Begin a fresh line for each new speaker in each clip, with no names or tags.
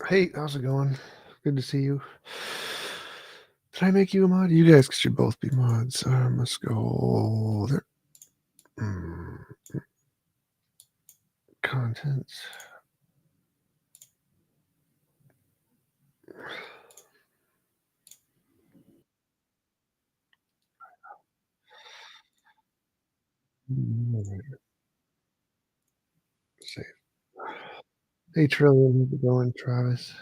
Hey, how's it going? Good to see you. Did I make you a mod? You guys should both be mods. Let's go there. Mm, Contents. Save. Hey, Trillian, how's it going, Travis?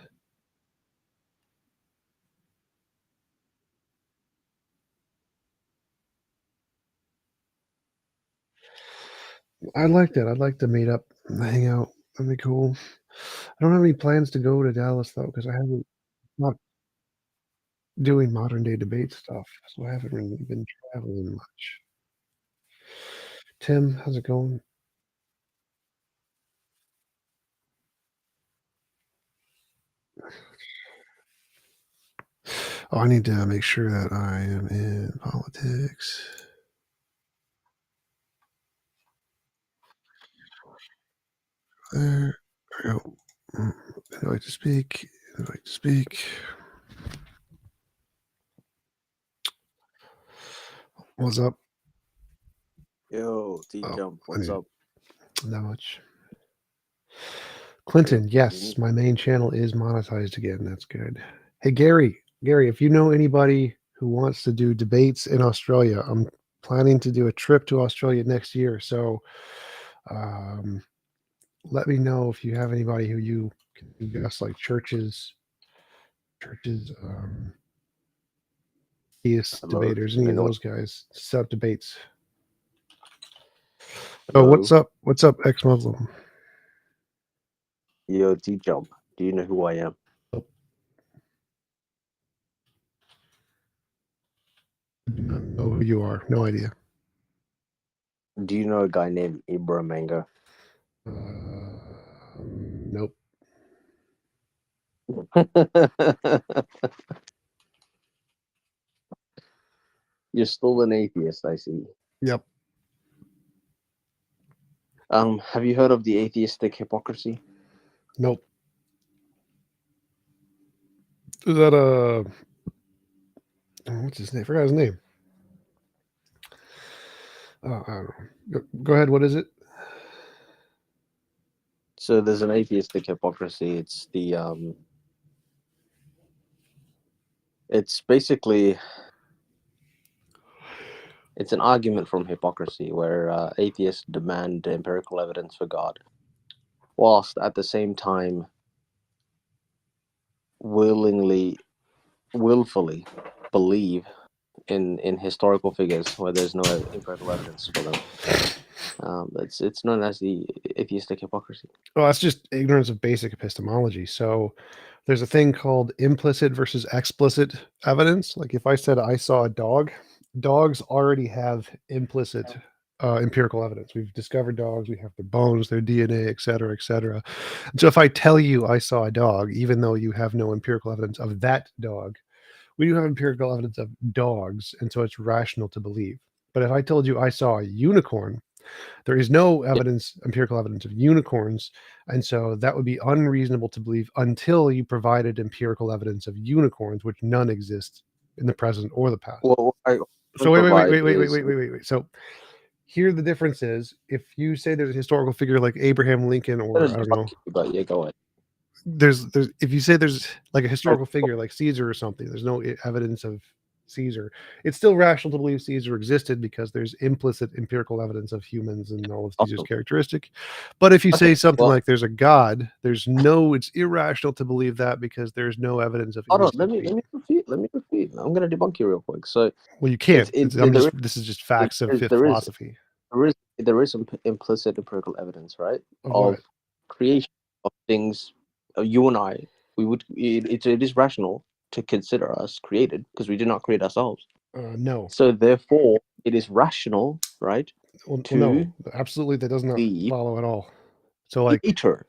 I'd like that. I'd like to meet up and hang out. That'd be cool. I don't have any plans to go to Dallas though, because I haven't not doing modern day debate stuff, so I haven't really been traveling much. Tim, how's it going? Oh, I need to make sure that I am in politics. There we go. Invite to speak. Invite to speak. What's up?
Yo, T-Jump, what's up?
Not much. Clinton, yes, my main channel is monetized again. That's good. Hey, Gary, if you know anybody who wants to do debates in Australia, I'm planning to do a trip to Australia next year. So let me know if you have anybody who you can guess, like churches, theist
Hello,
debaters, any of
anyone?
those guys, set up debates. Oh,
Hello?
what's up? What's up, ex-Muslim?
Yo, T-Jump, do you know who I am?
I do not know who you are. No idea.
Do you know a guy named Ibra Manga?
Nope.
You're still an atheist, I see.
Yep.
Have you heard of the atheistic hypocrisy?
Nope. Is that what's his name? I forgot his name. I don't know. Go ahead. What is it?
So there's an atheistic hypocrisy. It's basically it's an argument from hypocrisy where atheists demand empirical evidence for God, whilst at the same time willfully believe in historical figures where there's no empirical evidence for them. It's known as the atheistic hypocrisy.
Well, that's just ignorance of basic epistemology. So there's a thing called implicit versus explicit evidence. Like if I said I saw a dog, dogs already have implicit empirical evidence. We've discovered dogs, we have their bones, their DNA, et cetera, et cetera. So if I tell you I saw a dog, even though you have no empirical evidence of that dog, we do have empirical evidence of dogs, and so it's rational to believe. But if I told you I saw a unicorn, there is no evidence, empirical evidence of unicorns, and so that would be unreasonable to believe until you provided empirical evidence of unicorns, which none exist in the present or the past.
Well,
So wait. So here the difference is, if you say there's a historical figure like Abraham Lincoln, or I don't know,
but yeah, go ahead.
there's if you say there's like a historical figure like Caesar or something, there's no evidence of Caesar. It's still rational to believe Caesar existed because there's implicit empirical evidence of humans and all of Caesar's characteristic. But if you say something like there's a god, it's irrational to believe that because there's no evidence of.
Hold on, let me repeat. I'm gonna debunk you real quick. So,
well, you can't. This is just facts of fifth philosophy.
There is implicit empirical evidence, right,
of
creation of things. You and I, it is rational to consider us created because we did not create ourselves.
No.
So therefore, it is rational, right?
Well, no, absolutely, that does not follow at all. So like
creator.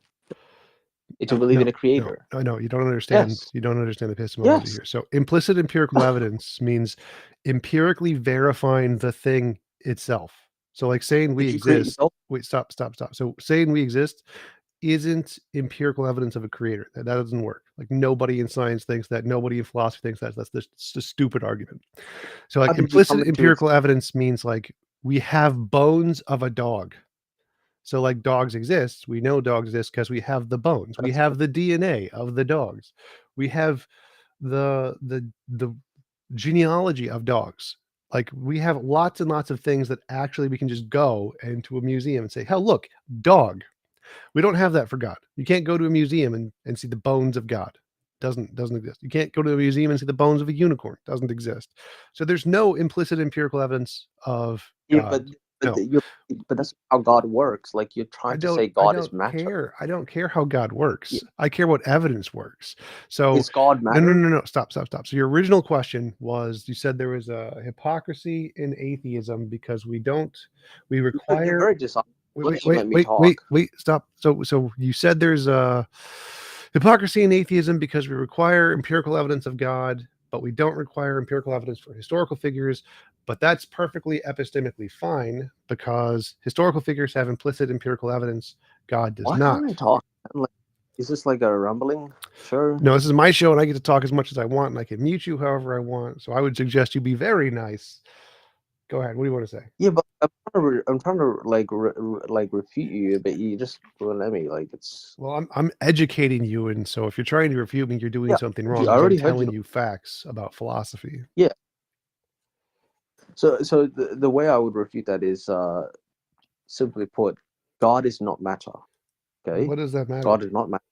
To believe in a creator.
No, you don't understand. Yes. You don't understand epistemology here. So implicit empirical evidence means empirically verifying the thing itself. So like saying we exist. Wait, stop. So saying we exist isn't empirical evidence of a creator. That doesn't work. Like nobody in science thinks that. Nobody in philosophy thinks that. That's just a stupid argument. So
How
like
did you come
implicit
into it?
empirical evidence means like we have bones of a dog. So like dogs exist. We know dogs exist because we have the bones. We
That's
have the DNA of the dogs. We have the genealogy of dogs. Like we have lots and lots of things that actually we can just go into a museum and say, "Hell, look, dog." We don't have that for God. You can't go to a museum and see the bones of God. Doesn't exist. You can't go to a museum and see the bones of a unicorn. Doesn't exist. So there's no implicit empirical evidence of
yeah,
God.
but
No.
but that's how God works. Like you're trying to say
I
God is
don't
matter.
care. I don't care how God
Yeah.
works. I care what evidence works. So
Is God
no, no,
matter?
no, no. Stop. So your original question was you said there was a hypocrisy in atheism because we
You're
require
very dishonest.
wait,
Wouldn't
wait,
you
wait,
let me
wait, wait,
talk?
wait, stop. So you said there's a hypocrisy in atheism because we require empirical evidence of God, but we don't require empirical evidence for historical figures. But that's perfectly epistemically fine because historical figures have implicit empirical evidence. God does
Why can't
not.
I talk? Like, is this like a rumbling? Sure.
No, this is my show and I get to talk as much as I want and I can mute you however I want. So I would suggest you be very nice. Go ahead. What do you want to say?
Yeah, but I'm trying to like refute you, but you just won't let me. Like it's
Well, I'm educating you, and so if you're trying to refute me, you're doing
yeah.
something
I
wrong because I'm
already heard
telling
you.
you facts about philosophy.
Yeah. So the way I would refute that is simply put, God is not matter. Okay,
What does that matter?
God is not matter.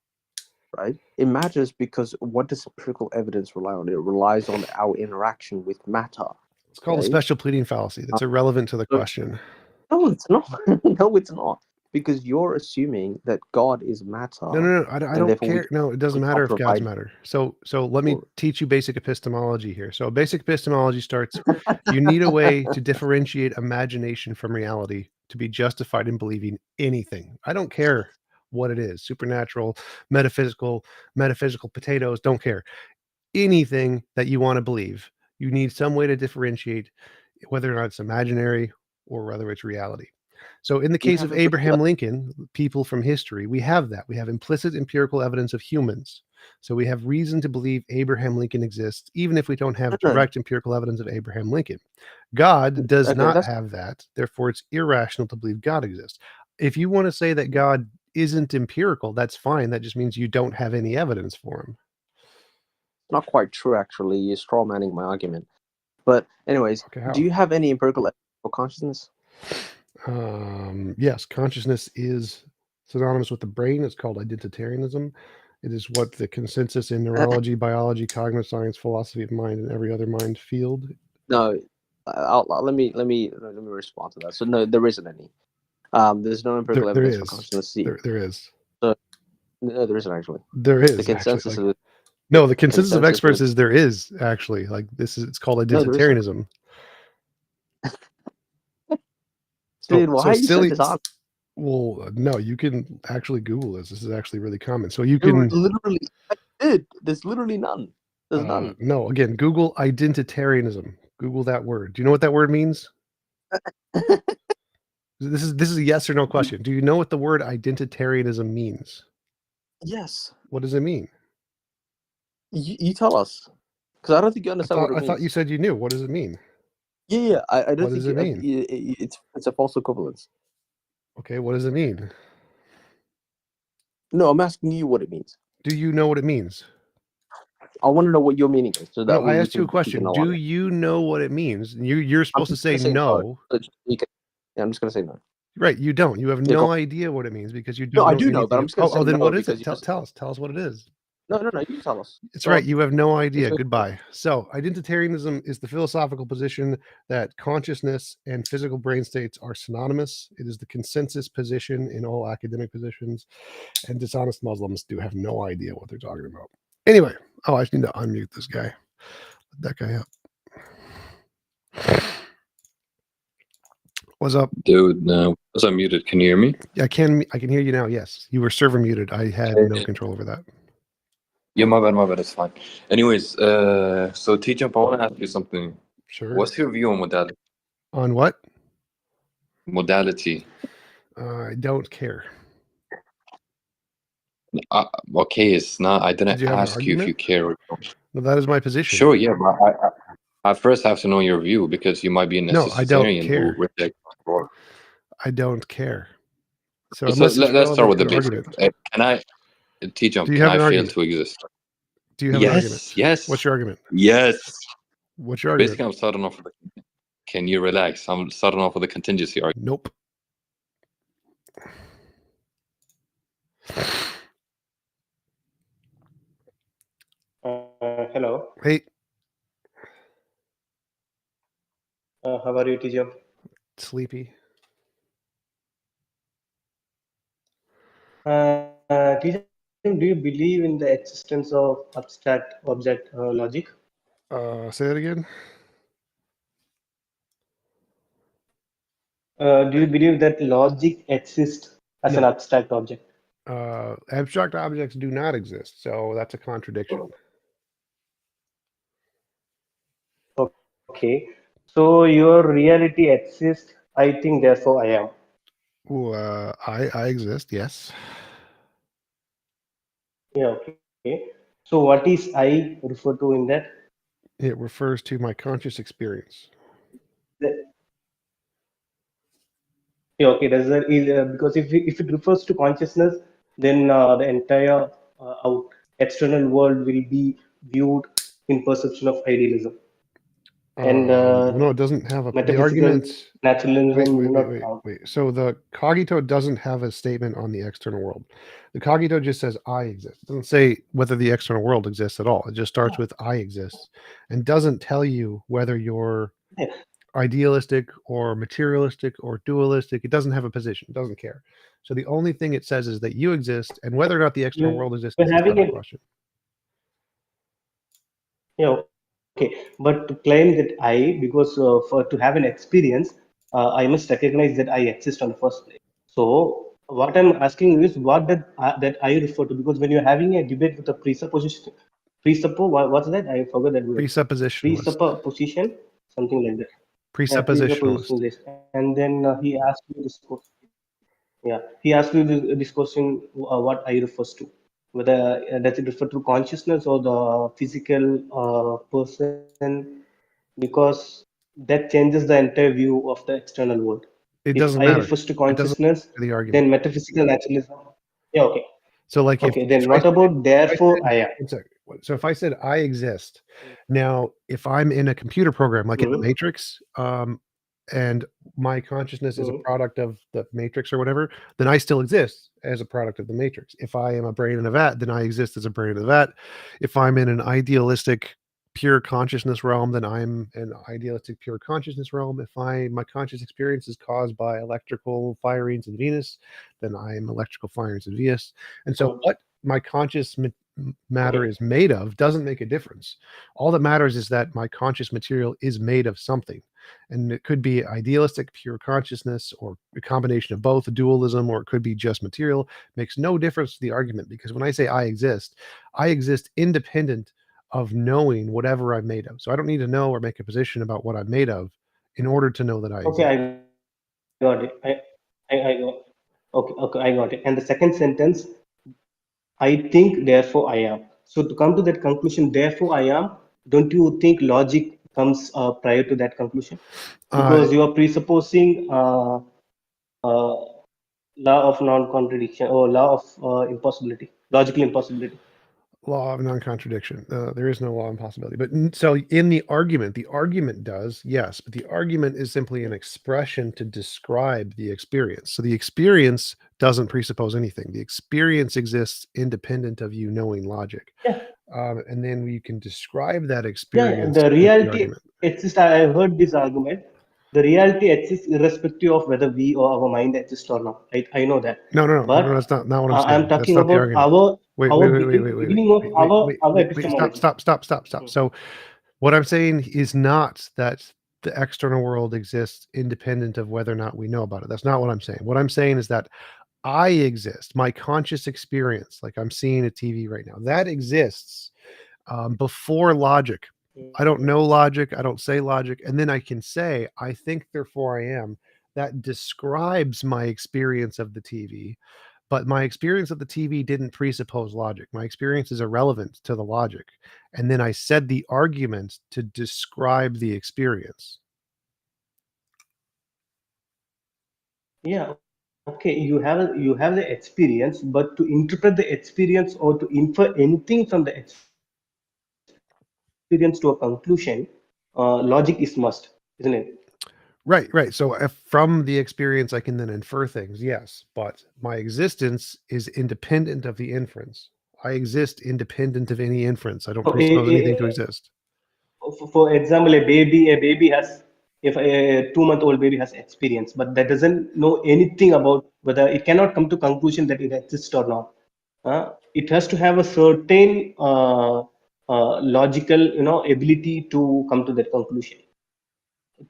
Right? It matters because what does empirical evidence rely on? It relies on our interaction with matter.
It's called a
Okay.
special pleading fallacy. That's irrelevant to the
So,
question.
no, it's not. No, it's not. Because you're assuming that God is
No,
matter,
no, no. I
and
don't
therefore we
care. No, it doesn't
are
matter if God's
providing
matter. So let me
for.
teach you basic epistemology here. So basic epistemology starts. You need a way to differentiate imagination from reality to be justified in believing anything. I don't care what it is. Supernatural, metaphysical potatoes. Don't care. Anything that you want to believe. You need some way to differentiate whether or not it's imaginary or whether it's reality. So, in the
You
case
have
of
empirical.
Abraham Lincoln, people from history, we have that. We have implicit empirical evidence of humans. So, we have reason to believe Abraham Lincoln exists, even if we don't have
No,
direct empirical evidence of Abraham Lincoln. God does
okay,
not
that's
have that. Therefore, it's irrational to believe God exists. If you want to say that God isn't empirical, that's fine. That just means you don't have any evidence for him.
not quite true. Actually, you're straw manning my argument. But anyways,
Okay,
do
how?
you have any empirical evidence for consciousness?
Yes, consciousness is synonymous with the brain. It's called identitarianism. It is what the consensus in neurology, biology, cognitive science, philosophy of mind, and every other mind field.
No, let me respond to that. So no, there isn't any. There's no empirical
There
evidence for
is.
consciousness. See,
There is.
so no, there isn't actually.
There
The
is actually.
consensus
Like
of
no, the
the
consensus of
consensus
experts
was
is there is actually. Like this is it's called
no, there isn't.
identitarianism.
Dude, why
So
are you so
silly.
dishonest?
Well, no, you can actually Google this. This is actually really common. So you
There
can
literally, dude, there's literally none. There's none.
no, again, Google identitarianism. Google that word. Do you know what that word means? This is a yes or no question. Do you know what the word identitarianism means?
Yes,
What does it mean?
you tell us, because I don't think you understand what it
I thought you
means.
said you knew. What does it mean?
Yeah, I
What
don't
does
think
it mean?
it's a false equivalence.
Okay, what does it mean?
No, I'm asking you what it means.
Do you know what it means?
I want to know what your meaning is, so
No,
that way
I
we
asked you a
can
question. Do
align.
you know what it means? You're
I'm
supposed to
just
say
gonna say no.
no.
So you can, yeah, I'm just gonna say no.
Right, you don't. You have
Yeah,
no idea what it means because you
no,
don't
I
know
do know, but
anything.
I'm just gonna say
Then
no
what is it?
because you just
Tell us. Tell us what it is.
no. You tell us.
It's right.
So
You have no idea.
it's
Goodbye. So, identitarianism is the philosophical position that consciousness and physical brain states are synonymous. It is the consensus position in all academic positions, and dishonest Muslims do have no idea what they're talking about. Anyway, I just need to unmute this guy. Let that guy up. What's up?
Dude, was I muted? Can you hear me?
Yeah, I can hear you now. Yes, you were server muted. I had no control over that.
Yeah, my bad, it's fine. Anyways, so T-Jump, I want to ask you something.
Sure.
What's your view on modality?
On what?
Modality.
I don't care.
Okay, it's not. I
Did
didn't
you have an
ask you if you
argument?
care or don't.
No, that is my position.
Sure, yeah, but I first have to know your view because you might be a
No, I don't
necessitarian who
care.
rejects God.
I don't care. So
So
unless it's
let's start
relevant
with
to
the
an
basics.
argument,
Can I, T-Jump,
do you
can
have
I
an
fail
argument?
to exist?
Do you have an argument?
Yes, yes,
What's your argument?
yes.
What's your argument?
Basically, I'm starting off with a, can you relax? I'm starting off with a contingency argument.
Nope.
Hello.
Hey,
How are you, teacher?
sleepy.
Teacher, do you believe in the existence of abstract object logic?
Say that again.
Do you believe that logic exists as an
No.
abstract object?
Abstract objects do not exist, so that's a contradiction.
Okay. So your reality exists. I think, therefore I am.
Ooh, I exist. Yes.
Yeah. Okay. So what is I refer to in that?
It refers to my conscious experience.
Yeah, okay, because if it refers to consciousness, then the entire external world will be viewed in perception of idealism, and
No, it doesn't have the
metaphysical
argument.
naturalism will not count.
Wait. So the cogito doesn't have a statement on the external world. The cogito just says I exist. It doesn't say whether the external world exists at all. It just starts with I exist and doesn't tell you whether you're
Yeah.
idealistic or materialistic or dualistic. It doesn't have a position. It doesn't care. So the only thing it says is that you exist, and whether or not the external world exists
You're
is a
having
separate
a
question.
Yeah, okay, but to claim that I, because for to have an experience, I must recognize that I exist on the first place. So what I'm asking you is what that I refer to, because when you're having a debate with a what's that? I forgot that word.
Presuppositionalist.
Presupposition, something like that. Yeah,
Presuppositionalist.
presuppositionalist. And then he asked me this question. Yeah, he asked me this question, what I refers to, whether does it refer to consciousness or the physical person, because that changes the entire view of the external world.
It
If
doesn't
I
matter.
refers to
It doesn't
consciousness,
matter the argument.
then metaphysical naturalism. Yeah, okay.
So like
Okay,
if
then
I
what about
said,
therefore I am?
one second. So if I said I exist, now if I'm in a computer program like in the
Mhm,
Matrix, and my consciousness is a
mhm.
product of the Matrix or whatever, then I still exist as a product of the Matrix. If I am a brain in a vat, then I exist as a brain in a vat. If I'm in an idealistic pure consciousness realm, then I'm an idealistic pure consciousness realm. If my conscious experience is caused by electrical firings in Venus, then I'm electrical firings in Venus. And so
Mhm.
what my conscious matter
Okay.
is made of doesn't make a difference. All that matters is that my conscious material is made of something. And it could be idealistic pure consciousness or a combination of both, dualism, or it could be just material. Makes no difference to the argument, because when I say I exist independent of knowing whatever I'm made of. So I don't need to know or make a position about what I'm made of in order to know that I
Okay,
exist.
I got it. I got. Okay, I got it. And the second sentence, I think, therefore I am. So to come to that conclusion, therefore I am, don't you think logic comes prior to that conclusion?
Uh,
Because you are presupposing uh, law of non-contradiction or law of impossibility, logical impossibility.
Law of non-contradiction. There is no law of impossibility. But so in the argument does, yes, but the argument is simply an expression to describe the experience. So the experience doesn't presuppose anything. The experience exists independent of you knowing logic.
Yeah,
And then we can describe that
yeah.
experience
The
with the
reality
argument.
exists. I have heard this argument. The reality exists irrespective of whether we or our mind exists or not. I know that.
No,
But
that's not what I'm
I'm
saying. That's
talking
not the
about
argument.
beginning of our epistemology.
Stop. So what I'm saying is not that the external world exists independent of whether or not we know about it. That's not what I'm saying. What I'm saying is that I exist, my conscious experience, like I'm seeing a TV right now, that exists before logic. I don't know logic. I don't say logic. And then I can say, I think, therefore I am. That describes my experience of the TV. But my experience of the TV didn't presuppose logic. My experience is irrelevant to the logic. And then I said the argument to describe the experience.
Yeah, okay. You have the experience, but to interpret the experience or to infer anything from the experience to a conclusion, logic is must, isn't it?
Right. So if from the experience, I can then infer things, yes. But my existence is independent of the inference. I exist independent of any inference. I don't
So,
presuppose anything to exist.
for example, a baby has, if a 2-month-old baby has experience, but that doesn't know anything about whether it cannot come to conclusion that it exists or not. It has to have a certain logical, ability to come to that conclusion.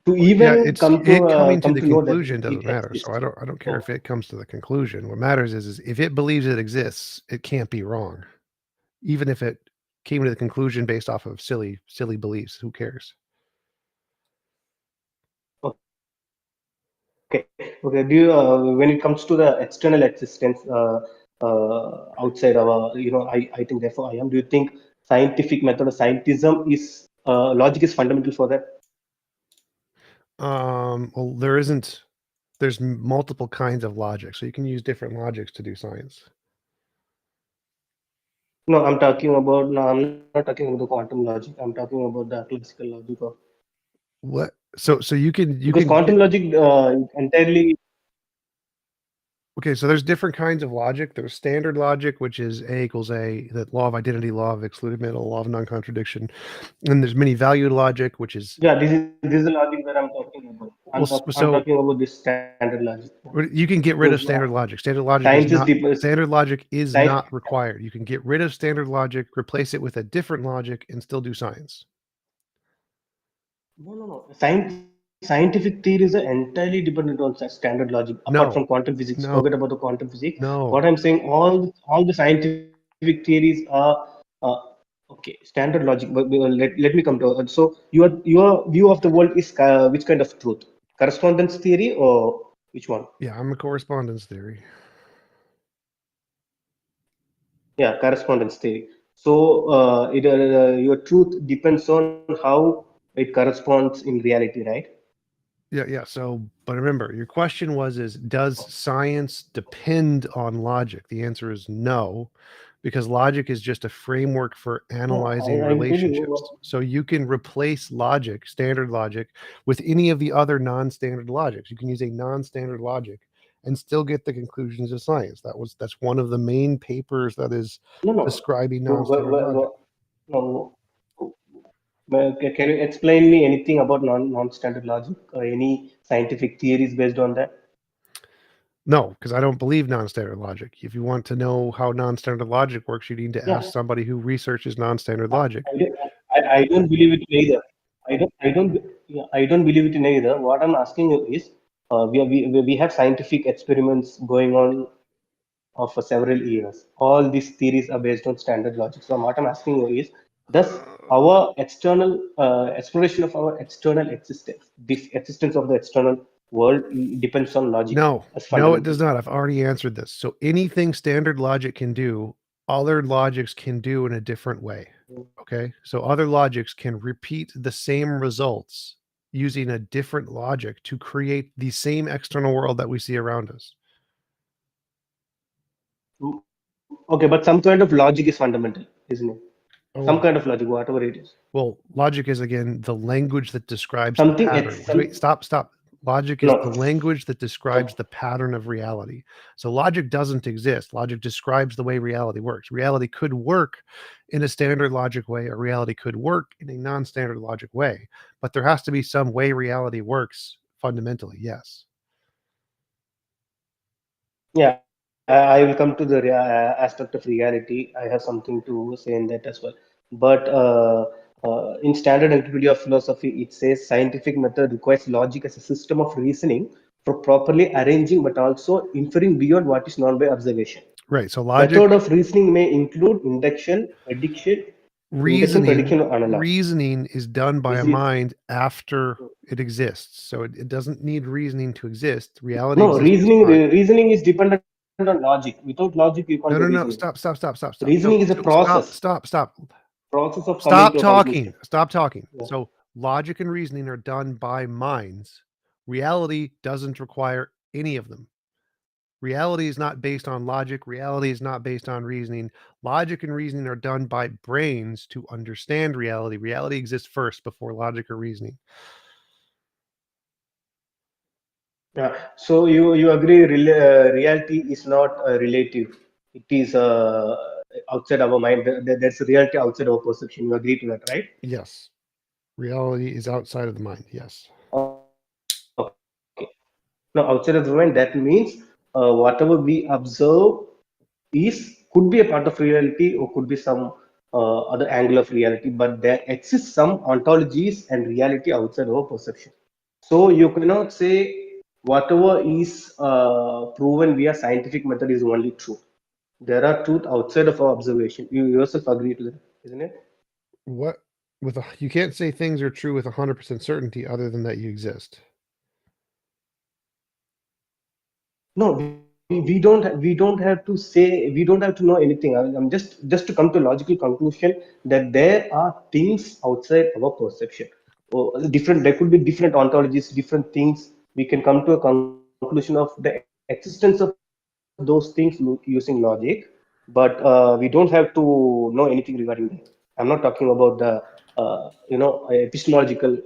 To
Yeah,
even
it's
come
it coming to
come
the
to know that
conclusion
it
doesn't matter. So
exists.
I don't care
So,
if it comes to the conclusion. What matters is if it believes it exists, it can't be wrong. Even if it came to the conclusion based off of silly beliefs, who cares?
okay. Do you, when it comes to the external existence outside our, I think therefore I am. Do you think scientific method of scientism is logic is fundamental for that?
Well, there's multiple kinds of logic, so you can use different logics to do science.
No, I'm talking about. No, I'm not talking about the quantum logic. I'm talking about the classical logic of,
What? So you can
because quantum logic entirely.
okay, so there's different kinds of logic. There's standard logic, which is A equals A, the law of identity, law of excluded middle, law of non-contradiction. And there's many valued logic, which is
Yeah, this is the logic that I'm talking about. I'm
so
talking about this standard logic
you can get rid of
because
standard logic.
science is deep.
Standard logic is
Science,
not required. You can get rid of standard logic, replace it with a different logic, and still do science.
no. Scientific theories are entirely dependent on standard logic. Apart
No,
from quantum physics,
no,
forget about the quantum physics.
no.
What I'm saying, all the scientific theories are okay. Standard logic. But let me come to. So your view of the world is which kind of truth? Correspondence theory or which one?
Yeah, I'm a correspondence theory.
Yeah, correspondence theory. So your truth depends on how it corresponds in reality, right?
Yeah. So, but remember, your question is does science depend on logic? The answer is no, because logic is just a framework for
No,
analyzing
I will tell you.
relationships. So you can replace logic, standard logic, with any of the other non-standard logics. You can use a non-standard logic and still get the conclusions of science. That's one of the main papers that is
No.
describing
So,
non-standard logic.
no. Can you explain me anything about non-standard logic or any scientific theories based on that?
No, because I don't believe non-standard logic. If you want to know how non-standard logic works, you need to
Yeah,
ask somebody who researches non-standard
I,
logic.
I don't believe it either. I don't believe it in either. What I'm asking you is, we have scientific experiments going on for several years. All these theories are based on standard logic. So what I'm asking you is, does our external exploration of our external existence, this existence of the external world, depends on logic as
No, it does
fundamental?
not. I've already answered this. So anything standard logic can do, other logics can do in a different way. Okay. So other logics can repeat the same results using a different logic to create the same external world that we see around us.
Okay, but some kind of logic is fundamental, isn't it? Some
Oh,
kind of logic, whatever it is.
well, logic is again the language that describes the
Something
pattern.
ex
Wait,
some
stop. Logic is the
no.
language that describes the pattern of reality. So logic doesn't exist. Logic describes the way reality works. Reality could work in a standard logic way, or reality could work in a non-standard logic way. But there has to be some way reality works fundamentally. Yes.
Yeah, I will come to the aspect of reality. I have something to say in that as well. But in standard encyclopedia of philosophy, it says scientific method requires logic as a system of reasoning for properly arranging, but also inferring beyond what is known by observation.
Right. So
Method
logic
of reasoning may include prediction, or analogy.
reasoning is done by
Is
a
it?
mind after it exists. So it doesn't need reasoning to exist. Reality
No,
exists in mind.
reasoning is dependent on logic. Without logic, you can't
No,
do
no, no.
reasoning.
Stop.
Reasoning is a
So stop,
process,
stop, stop.
process of coming
Stop
to a
talking.
conclusion.
Stop talking.
Yeah.
So logic and reasoning are done by minds. Reality doesn't require any of them. Reality is not based on logic. Reality is not based on reasoning. Logic and reasoning are done by brains to understand reality. Reality exists first before logic or reasoning.
Yeah. So you agree reality is not relative. It is outside our mind. There's a reality outside our perception. You agree to that, right?
Yes. Reality is outside of the mind. Yes.
Okay. Now, outside of the mind, that means whatever we observe could be a part of reality or could be some other angle of reality, but there exists some ontologies and reality outside our perception. So you cannot say whatever is proven via scientific method is only true. There are truth outside of our observation. You yourself agree to that, isn't it?
What you can't say things are true with 100% certainty other than that you exist.
No, we don't have to say, we don't have to know anything. I'm just to come to a logical conclusion that there are things outside our perception. Or different, there could be different ontologies, different things. We can come to a conclusion of the existence of those things using logic, but we don't have to know anything regarding that. I'm not talking about the epistemological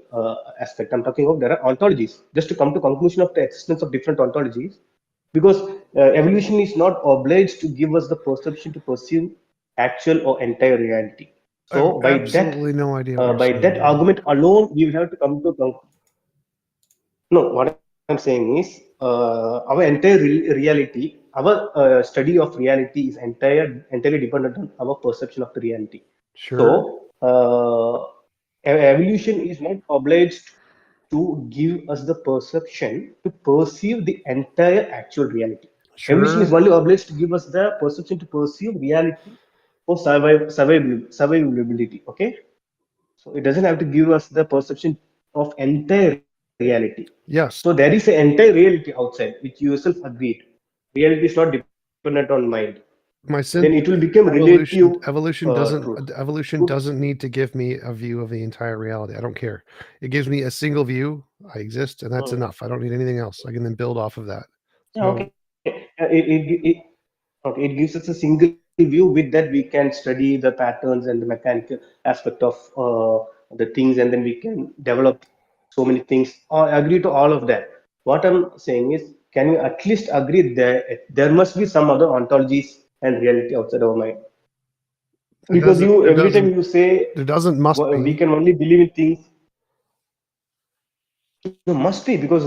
aspect. I'm talking about there are ontologies. Just to come to conclusion of the existence of different ontologies, because evolution is not obliged to give us the perception to perceive actual or entire reality.
I have
So
absolutely no idea what you're
by
saying,
that
dude.
argument alone, we will have to come to a no, what I'm saying is our entire reality, our study of reality is entirely dependent on our perception of the reality.
Sure.
So evolution is not obliged to give us the perception to perceive the entire actual reality. Evolution is
Sure.
only obliged to give us the perception to perceive reality for survivability. Okay, so it doesn't have to give us the perception of entire reality. So
Yes.
there is an entire reality outside, which you yourself agreed. Reality is not dependent on mind.
My
Then it will
simple
become relative truth.
evolution doesn't need to give me a view of the entire reality. I don't care. It gives me a single view. I exist, and that's
Hmm.
enough. I don't need anything else. I can then build off of that.
Yeah,
So
okay. Okay, it gives us a single view. With that, we can study the patterns and the mechanical aspect of the things, and then we can develop so many things. I agree to all of that. What I'm saying is, can you at least agree that there must be some other ontologies and reality outside our mind? Because you every time you say
there doesn't must
we
be.
can only believe in things. No, must be, because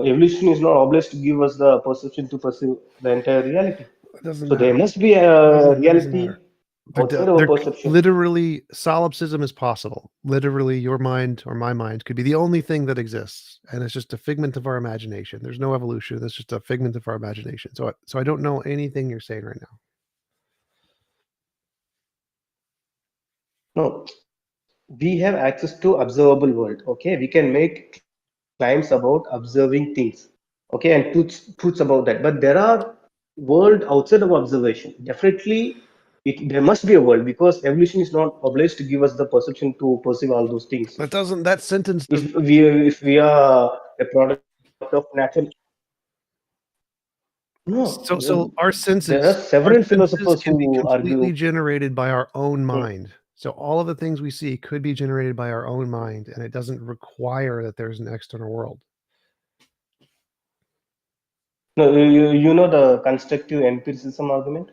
evolution is not obliged to give us the perception to perceive the entire reality.
It doesn't
So there
matter.
must be
It
a
doesn't
reality
matter.
outside our perception.
Literally solipsism is possible. Literally your mind or my mind could be the only thing that exists, and it's just a figment of our imagination. There's no evolution. It's just a figment of our imagination. So I don't know anything you're saying right now.
No, we have access to observable world. Okay, we can make claims about observing things. Okay, and truths about that. But there are world outside of observation. Definitely, there must be a world, because evolution is not obliged to give us the perception to perceive all those things.
That sentence does
If we are a product of natural, no,
so our
there are
senses
several philosophers
can be
who
completely
argue.
generated by our own
Hmm.
mind. So all of the things we see could be generated by our own mind, and it doesn't require that there's an external world.
No, you know the constructive empiricism argument.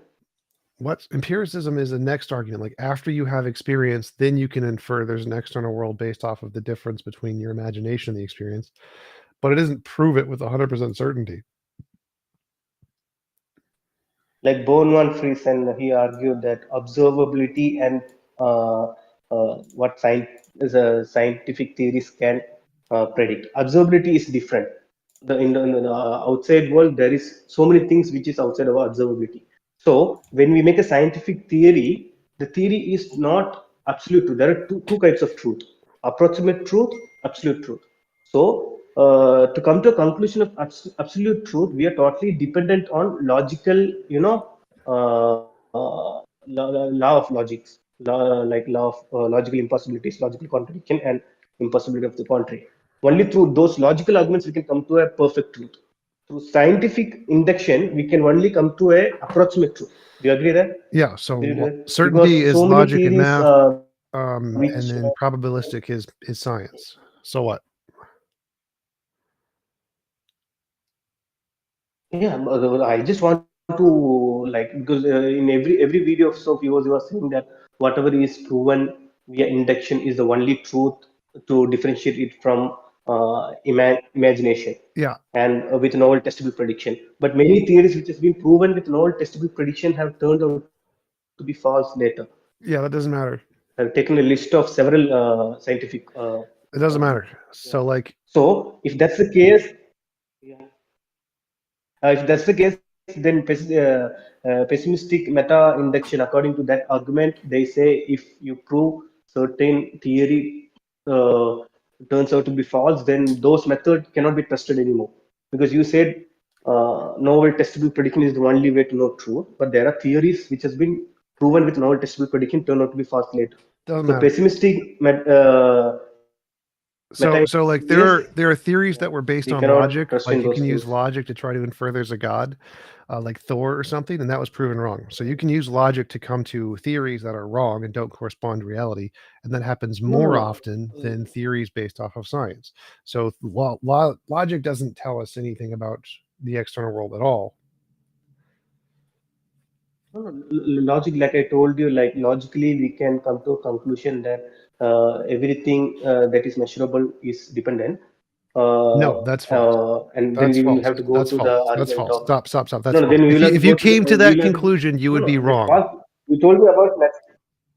What empiricism is the next argument. Like after you have experience, then you can infer there's an external world based off of the difference between your imagination and the experience, but it doesn't prove it with 100% certainty.
Like Born van Friesen, he argued that observability and uh, what science is a scientific theories can predict. Observability is different. In the outside world, there is so many things which is outside our observability. So when we make a scientific theory, the theory is not absolute truth. There are two kinds of truth: approximate truth, absolute truth. So to come to a conclusion of absolute truth, we are totally dependent on logical, law of logics, like law of logical impossibilities, logical contradiction, and impossibility of the contrary. Only through those logical arguments we can come to a perfect truth. Through scientific induction, we can only come to a approximate truth. Do you agree that?
Yeah. So
Do you agree that?
certainty
Because
is
so many
logic and
theories
math,
which
and then probabilistic is science. So what?
yeah, I just want to like, because in every video of so viewers you are saying that whatever is proven via induction is the only truth to differentiate it from imagination
Yeah.
and with novel testable prediction. But many theories which has been proven with novel testable prediction have turned out to be false later.
Yeah. That doesn't matter.
I've taken a list of several scientific.
It doesn't matter.
Yeah.
So like,
So if that's the case, yeah. If that's the case, then pessimistic meta induction, according to that argument, they say if you prove certain theory turns out to be false, then those methods cannot be trusted anymore. Because you said novel testable prediction is the only way to know truth, but there are theories which has been proven with novel testable prediction turn out to be false later.
doesn't
So
matter.
pessimistic meta,
So like
yes,
there are theories that were based
we
on
cannot
logic,
trust
like
in
you
those
can use
things.
logic to try to infer there's a god, like Thor or something, and that was proven wrong. So you can use logic to come to theories that are wrong and don't correspond to reality, and that happens more
No,
often than theories based off of science. So logic doesn't tell us anything about the external world at all.
logic, like I told you, like logically we can come to a conclusion that everything that is measurable is dependent.
No, that's false.
And then
That's
we will
false.
have to go
That's
to the
false. That's
argument
false.
of
Stop. That's
no, no.
false.
Then we will have to
If you
go to the
came to
we
that
will have to
conclusion, you
no,
would be
no. The
wrong.
false. You told me about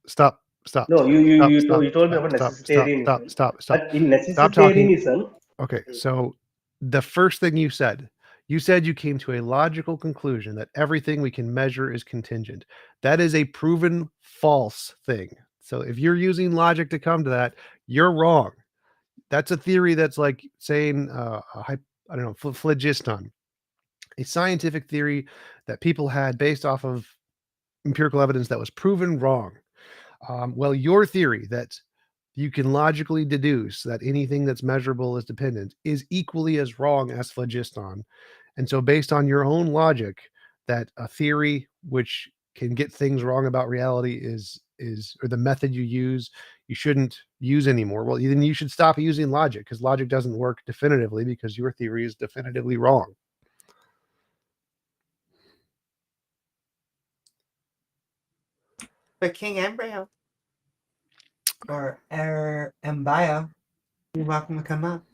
Stop. Stop.
no. You told me about
Stop.
necessitarianism,
Stop. Stop.
but in
Stop talking.
necessitarianism,
Okay, so the first thing you said you came to a logical conclusion that everything we can measure is contingent. That is a proven false thing. So if you're using logic to come to that, you're wrong. That's a theory that's like saying I don't know, phlogiston, a scientific theory that people had based off of empirical evidence that was proven wrong. Well, your theory that you can logically deduce that anything that's measurable is dependent is equally as wrong as phlogiston. And so, based on your own logic, that a theory which can get things wrong about reality is or the method you shouldn't use anymore. Well, then you should stop using logic because logic doesn't work definitively because your theory is definitively wrong.
But King Embryo or Embryo, you're welcome to come up.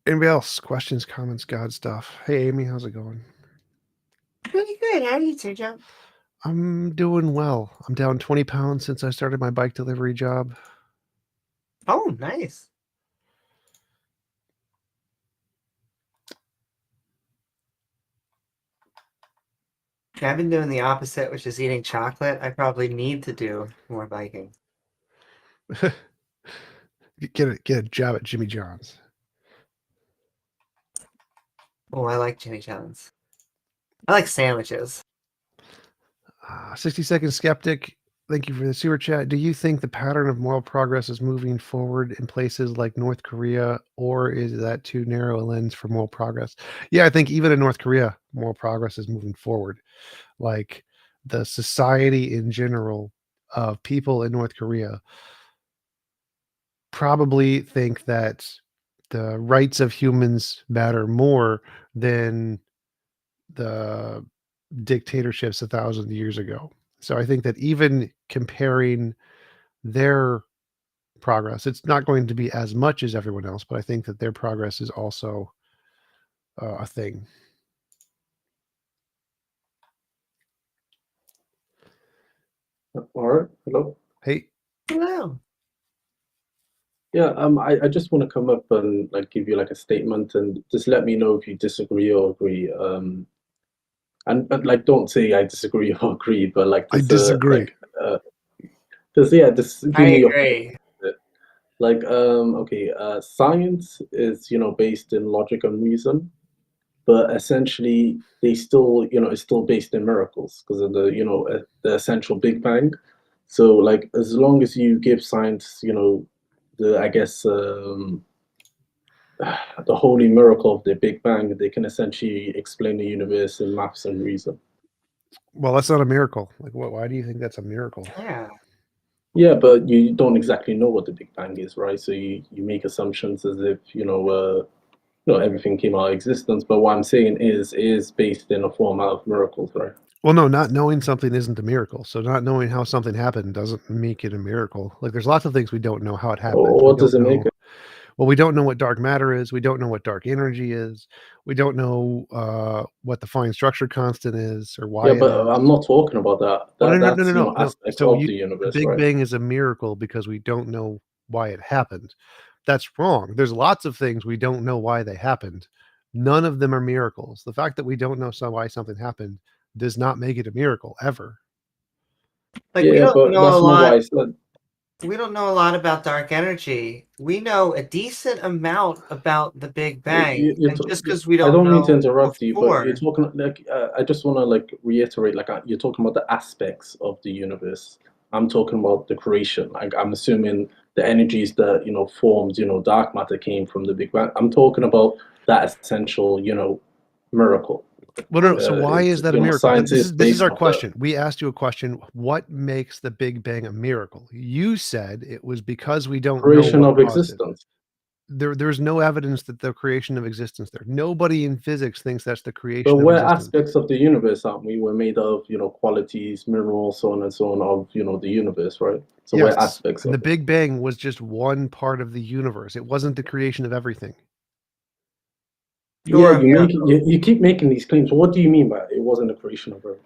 Anybody else? Questions, comments, God stuff. Hey, Amy, how's it going?
Pretty good. How are you, Sergio?
I'm doing well. I'm down 20 pounds since I started my bike delivery job.
Oh, nice. I've been doing the opposite, which is eating chocolate. I probably need to do more biking.
Get a job at Jimmy John's.
Oh, I like Jimmy John's. I like sandwiches.
60-second skeptic. Thank you for the super chat. Do you think the pattern of moral progress is moving forward in places like North Korea, or is that too narrow a lens for moral progress? Yeah, I think even in North Korea, moral progress is moving forward. Like the society in general of people in North Korea probably think that the rights of humans matter more than the dictatorships 1,000 years ago. So I think that even comparing their progress, it's not going to be as much as everyone else, but I think that their progress is also a thing.
All right. Hello.
Hey.
Hello.
Yeah. I just want to come up and like give you like a statement and just let me know if you disagree or agree. And like don't say I disagree or agree, but like
I
just
disagree.
like Because this give
I
me your
agree.
like okay, science is based in logic and reason, but essentially they still it's still based in miracles because of the essential Big Bang. So like as long as you give science the I guess the holy miracle of the Big Bang, they can essentially explain the universe in maths and reason.
Well, that's not a miracle. Like, why do you think that's a miracle?
Yeah.
Yeah, but you don't exactly know what the Big Bang is, right? So you make assumptions as if everything came out of existence. But what I'm saying is based in a format of miracles, right?
Well, no, not knowing something isn't a miracle. So not knowing how something happened doesn't make it a miracle. Like, there's lots of things we don't know how it happened.
Or
We
what does
don't
it make
know.
it?
Well, we don't know what dark matter is. We don't know what dark energy is. We don't know what the fine structure constant is or why
Yeah,
it
but
is.
I'm not talking about that.
Well, no,
That's
no.
aspects
So
of the
the
universe,
Big
right?
Bang is a miracle because we don't know why it happened. That's wrong. There's lots of things we don't know why they happened. None of them are miracles. The fact that we don't know why something happened does not make it a miracle ever.
Like we
Yeah,
don't
but
know a
that's not what
lot.
I said.
We don't know a lot about dark energy. We know a decent amount about the Big Bang, and just because we
I
don't
don't mean to
know
interrupt you, but you're
before,
talking like I just want to like reiterate, like you're talking about the aspects of the universe. I'm talking about the creation. Like I'm assuming the energies that formed, dark matter came from the Big Bang. I'm talking about that essential, miracle.
Well, no. So why
It's
is that a miracle?
science is
This is
based
our
off that.
question. We asked you a question. What makes the Big Bang a miracle? You said it was because we don't know
Creation
what
of
caused it.
existence.
There's no evidence that the creation of existence there. Nobody in physics thinks that's the
But
creation of
we're
existence.
aspects of the universe, aren't we? We're made of, qualities, minerals, so on and so on of, the universe, right? So we're
Yes,
aspects
and
of
the
it.
Big Bang was just one part of the universe. It wasn't the creation of everything.
you're a
You keep making these claims. What do you mean by it? It wasn't a creation of everything?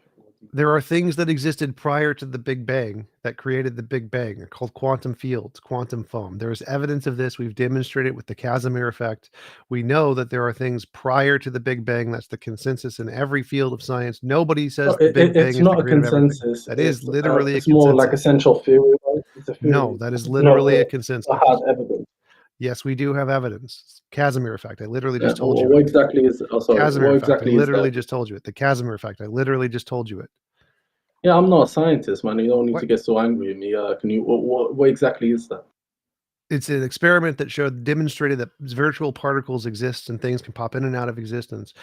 There are things that existed prior to the Big Bang that created the Big Bang. They're called quantum fields, quantum foam. There's evidence of this. We've demonstrated with the Casimir effect. We know that there are things prior to the Big Bang. That's the consensus in every field of science. Nobody says the Big Bang
It's
is the
not a
creator of everything.
consensus.
That is literally a
It's more like
consensus.
essential theory, right? It's a theory.
No, that is
It's
literally a
not
consensus.
a hard evidence.
Yes, we do have evidence. Casimir effect. I literally
Yeah,
just told you
what
it.
exactly is? Oh, sorry.
Casimir
What
effect. I
exactly is
literally
that?
just told you it. The Casimir effect. I literally just told you it.
Yeah, I'm not a scientist, man. You don't need
What?
to get so angry at me. Can you? What exactly is that?
It's an experiment that demonstrated that virtual particles exist and things can pop in and out of existence,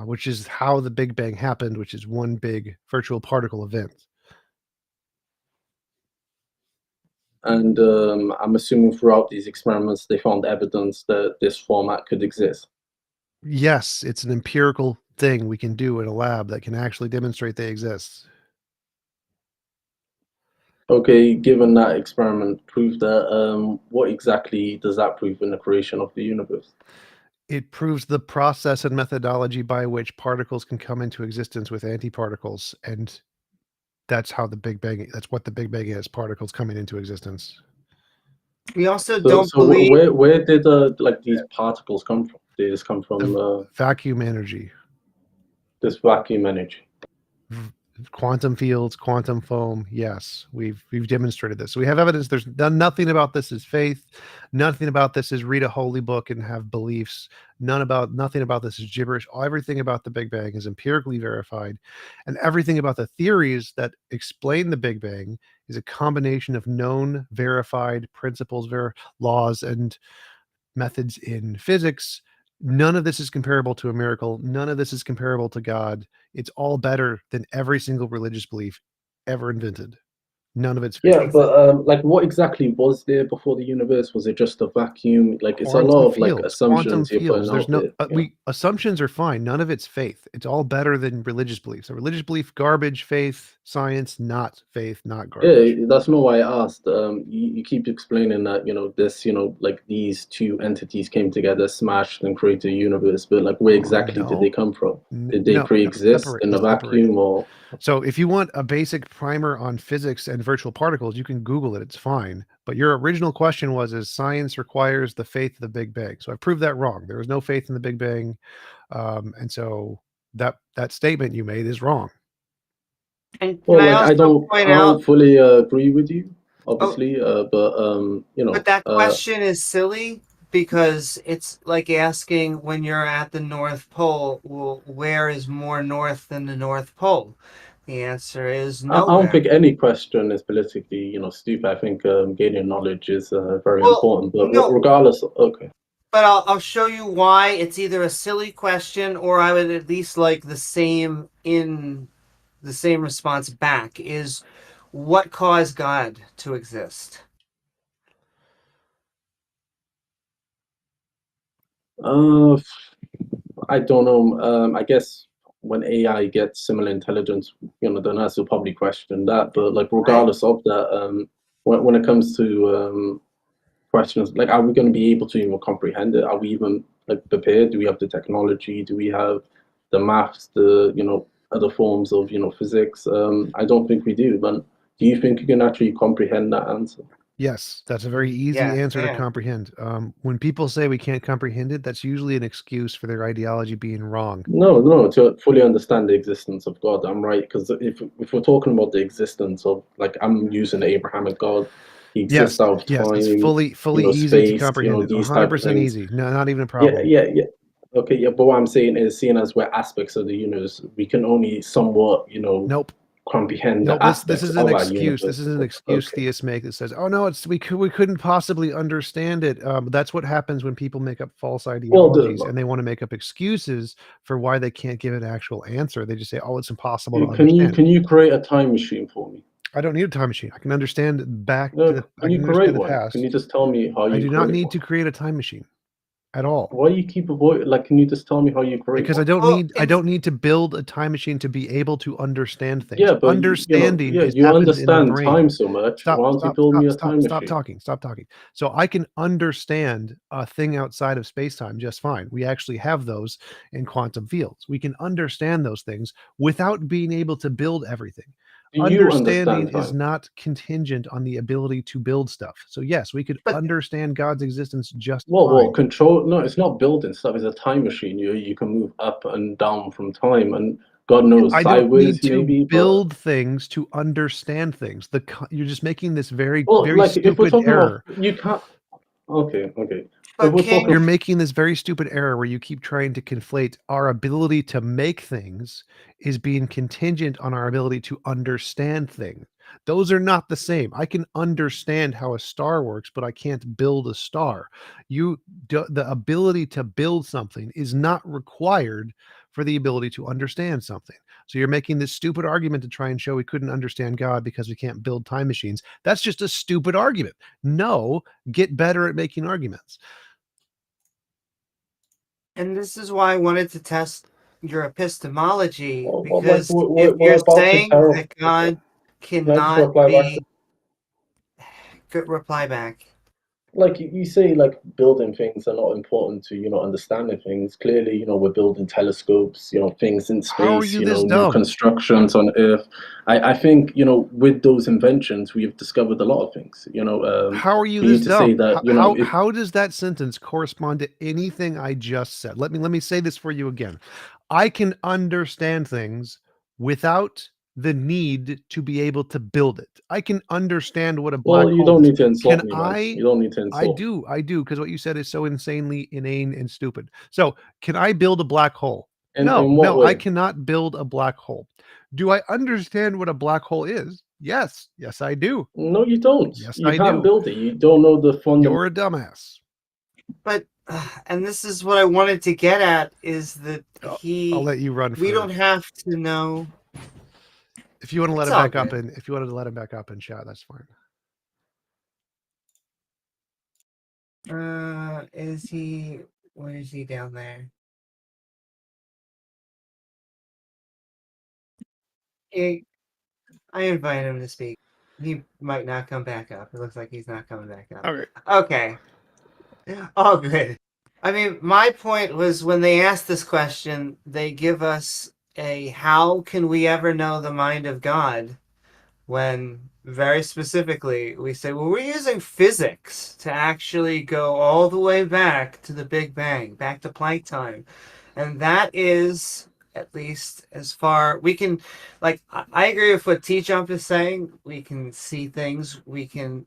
which is how the Big Bang happened, which is one big virtual particle event.
And I'm assuming throughout these experiments, they found evidence that this format could exist.
Yes, it's an empirical thing we can do in a lab that can actually demonstrate they exist.
Okay, given that experiment proved that, what exactly does that prove in the creation of the universe?
It proves the process and methodology by which particles can come into existence with antiparticles, and that's how the Big Bang. That's what the Big Bang is: particles coming into existence.
We also
So,
don't believe.
where did like these particles come from? They just come from
Vacuum energy.
this vacuum energy.
Quantum fields, quantum foam. Yes, we've demonstrated this. So we have evidence. There's nothing about this is faith. Nothing about this is read a holy book and have beliefs. Nothing about this is gibberish. Everything about the Big Bang is empirically verified, and everything about the theories that explain the Big Bang is a combination of known, verified principles, laws, and methods in physics. None of this is comparable to a miracle. None of this is comparable to God. It's all better than every single religious belief ever invented. None of it's fake.
Yeah, but like, what exactly was there before the universe? Was it just a vacuum? Like, it's a lot of like
Quantum
assumptions you're
fields.
putting
There's
out
no
there.
assumptions are fine. None of it's faith. It's all better than religious beliefs. A religious belief, garbage. Faith, science, not faith, not garbage.
Yeah, that's not why I asked. You keep explaining that, this, like these two entities came together, smashed, and created a universe. But like, where exactly did
No.
they come from? Did they
No,
pre-exist in a
let's separate it.
vacuum, or?
So if you want a basic primer on physics and virtual particles, you can Google it. It's fine. But your original question was, is science requires the faith of the Big Bang? So I proved that wrong. There was no faith in the Big Bang. And so that statement you made is wrong.
And can
Well,
I
like
also point
I
out?
don't fully agree with you. obviously. But you know,
But that question is silly because it's like asking when you're at the North Pole, well, where is more north than the North Pole? The answer is
I don't
nowhere.
think any question is politically, you know, stupid. I think gaining knowledge is very
Well,
important. But
no,
regardless, okay.
but I'll show you why it's either a silly question or I would at least like the same response back is what caused God to exist?
Uh, I don't know. I guess when AI gets similar intelligence, you know, then that's will probably question that. But like, regardless of that, when it comes to questions like, are we going to be able to even comprehend it? Are we even like prepared? Do we have the technology? Do we have the maths? The other forms of physics? I don't think we do. But do you think you can actually comprehend that answer?
Yes, that's a very easy
Yeah,
answer to
yeah.
comprehend. When people say we can't comprehend it, that's usually an excuse for their ideology being wrong.
No, to fully understand the existence of God, I'm right. Because if we're talking about the existence of, like, I'm using the Abrahamic God, he
Yes,
exists out of
yes, it's
time,
fully easy to
space,
comprehend it.
these type of
100%
things.
easy. No, not even a
Yeah,
problem.
yeah. Okay, yeah. But what I'm saying is, seeing as we're aspects of the universe, we can only somewhat,
Nope.
comprehend the
Nope, this
aspects
is an
of our
excuse. This
universe.
is an excuse
Okay.
theists make that says, "Oh no, we couldn't possibly understand it." That's what happens when people make up false
Well,
ideologies and they want to make up excuses for why they can't give an actual answer. They just say, "Oh, it's impossible to understand."
can you create a time machine for me?
I don't need a time machine. I can understand I
Can you
can
create
understand the
one? Can you
past.
just tell me how
I
you
do not
create
need
one?
to create a time machine at all.
Why you keep avoid like? Can you just tell me how you create
Because
one?
Well,
I don't need to build a time machine to be able to understand things.
Yeah, but
Understanding
yeah,
is
you
happens in the
understand
brain.
time so much. Why don't you build me a time machine?
Stop talking. So I can understand a thing outside of space-time just fine. We actually have those in quantum fields. We can understand those things without being able to build everything.
Do you
Understanding
understand
is
time?
not contingent on the ability to build stuff. So yes, we could
but
understand God's existence just
Well,
fine.
control. No, it's not building stuff. It's a time machine. You can move up and down from time, and God knows
I don't need
sideways
to
maybe. But
build things to understand things. You're just making this very,
well,
very
like if we're
stupid
talking about,
error.
you can't. Okay, okay. If
but
we're
King,
talking,
You're making this very stupid error where you keep trying to conflate our ability to make things is being contingent on our ability to understand things. Those are not the same. I can understand how a star works, but I can't build a star. The ability to build something is not required for the ability to understand something. So you're making this stupid argument to try and show we couldn't understand God because we can't build time machines. That's just a stupid argument. No, get better at making arguments.
and this is why I wanted to test your epistemology,
well, like
because if you're
about to
saying
terror.
that God
Can I just
cannot
reply back to?
be, good reply back.
Like you say, like building things are not important to understanding things. Clearly, we're building telescopes, things in
How are
space,
you this
new
dumb?
constructions on Earth. I think with those inventions, we've discovered a lot of things.
How are you
For you
this
to say
dumb?
that, if
How does that sentence correspond to anything I just said? Let me say this for you again. I can understand things without the need to be able to build it. I can understand what a black
well, you
hole
don't
is.
need to
Can
insult me, man.
I
You don't need to insult me.
I do, because what you said is so insanely inane and stupid. So, can I build a black hole?
And
No,
in what
no, I
way?
cannot build a black hole. Do I understand what a black hole is? Yes, yes, I do.
No, you don't.
Yes,
You
I
can't
do.
build it. You don't know the fundamental.
You're a dumbass.
But and this is what I wanted to get at is that
I'll let you run
we
for.
don't have to know.
If you want to let
It's
him
all
back up,
good.
and if you wanted to let him back up and chat, that's fine.
Is he? Where is he down there? I invite him to speak. He might not come back up. It looks like he's not coming back up.
Okay.
Okay. All good. I mean, my point was when they ask this question, they give us a how can we ever know the mind of God? When very specifically we say, well, we're using physics to actually go all the way back to the Big Bang, back to Planck time. And that is at least as far we can, like, I agree with what T-Jump is saying. We can see things.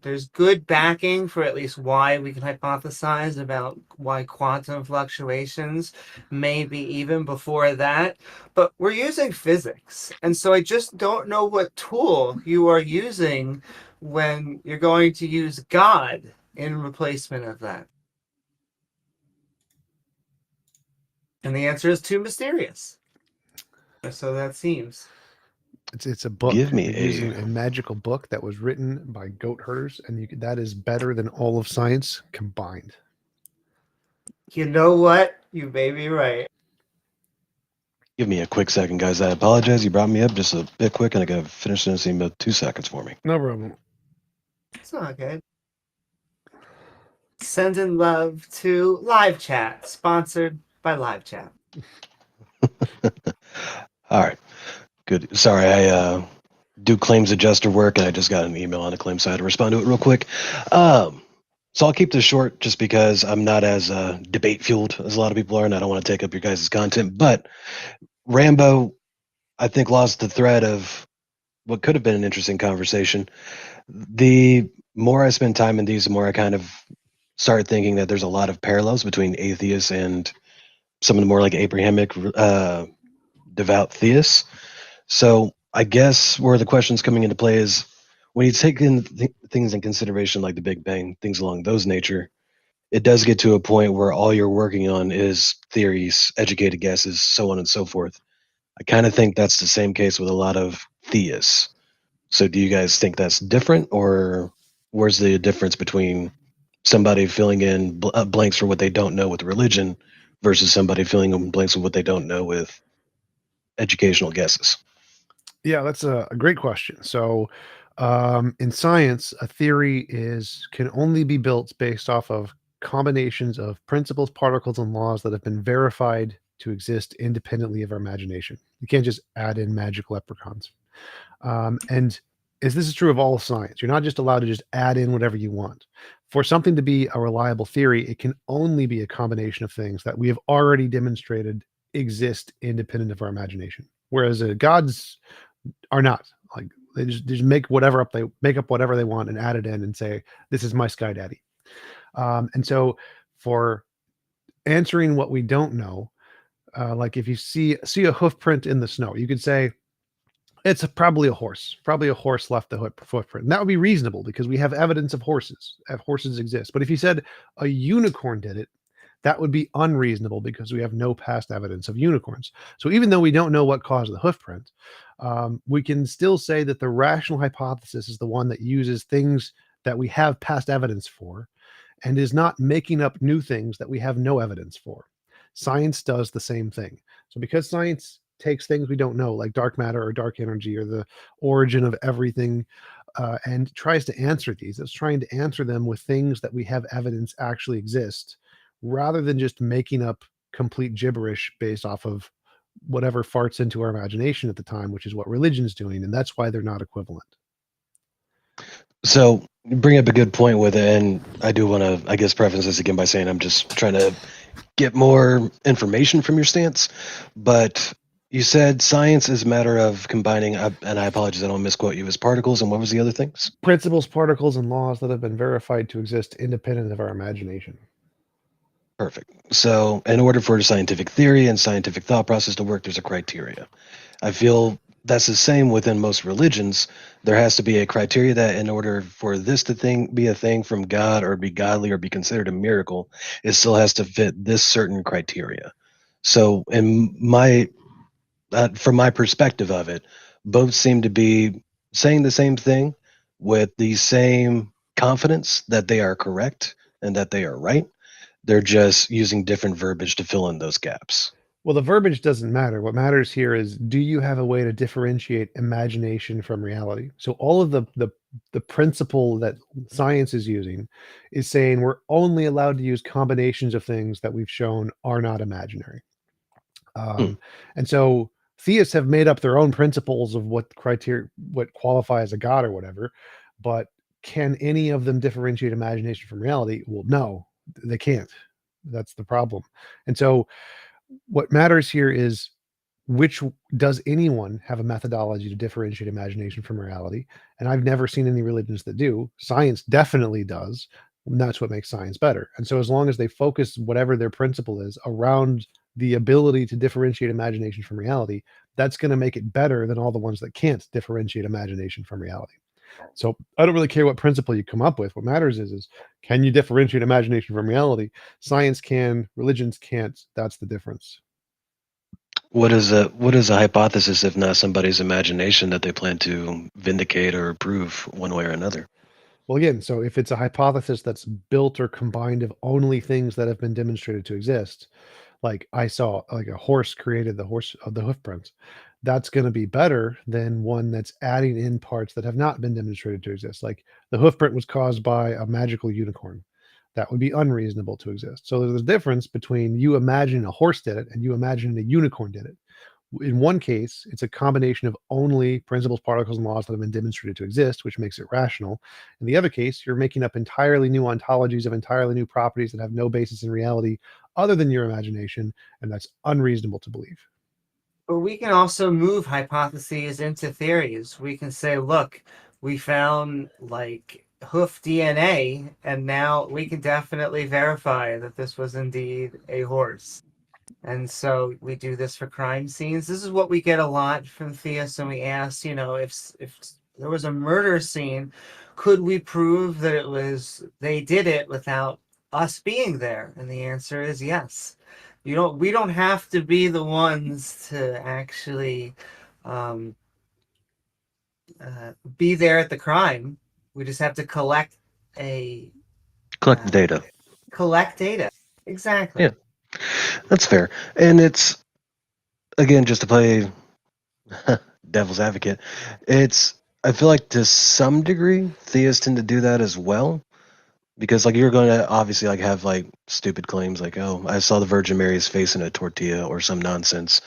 There's good backing for at least why we can hypothesize about why quantum fluctuations may be even before that. But we're using physics. And so I just don't know what tool you are using when you're going to use God in replacement of that. And the answer is too mysterious. So that seems.
It's a book.
Give me
You're using a magical book that was written by goat herders, and that is better than all of science combined.
You know what? You may be right.
Give me a quick second, guys. I apologize. You brought me up just a bit quick, and I gotta finish this in about 2 seconds for me.
No problem.
It's not good. Sending love to Live Chat, sponsored by Live Chat.
All right, good. Sorry, I do claims adjuster work, and I just got an email on the claim side to respond to it real quick. So I'll keep this short, just because I'm not as debate fueled as a lot of people are, and I don't want to take up your guys' content. But Rambo, I think, lost the thread of what could have been an interesting conversation. The more I spend time in these, the more I kind of start thinking that there's a lot of parallels between atheists and some of the more like Abrahamic devout theists. So I guess where the question's coming into play is when you take in things in consideration like the Big Bang, things along those nature, it does get to a point where all you're working on is theories, educated guesses, so on and so forth. I kind of think that's the same case with a lot of theists. So do you guys think that's different, or where's the difference between somebody filling in blanks for what they don't know with religion versus somebody filling in blanks with what they don't know with educational guesses?
Yeah, that's a great question. So, in science, a theory can only be built based off of combinations of principles, particles, and laws that have been verified to exist independently of our imagination. You can't just add in magic leprechauns. And as this is true of all science, you're not just allowed to just add in whatever you want. For something to be a reliable theory, it can only be a combination of things that we have already demonstrated exist independent of our imagination. Whereas gods are not. Like they just make whatever up, they make up whatever they want and add it in and say, this is my sky daddy. And so for answering what we don't know, like if you see a hoof print in the snow, you could say it's probably a horse. Probably a horse left the footprint. And that would be reasonable because we have evidence of horses. Horses exist. But if you said a unicorn did it, that would be unreasonable because we have no past evidence of unicorns. So even though we don't know what caused the hoof print, we can still say that the rational hypothesis is the one that uses things that we have past evidence for and is not making up new things that we have no evidence for. Science does the same thing. So because science takes things we don't know, like dark matter or dark energy or the origin of everything, and tries to answer these, it's trying to answer them with things that we have evidence actually exist, rather than just making up complete gibberish based off of whatever farts into our imagination at the time, which is what religion's doing. And that's why they're not equivalent.
So you bring up a good point with it, and I do want to, I guess, preface this again by saying I'm just trying to get more information from your stance. But you said science is a matter of combining, and I apologize, I don't misquote you, as particles, and what was the other things?
Principles, particles, and laws that have been verified to exist independent of our imagination.
Perfect. So in order for scientific theory and scientific thought process to work, there's a criteria. I feel that's the same within most religions. There has to be a criteria that in order for this to be a thing from God or be godly or be considered a miracle, it still has to fit this certain criteria. So in from my perspective of it, both seem to be saying the same thing with the same confidence that they are correct and that they are right. They're just using different verbiage to fill in those gaps.
Well, the verbiage doesn't matter. What matters here is, do you have a way to differentiate imagination from reality? So all of the principle that science is using is saying we're only allowed to use combinations of things that we've shown are not imaginary. And so theists have made up their own principles of what qualify as a god or whatever, but can any of them differentiate imagination from reality? Well, no, they can't. That's the problem. And so what matters here is does anyone have a methodology to differentiate imagination from reality? And I've never seen any religions that do. Science definitely does. And that's what makes science better. And so as long as they focus whatever their principle is around the ability to differentiate imagination from reality, that's going to make it better than all the ones that can't differentiate imagination from reality. So I don't really care what principle you come up with. What matters is can you differentiate imagination from reality? Science can, religions can't. That's the difference.
What is a hypothesis if not somebody's imagination that they plan to vindicate or prove one way or another?
Well, again, so if it's a hypothesis that's built or combined of only things that have been demonstrated to exist, like I saw like a horse created the hoof prints, that's going to be better than one that's adding in parts that have not been demonstrated to exist. Like the hoof print was caused by a magical unicorn. That would be unreasonable to exist. So there's a difference between you imagining a horse did it and you imagining a unicorn did it. In one case, it's a combination of only principles, particles, and laws that have been demonstrated to exist, which makes it rational. In the other case, you're making up entirely new ontologies of entirely new properties that have no basis in reality other than your imagination, and that's unreasonable to believe.
But we can also move hypotheses into theories. We can say, look, we found like hoof DNA, and now we can definitely verify that this was indeed a horse. And so we do this for crime scenes. This is what we get a lot from theists, and we ask, if there was a murder scene, could we prove that they did it without us being there? And the answer is yes. We don't have to be the ones to actually be there at the crime. We just have to collect
Data.
Collect data. Exactly.
Yeah. That's fair. And it's, again, just to play devil's advocate, I feel like to some degree, theists tend to do that as well. Because like you're going to obviously like have like stupid claims like, oh, I saw the Virgin Mary's face in a tortilla or some nonsense.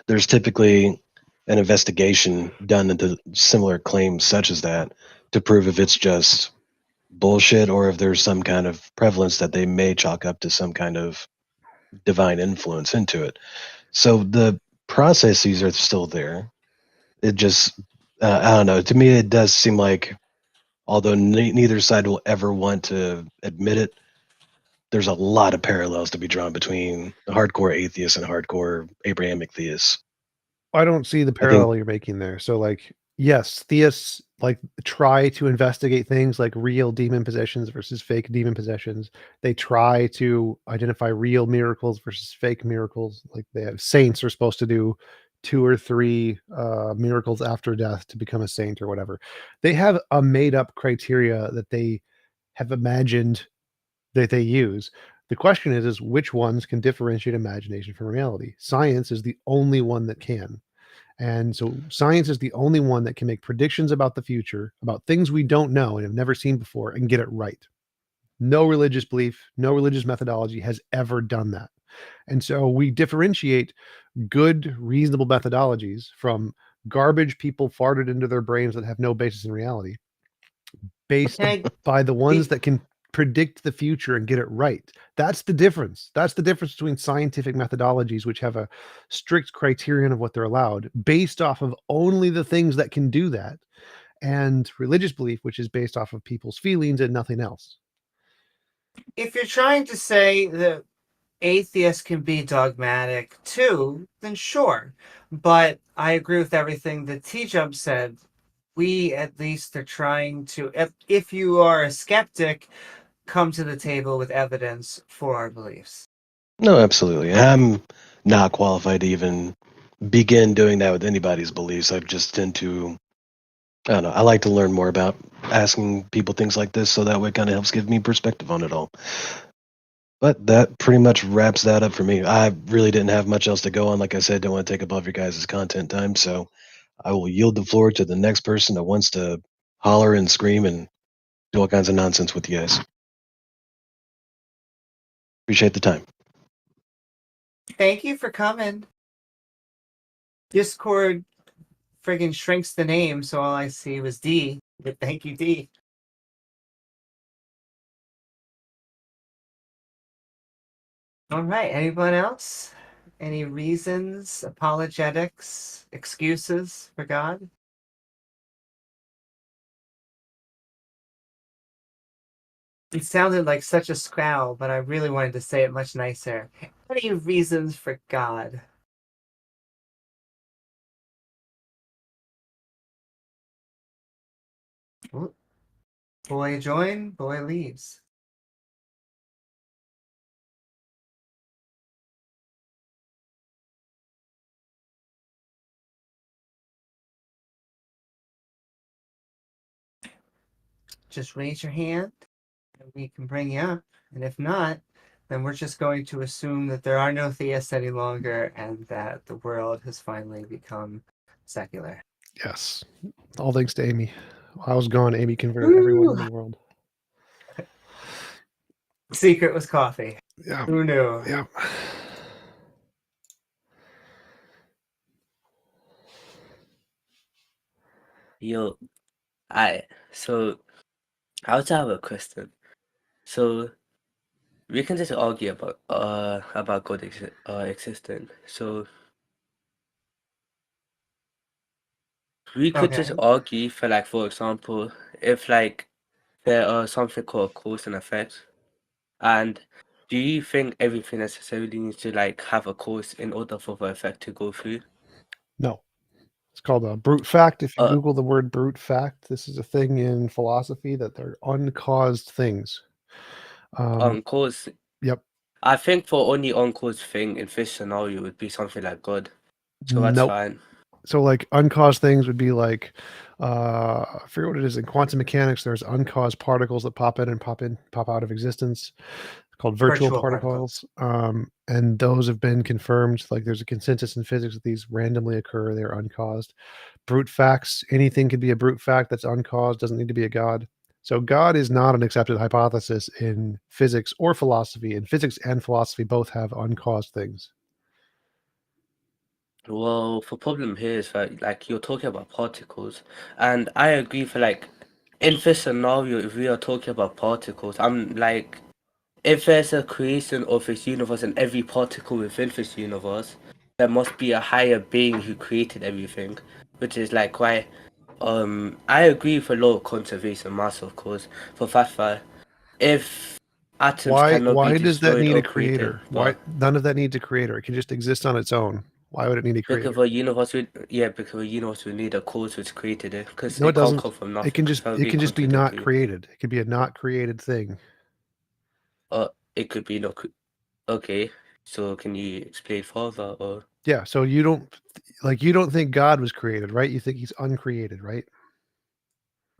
There's typically an investigation done into similar claims such as that to prove if it's just bullshit or if there's some kind of prevalence that they may chalk up to some kind of divine influence into it. So the processes are still there. It just, I don't know. To me, it does seem like, although neither side will ever want to admit it, there's a lot of parallels to be drawn between hardcore atheists and hardcore Abrahamic theists.
I don't see the parallel you're making there. So, like, yes, theists like try to investigate things like real demon possessions versus fake demon possessions. They try to identify real miracles versus fake miracles. Like they have saints are supposed to do 2 or 3 miracles after death to become a saint or whatever. They have a made up criteria that they have imagined that they use. The question is which ones can differentiate imagination from reality? Science is the only one that can. And so science is the only one that can make predictions about the future, about things we don't know and have never seen before, and get it right. No religious belief, no religious methodology has ever done that. And so we differentiate good, reasonable methodologies from garbage people farted into their brains that have no basis in reality, based by the ones that can predict the future and get it right. That's the difference. That's the difference between scientific methodologies, which have a strict criterion of what they're allowed based off of only the things that can do that, and religious belief, which is based off of people's feelings and nothing else.
If you're trying to say that atheists can be dogmatic too, then sure. But I agree with everything that T-Jump said. We at least are trying to, if you are a skeptic, come to the table with evidence for our beliefs.
No, absolutely. I'm not qualified to even begin doing that with anybody's beliefs. I just tend to, I don't know, I like to learn more about asking people things like this so that way it kind of helps give me perspective on it all. But that pretty much wraps that up for me. I really didn't have much else to go on. Like I said, don't want to take up all of your guys' content time, so I will yield the floor to the next person that wants to holler and scream and do all kinds of nonsense with you guys. Appreciate the time.
Thank you for coming. Discord friggin' shrinks the name, so all I see was D. But thank you, D. All right, anyone else? Any reasons, apologetics, excuses for God? It sounded like such a scowl, but I really wanted to say it much nicer. Any reasons for God? Ooh. Boy join, boy leaves. Just raise your hand and we can bring you up. And if not, then we're just going to assume that there are no theists any longer and that the world has finally become secular.
Yes. All thanks to Amy. While I was gone, Amy converted everyone in
Ooh.
the world.
Secret was coffee.
Yeah.
Who knew?
Yeah.
Yo, so I also have a question. So we can just argue about God existing. So we could just
Okay.
argue for like, for example, if like there are something called cause and effect, and do you think everything necessarily needs to like have a cause in order for the effect to go through?
No. It's called a brute fact. If you
Uh,
Google the word brute fact, this is a thing in philosophy that they're uncaused things.
cause
Yep.
I think for only uncaused thing in this scenario would be something like God. So that's
Nope.
fine.
So like uncaused things would be like I forget what it is in quantum mechanics. There's uncaused particles that pop out of existence, called virtual
Virtual
particles. And those have been confirmed. Like there's a consensus in physics that these randomly occur. They're uncaused. Brute facts. Anything could be a brute fact that's uncaused. Doesn't need to be a god. So God is not an accepted hypothesis in physics or philosophy. And physics and philosophy both have uncaused things.
Well, the problem here is that like you're talking about particles, and I agree for like in this scenario, if we are talking about particles, I'm like, if there's a creation of this universe and every particle within this universe, there must be a higher being who created everything, which is like why I agree with the law of conservation mass, of course, for that if atoms cannot be
Why does that
destroyed
need a
or created,
creator? Why
but
none of that needs a creator? It can just exist on its own. Why would it need a
because
creator?
a universe would, yeah, because a universe would need a cause which created it, because
No, it
it can't
doesn't.
come from nothing, because that would
It
be
can just be not
contradictory.
created. It could be a not created thing.
It could be not, okay, so can you explain further, or?
Yeah, so you don't think God was created, right? You think he's uncreated, right?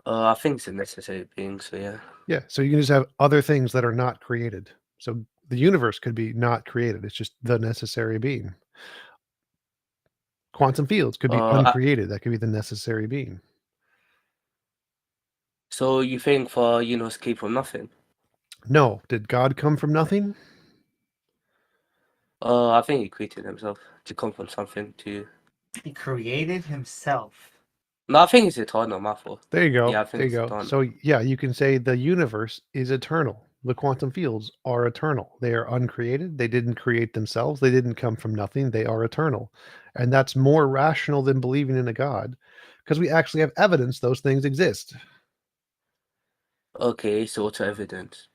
I think it's a necessary being, so yeah.
Yeah, so you can just have other things that are not created. So the universe could be not created. It's just the necessary being. Quantum fields could be uncreated. That could be the necessary being.
So you think for universe came from nothing?
No, did God come from nothing?
I think he created himself to come from something to.
He created himself.
No, I think it's eternal, my fault.
There you go.
Yeah, I think
There you
it's
go.
eternal.
So yeah, you can say the universe is eternal. The quantum fields are eternal. They are uncreated. They didn't create themselves. They didn't come from nothing. They are eternal. And that's more rational than believing in a god because we actually have evidence those things exist.
Okay, so what's the evidence?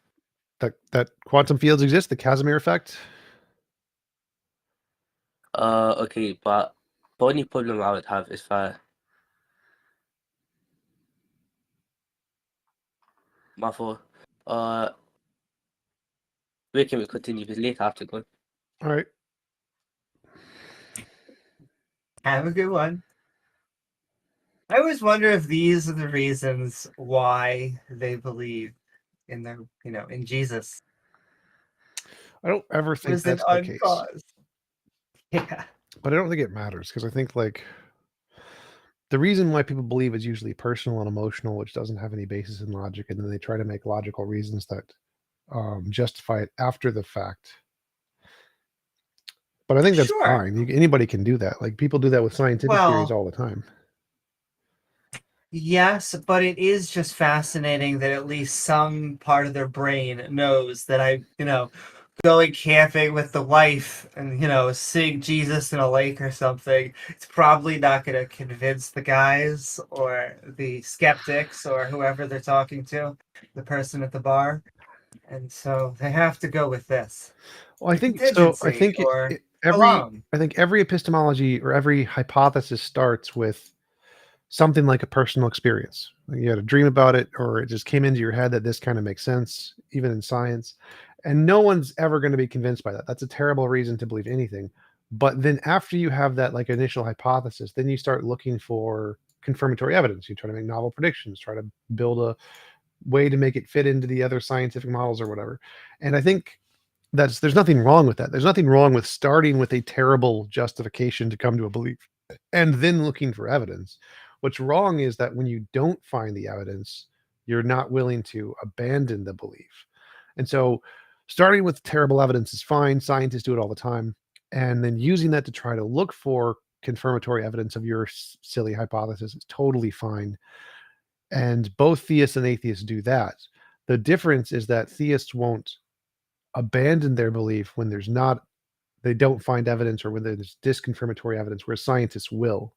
That quantum fields exist, the Casimir effect.
Okay, but the only problem I would have is that my fault. We can continue this later after going.
All right.
Have a good one. I always wonder if these are the reasons why they believe in their, in Jesus.
I don't ever think
Was an
that's the case.
uncaused. Yeah.
But I don't think it matters because I think like the reason why people believe is usually personal and emotional, which doesn't have any basis in logic, and then they try to make logical reasons that justify it after the fact. But I think that's
Sure.
fine. Anybody can do that. Like people do that with scientific theories all the time.
Yes, but it is just fascinating that at least some part of their brain knows that going camping with the wife and, seeing Jesus in a lake or something, it's probably not going to convince the guys or the skeptics or whoever they're talking to, the person at the bar. And so they have to go with this.
Well, I
The
think so. I
contingency
think
or
every
alone.
I think every epistemology or every hypothesis starts with something like a personal experience. Like you had a dream about it, or it just came into your head that this kind of makes sense, even in science. And no one's ever going to be convinced by that. That's a terrible reason to believe anything. But then after you have that like initial hypothesis, then you start looking for confirmatory evidence. You try to make novel predictions, try to build a way to make it fit into the other scientific models or whatever. And I think there's nothing wrong with that. There's nothing wrong with starting with a terrible justification to come to a belief and then looking for evidence. What's wrong is that when you don't find the evidence, you're not willing to abandon the belief. And so starting with terrible evidence is fine. Scientists do it all the time. And then using that to try to look for confirmatory evidence of your silly hypothesis is totally fine. And both theists and atheists do that. The difference is that theists won't abandon their belief when they don't find evidence or when there's disconfirmatory evidence, where scientists will.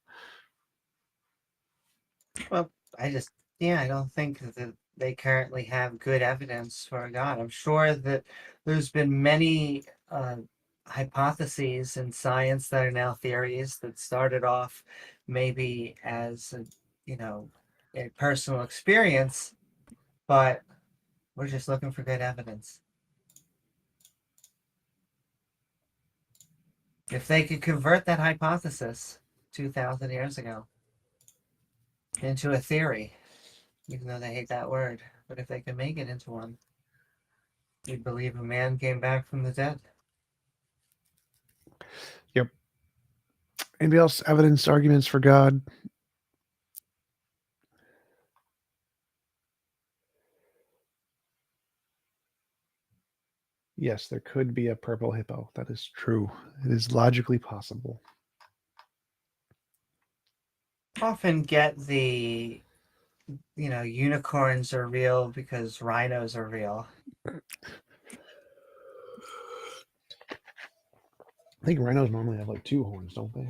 Well, I don't think that they currently have good evidence for a God. I'm sure that there's been many hypotheses in science that are now theories that started off maybe as a personal experience, but we're just looking for good evidence. If they could convert that hypothesis 2,000 years ago into a theory, even though they hate that word, but if they could make it into one, you'd believe a man came back from the dead.
Yep. Anybody else evidence arguments for God? Yes, there could be a purple hippo. That is true. It is logically possible.
Often get the unicorns are real because rhinos are real.
I think rhinos normally have like two horns, don't they?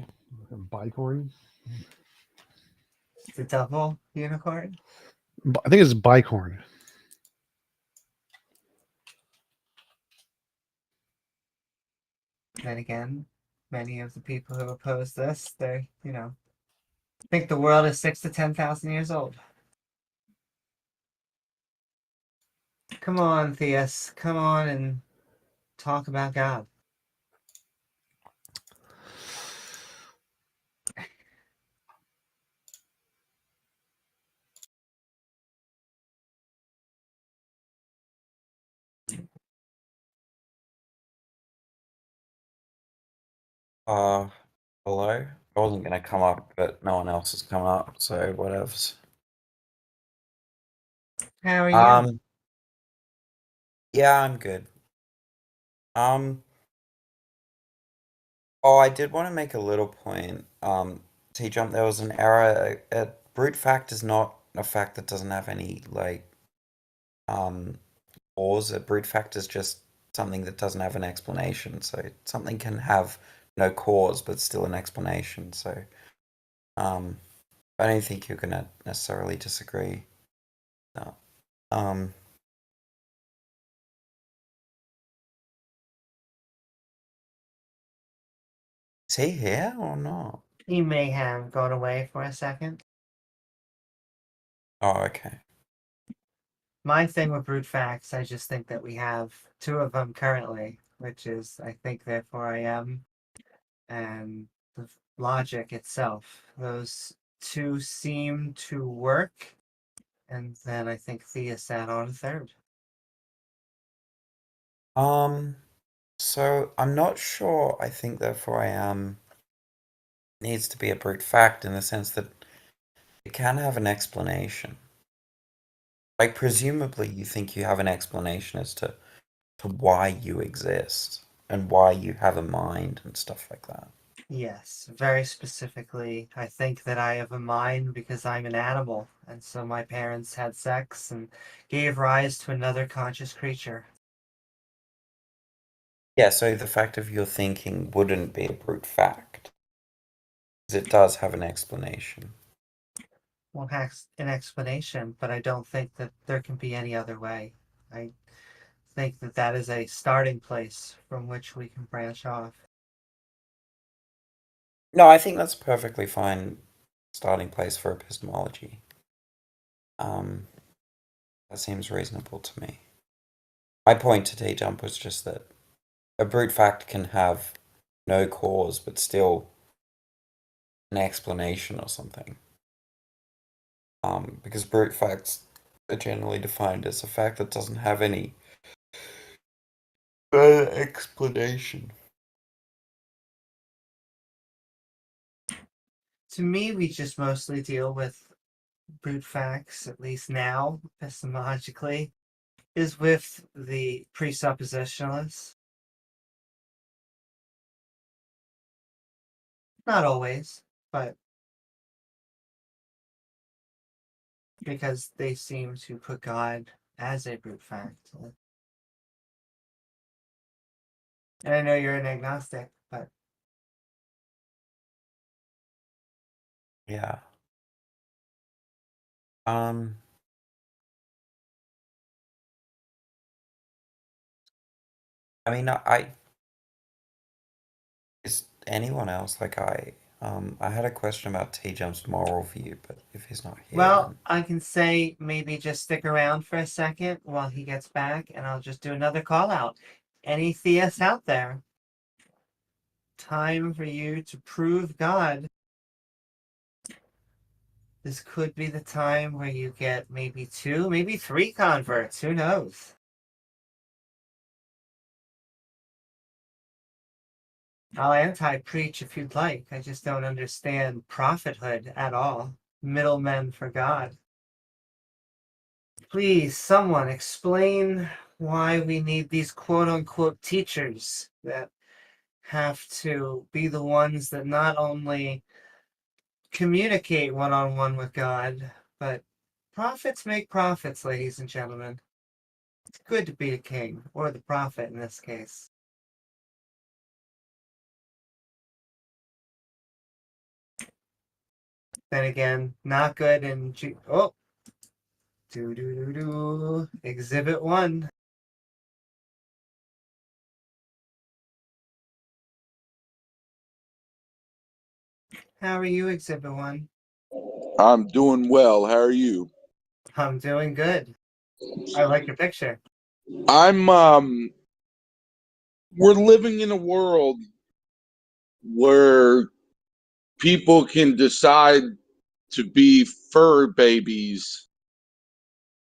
A bicorn.
The double unicorn.
I think it's bicorn.
Then again, many of the people who oppose this, they think the world is 6,000 to 10,000 years old. Come on, theists. Come on and talk about God.
Hello? I wasn't gonna come up, but no one else has come up, so whatevs.
How are you?
Yeah, I'm good. Um, oh, I did want to make a little point. T-Jump, there was an error. Brute fact is not a fact that doesn't have any, like, cause. A brute fact is just something that doesn't have an explanation. So something can have no cause, but still an explanation. So, um, I don't think you're gonna necessarily disagree. No. Is he here or not?
He may have gone away for a second.
Oh, okay.
My thing with brute facts, I just think that we have two of them currently, which is I think therefore I am, and the logic itself. Those two seem to work, and then I think theists add on a third.
So I'm not sure. I think therefore I am needs to be a brute fact in the sense that it can have an explanation. Like presumably you think you have an explanation as to why you exist and why you have a mind and stuff like that.
Yes, very specifically, I think that I have a mind because I'm an animal, and so my parents had sex and gave rise to another conscious creature.
Yeah, so the fact of your thinking wouldn't be a brute fact. Because it does have an explanation.
Well, has an explanation, but I don't think that there can be any other way. I think that that is a starting place from which we can branch off.
No, I think that's a perfectly fine starting place for epistemology. That seems reasonable to me. My point today, Jump, was just that a brute fact can have no cause, but still an explanation or something. Because brute facts are generally defined as a fact that doesn't have any explanation.
To me, we just mostly deal with brute facts, at least now, epistemologically, is with the presuppositionalists. Not always, but because they seem to put God as a brute fact. And I know you're an agnostic, but
Yeah. I mean, is anyone else like I had a question about T Jump's moral view, but if he's not here,
well,
then
I can say maybe just stick around for a second while he gets back, and I'll just do another call out. Any theists out there? Time for you to prove God. This could be the time where you get maybe 2, maybe 3 converts. Who knows? I'll anti-preach if you'd like. I just don't understand prophethood at all. Middlemen for God. Please, someone explain why we need these quote-unquote teachers that have to be the ones that not only communicate one-on-one with God, but prophets make prophets, ladies and gentlemen. It's good to be a king, or the prophet in this case. Then again, not good in oh, Exhibit 1. How are you, Exhibit 1?
I'm doing well. How are you?
I'm doing good. I like your picture.
We're living in a world where people can decide to be fur babies,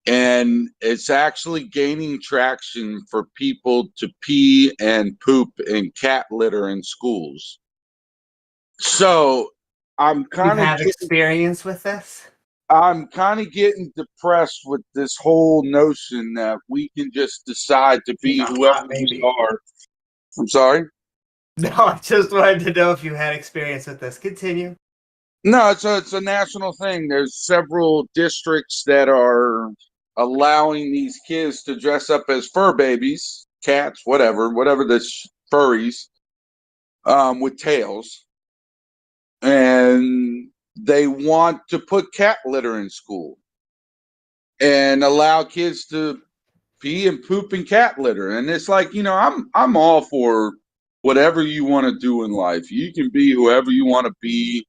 and it's actually gaining traction for people to pee and poop in cat litter in schools. So I'm
You
kind of
have experience with this?
getting depressed with this whole notion that we can just decide to be whoever we
Maybe.
are. I'm sorry?
No, I just wanted to know if you had experience with this. Continue.
No, it's a national thing. There's several districts that are allowing these kids to dress up as fur babies, cats, whatever the furries, with tails, and they want to put cat litter in school and allow kids to pee and poop in cat litter. And it's like, I'm all for whatever you want to do in life. You can be whoever you want to be.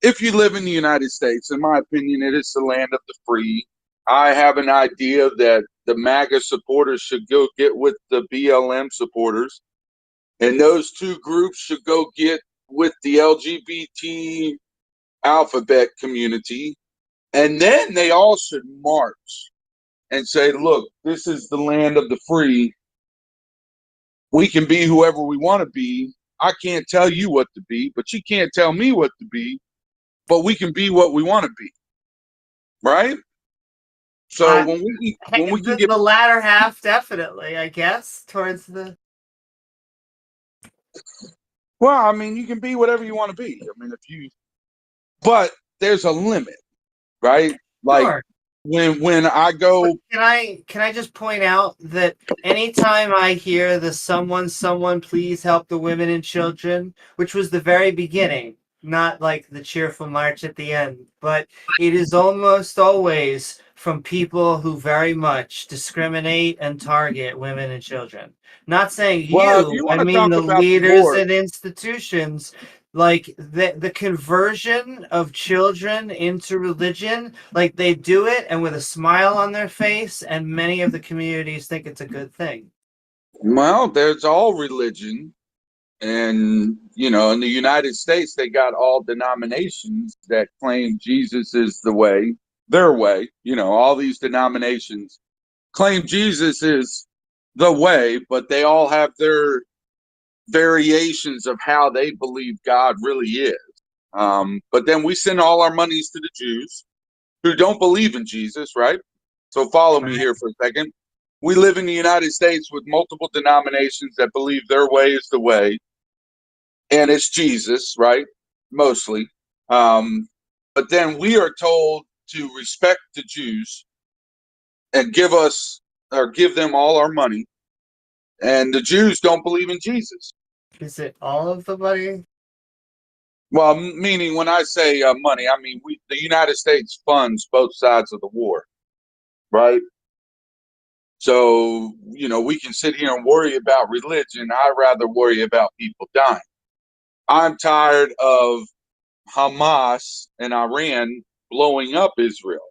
If you live in the United States, in my opinion, it is the land of the free. I have an idea that the MAGA supporters should go get with the BLM supporters, and those two groups should go get with the LGBT alphabet community, and then they all should march and say, look, this is the land of the free. We can be whoever we want to be. I can't tell you what to be, but you can't tell me what to be, but we can be what we want to be. Right? So when we can get
the latter half, definitely, I guess, towards the.
well, I mean, you can be whatever you want to be. I mean, but there's a limit, right? Like
Sure.
when I go,
Can I just point out that anytime I hear the someone please help the women and children, which was the very beginning, not like the cheerful march at the end, but it is almost always from people who very much discriminate and target women and children. Not saying
well, if
you,
you
I
want to
mean
talk
the
about the
leaders
Lord,
and institutions, like the conversion of children into religion, like they do it and with a smile on their face, and many of the communities think it's a good thing.
well, there's all religion. And, in the United States, they got all denominations that claim Jesus is the way, their way. All these denominations claim Jesus is the way, but they all have their variations of how they believe God really is. But then we send all our monies to the Jews who don't believe in Jesus, right? So follow me here for a second. We live in the United States with multiple denominations that believe their way is the way, and it's Jesus, right? Mostly. But then we are told to respect the Jews and give them all our money. And the Jews don't believe in Jesus.
Is it all of the money?
Well, meaning when I say money, I mean the United States funds both sides of the war, right? So, we can sit here and worry about religion. I'd rather worry about people dying. I'm tired of Hamas and Iran blowing up Israel.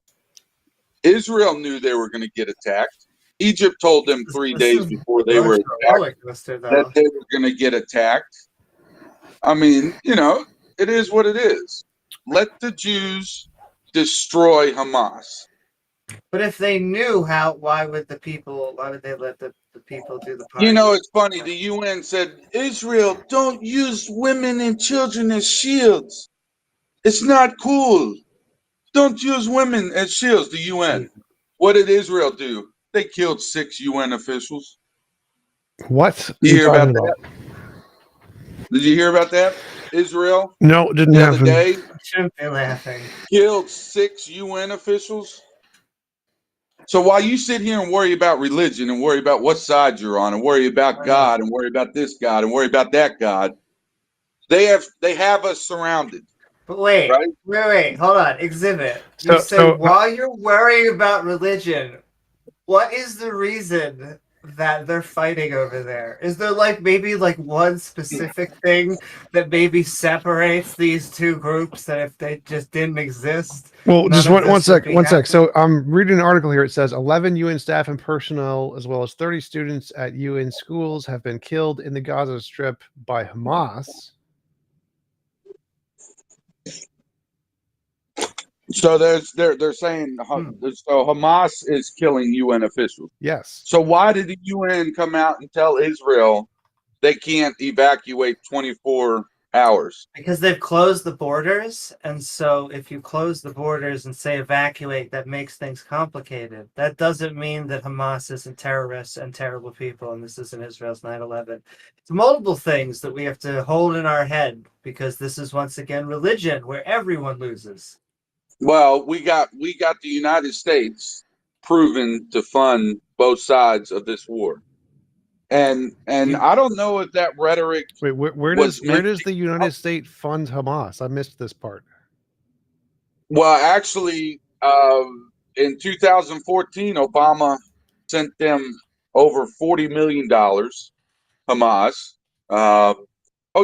Israel knew they were going to get attacked. Egypt told them 3
This
days
is
before they were
emotional
attacked
roller coaster,
that
though.
they were going to get attacked. I mean, it is what it is. Let the Jews destroy Hamas.
But if they knew why would they let the people do the part?
It's funny. The UN said, Israel, don't use women and children as shields. It's not cool. Don't use women as shields, the UN. What did Israel do? They killed 6 UN officials.
What are
You
you
hear
talking
about that?
about?
Did you hear about that? Israel,
No, it didn't
the other
happen.
day,
Shouldn't be laughing.
killed 6 UN officials. So while you sit here and worry about religion and worry about what side you're on and worry about God and worry about this God and worry about that God, they have us surrounded.
But wait,
Right?
hold on. Exhibit. You said while you're worrying about religion, what is the reason that they're fighting over there? Is there maybe one specific thing that maybe separates these two groups that if they just didn't exist,
Well,
none
just
of
one
this would
sec,
be
one sec.
happening?
So I'm reading an article here. It says 11 UN staff and personnel, as well as 30 students at UN schools, have been killed in the Gaza Strip by Hamas.
So they're saying so Hamas is killing UN officials.
Yes.
So why did the UN come out and tell Israel they can't evacuate 24 hours?
Because they've closed the borders, and so if you close the borders and say evacuate, that makes things complicated. That doesn't mean that Hamas isn't terrorists and terrible people, and this isn't Israel's 9/11. It's multiple things that we have to hold in our head, because this is once again religion where everyone loses.
Well, we got the United States proven to fund both sides of this war. And I don't know if that rhetoric
Wait, where does the United States fund Hamas? I missed this part.
Well, actually, in 2014, Obama sent them over $40 million, Hamas. Oh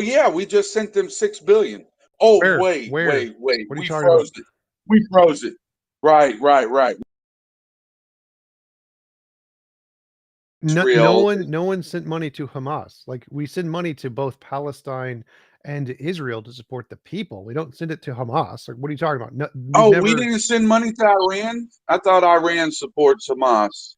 yeah, we just sent them $6 billion. Oh,
Where?
wait.
What are you
We
talking
froze
about?
it. We froze it. Right.
No one sent money to Hamas. Like, we send money to both Palestine and Israel to support the people. We don't send it to Hamas. Like, what are you talking about? No,
We didn't send money to Iran. I thought Iran supports Hamas.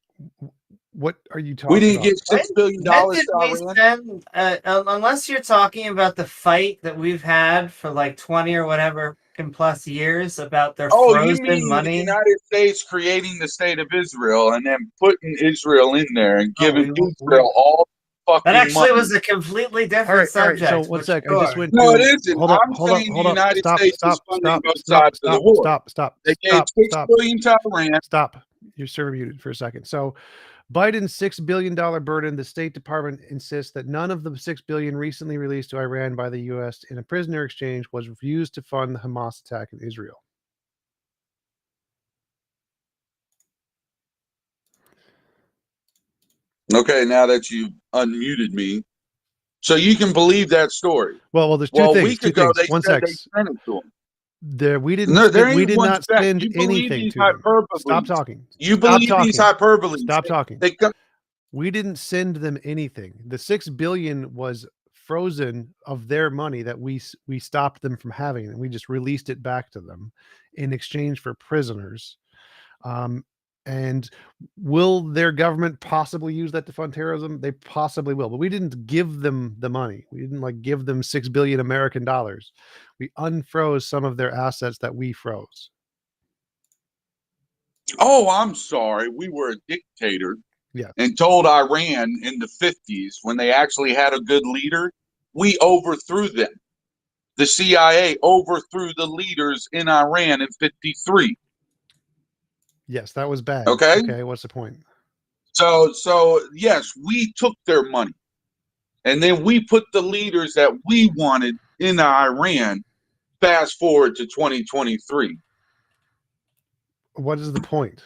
What are you talking
We didn't
about?
get $6 billion
When did
to
we
Iran.
send, unless you're talking about the fight that we've had for 20 or whatever plus years about their
Oh, you
frozen
mean the
money?
United States creating the state of Israel and then putting Israel in there and
Oh,
giving Israel fucking
That actually
money.
was a completely different
All right.
subject.
So one
but
sec. I
sure.
just went
No,
to.
it isn't.
Hold up.
I'm
Hold up.
saying
Hold
the
up.
United
Stop.
States is
Stop.
funding
Stop.
both
Stop.
sides of the
Stop.
war.
Stop. Stop.
They gave
Stop.
$6
Stop.
billion to Iran.
Stop. You're sort of muted for a second. So Biden's $6 billion burden, the State Department insists that none of the $6 billion recently released to Iran by the U.S. in a prisoner exchange was used to fund the Hamas attack in Israel.
Okay, now that you unmuted me, so you can believe that story.
Well, there's two
Well, a
things.
week
Two
ago
things.
they
One
said
sec.
they sent it to them.
There, we didn't.
No, there
spend, we
ain't
did
one
not
spec.
spend
You believe
anything
these
to them.
hyperboles.
Stop talking.
You
Stop
believe
talking.
these hyperboles.
Stop talking.
They come.
We didn't send them anything. The $6 billion was frozen of their money that we stopped them from having, and we just released it back to them in exchange for prisoners. And will their government possibly use that to fund terrorism? They possibly will, but we didn't give them the money. We didn't like give them $6 billion American dollars. We unfroze some of their assets that we froze.
Oh, I'm sorry. We were a dictator.
Yeah.
And told Iran in the 50s, when they actually had a good leader, we overthrew them. The CIA overthrew the leaders in Iran in 53.
Yes, that was bad.
Okay.
Okay, what's the point?
So yes, we took their money. And then we put the leaders that we wanted in Iran. Fast forward to 2023.
What is the point?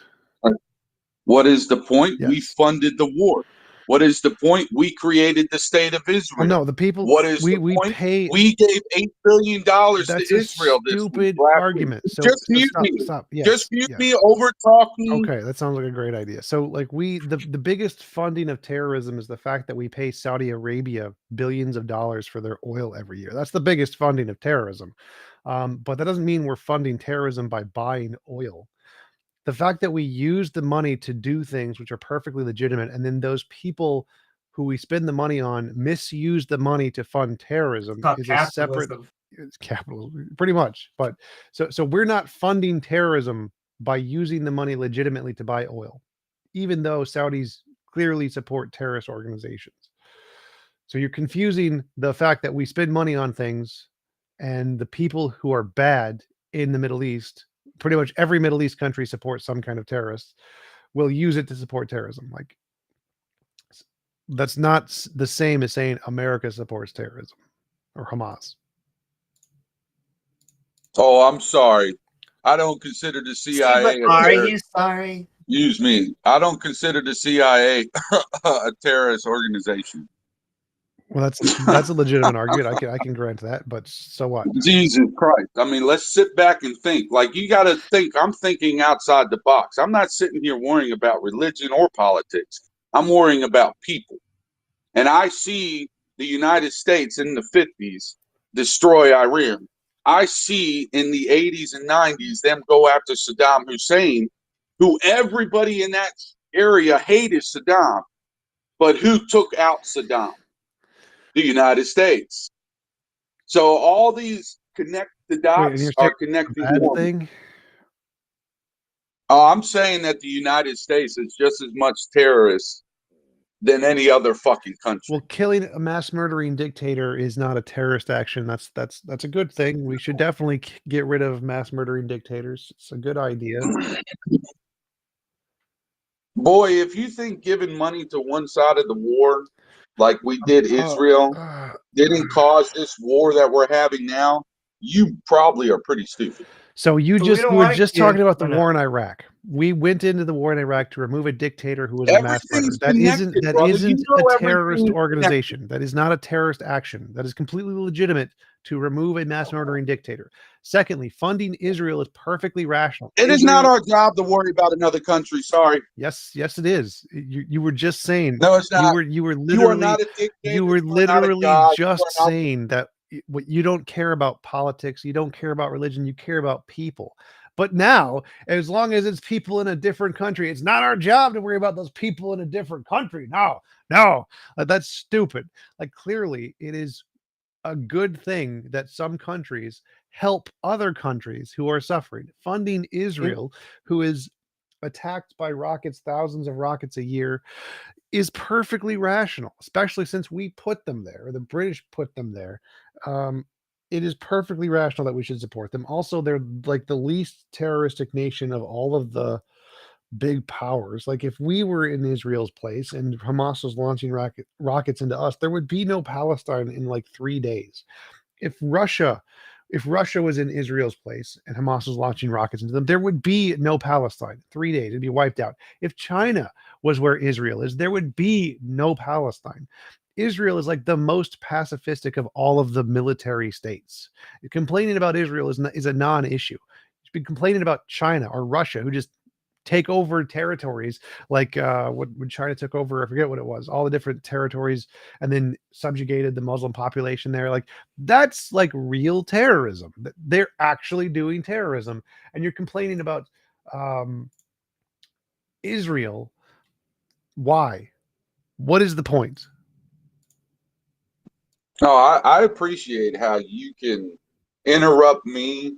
What is the point?
Yes.
We funded the war. What is the point? We created the state of Israel.
Oh no, the people.
What is the
we
point?
pay.
We gave $8 billion to
That's
Israel
a
this
stupid
week.
argument. So
just mute
stop.
me.
Stop. Yes.
Just mute
Yes.
me over talking.
Okay, that sounds like a great idea. So like the biggest funding of terrorism is the fact that we pay Saudi Arabia billions of dollars for their oil every year. That's the biggest funding of terrorism. But that doesn't mean we're funding terrorism by buying oil. The fact that we use the money to do things which are perfectly legitimate, and then those people who we spend the money on misuse the money to fund terrorism is a separate. It's capitalism, pretty much. But so we're not funding terrorism by using the money legitimately to buy oil, even though Saudis clearly support terrorist organizations. So you're confusing the fact that we spend money on things and the people who are bad in the Middle East. Pretty much every Middle East country supports some kind of terrorist, will use it to support terrorism. Like, that's not the same as saying America supports terrorism or Hamas.
Oh, I'm sorry. I don't consider the CIA a
Are
terrorist.
you sorry?
Excuse me. I don't consider the CIA a terrorist organization.
Well, that's a legitimate argument. I can grant that, but so what?
Jesus Christ. I mean, let's sit back and think. Like, you got to think. I'm thinking outside the box. I'm not sitting here worrying about religion or politics. I'm worrying about people. And I see the United States in the 50s destroy Iran. I see in the 80s and 90s them go after Saddam Hussein, who everybody in that area hated Saddam. But who took out Saddam? The United States. So all these connect the dots are connecting
bad
one.
thing.
I'm saying that the United States is just as much terrorist than any other fucking country.
Well, killing a mass murdering dictator is not a terrorist action. That's a good thing. We should definitely get rid of mass murdering dictators. It's a good idea.
Boy, if you think giving money to one side of the war, like we did Israel, didn't cause this war that we're having now, you probably are pretty stupid.
So you were just talking about the war in Iraq. We went into the war in Iraq to remove a dictator who was a mass murderer. That isn't a terrorist organization. That is not a terrorist action. That is completely legitimate to remove a mass murdering dictator. Secondly, funding Israel is perfectly rational.
It is not our job to worry about another country. Sorry.
Yes, it is. You were just saying.
No, it's not.
You were literally.
You are not a dictator.
You were literally just saying that you don't care about politics. You don't care about religion. You care about people. But now, as long as it's people in a different country, it's not our job to worry about those people in a different country. No, that's stupid. Like, clearly, it is a good thing that some countries help other countries who are suffering. Funding Israel, who is attacked by rockets, thousands of rockets a year, is perfectly rational, especially since we put them there, or the British put them there. It is perfectly rational that we should support them. Also, they're like the least terroristic nation of all of the big powers. Like if we were in Israel's place and Hamas was launching rockets into us, there would be no Palestine in like 3 days. If Russia was in Israel's place and Hamas was launching rockets into them, there would be no Palestine. 3 days, it'd be wiped out. If China was where Israel is, there would be no Palestine. Israel is like the most pacifistic of all of the military states. Complaining about Israel is a non-issue. You should be complaining about China or Russia, who just take over territories like when China took over, I forget what it was, all the different territories, and then subjugated the Muslim population there. Like that's like real terrorism. They're actually doing terrorism, and you're complaining about Israel. Why? What is the point?
No, I appreciate how you can interrupt me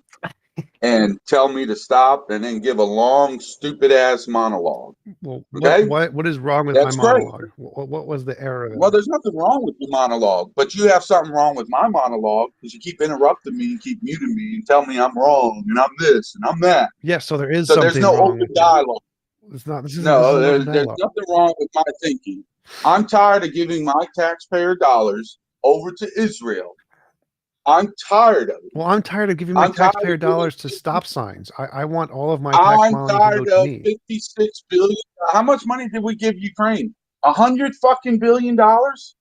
and tell me to stop and then give a long, stupid ass monologue.
Well,
Okay?
what is wrong with
That's
my
great.
monologue? What was the error there?
Well, there's nothing wrong with the monologue, but you have something wrong with my monologue because you keep interrupting me and keep muting me and tell me I'm wrong and I'm this and I'm that.
Yes, so there is
So there's
something
no
wrong
open
with that.
dialogue.
It's not. This is
No,
an open
there's
dialogue.
nothing wrong with my thinking. I'm tired of giving my taxpayer dollars over to Israel. I'm tired of it.
Well, I'm tired of giving my
I'm tired
taxpayer
of giving-
dollars to stop signs. I want all of my tax
I'm
money to go
tired
to
of
me.
56 billion. How much money did we give Ukraine? $100 fucking billion? Where's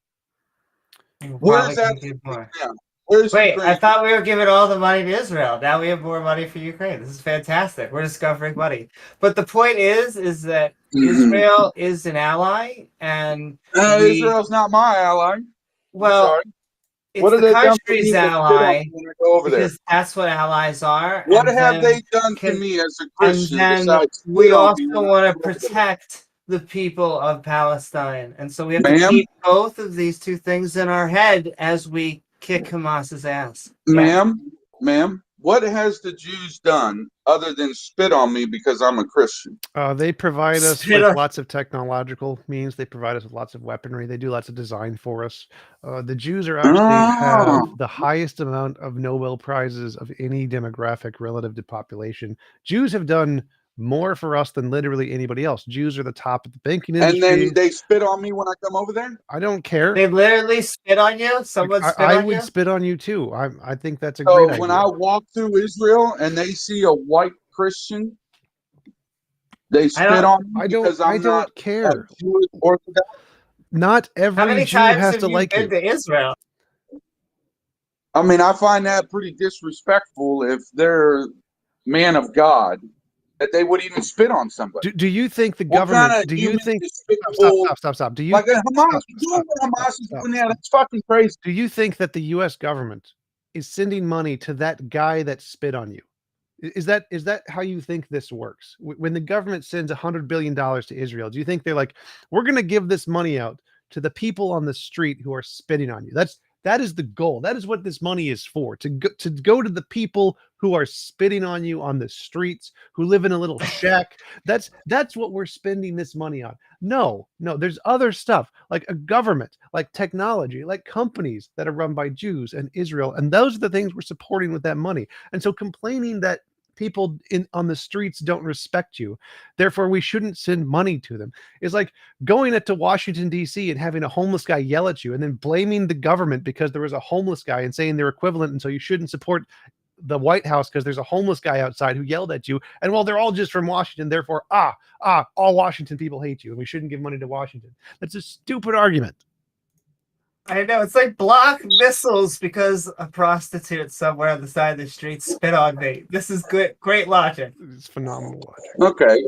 Probably
that
gonna give more.
now? Where's
Wait,
Ukraine?
I thought we were giving all the money to Israel. Now we have more money for Ukraine. This is fantastic. We're discovering money. But the point is that Israel is an ally, and
Israel's not my ally.
well,
sorry.
it's
What have
the
they done for me
country's
to spit on
ally
me when I go over there?
because that's what allies are.
What
and
have
then
they done to
can-
me as a
And
Christian
then
besides
we
spit on
also
me when I
want to
go over there?
protect the people of Palestine, and so we have to
Ma'am?
keep both of these two things in our head as we kick Hamas's ass. Yeah.
Ma'am, what has the Jews done other than spit on me because I'm a Christian?
They provide us
Spit
with
on-
lots of technological means. They provide us with lots of weaponry. They do lots of design for us. The Jews are actually have the highest amount of Nobel Prizes of any demographic relative to population. Jews have done more for us than literally anybody else. Jews are the top of the banking
And
industry.
then they spit on me when I come over there?
I don't care.
They literally spit on you? Someone spit
I
on
would
you?
spit on you too. I think that's a
So
great
when
idea.
I walk through Israel and they see a white Christian, they spit on me because I'm not
care.
Jewish Orthodox?
Not
How
every
many
Jew
times
has
have
to
you
like
been
you.
to Israel?
I mean, I find that pretty disrespectful if they're man of God, that they would even spit on somebody.
Do you think the
What
government?
kind of
Do you
human
think?
despicable?
Stop. Do you
Like Hamas,
stop,
doing what Hamas is
stop,
doing now? That's fucking crazy.
Do you think that the U.S. government is sending money to that guy that spit on you? Is that how you think this works? When the government sends $100 billion to Israel, do you think they're like, we're going to give this money out to the people on the street who are spitting on you? That is the goal. That is what this money is for, to go to the people who are spitting on you on the streets, who live in a little shack. That's what we're spending this money on. No, there's other stuff like a government, like technology, like companies that are run by Jews and Israel. And those are the things we're supporting with that money. And so complaining that people on the streets don't respect you, therefore we shouldn't send money to them, is like going to Washington, D.C. and having a homeless guy yell at you and then blaming the government because there was a homeless guy and saying they're equivalent. And so you shouldn't support the White House because there's a homeless guy outside who yelled at you. And well, they're all just from Washington. Therefore, all Washington people hate you and we shouldn't give money to Washington. That's a stupid argument.
I know, it's like block missiles because a prostitute somewhere on the side of the street spit on me. This is good, great logic.
It's phenomenal logic.
Okay.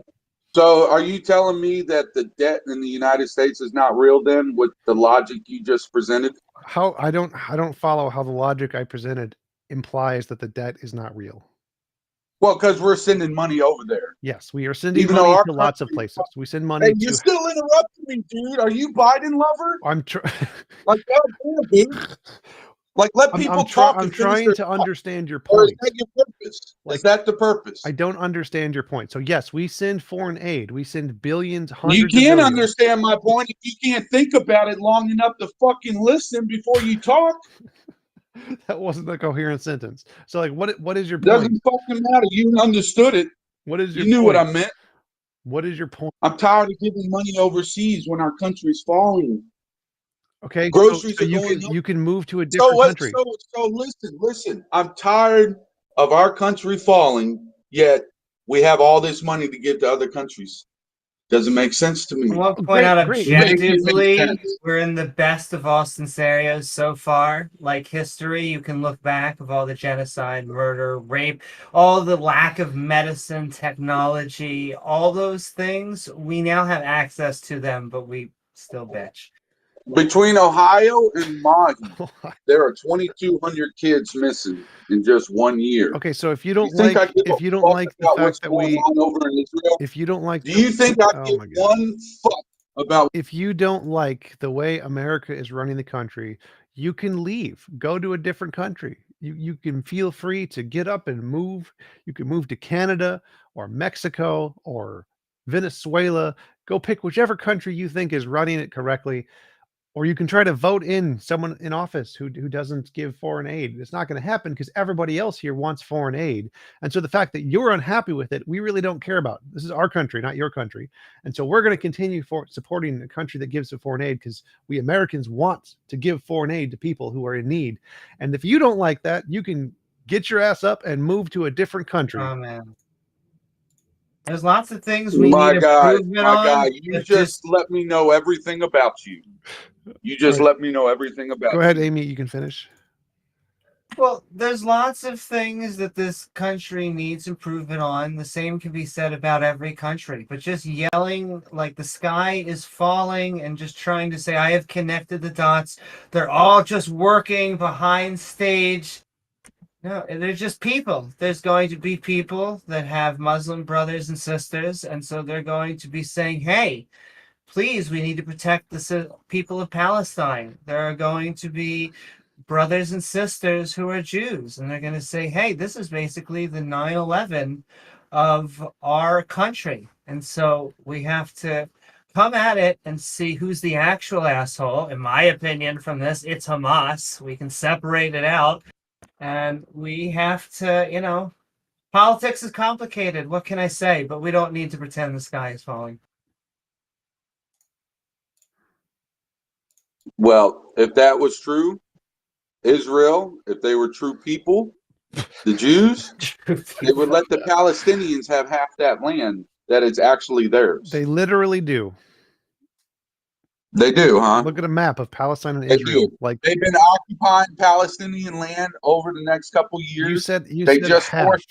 So are you telling me that the debt in the United States is not real then with the logic you just presented?
How I don't follow how the logic I presented implies that the debt is not real.
Well, because we're sending money over there.
Yes, we are sending
Even though
money
our
to lots of
country-
places. We send money
Hey, you're
to.
still interrupting me, dude. Are you Biden lover?
I'm
Like, goddamn, dude. Like, let people talk
I'm
and finish
trying
their
to
thought.
understand your
Or is
point.
that your purpose?
Like,
is that the purpose?
I don't understand your point. So yes, we send foreign aid. We send billions,
You
hundreds of
can't
billions.
understand my point if you can't think about it long enough to fucking listen before you talk.
That wasn't a coherent sentence. So like, what is your point?
Doesn't fucking matter. You understood it.
What is your
You knew
point?
what I meant.
What is your point?
I'm tired of giving money overseas when our country's falling.
Okay,
Groceries
so
are going up.
you can move to a
So
different
what?
country.
So listen. I'm tired of our country falling, yet we have all this money to give to other countries. Doesn't make sense to
I
me.
want to point out
Make it make
objectively,
sense.
we're in the best of all scenarios so far. Like history, you can look back of all the genocide, murder, rape, all the lack of medicine, technology, all those things. We now have access to them, but we still bitch.
Between Ohio and Mahi, there are 2,200 kids missing in just 1 year.
Okay, so if you don't
you think
like,
I give
if
a
you don't
fuck
like the
about
fact
what's
that
going
we,
on over in Israel?
if you don't like,
Do you think I
oh
give
my God.
one fuck about?
If you don't like the way America is running the country, you can leave, go to a different country. You can feel free to get up and move. You can move to Canada or Mexico or Venezuela. Go pick whichever country you think is running it correctly. Or you can try to vote in someone in office who doesn't give foreign aid. It's not going to happen because everybody else here wants foreign aid. And so the fact that you're unhappy with it, we really don't care about. This is our country, not your country. And so we're going to continue supporting a country that gives the foreign aid because we Americans want to give foreign aid to people who are in need. And if you don't like that, you can get your ass up and move to a different country.
Oh man. There's lots of things we
My
need
guy,
improvement on.
you just let me know everything about you. You just let me know everything about
Go ahead,
you.
Amy, you can finish.
Well, there's lots of things that this country needs improvement on. The same can be said about every country. But just yelling like the sky is falling and just trying to say, I have connected the dots. They're all just working behind stage. No, they're just people. There's going to be people that have Muslim brothers and sisters. And so they're going to be saying, hey, please, we need to protect the people of Palestine. There are going to be brothers and sisters who are Jews, and they're going to say, hey, this is basically the 9/11 of our country. And so we have to come at it and see who's the actual asshole. In my opinion, from this, it's Hamas. We can separate it out, and we have to, politics is complicated. What can I say? But we don't need to pretend the sky is falling.
Well, if that was true, Israel, if they were true people, the Jews, they would let the Palestinians have half that land that is actually theirs.
They literally do.
They do, huh?
Look at a map of Palestine and
They
Israel.
do.
Like
They've been occupying Palestinian land over the next couple years.
you said
they just
half.
forced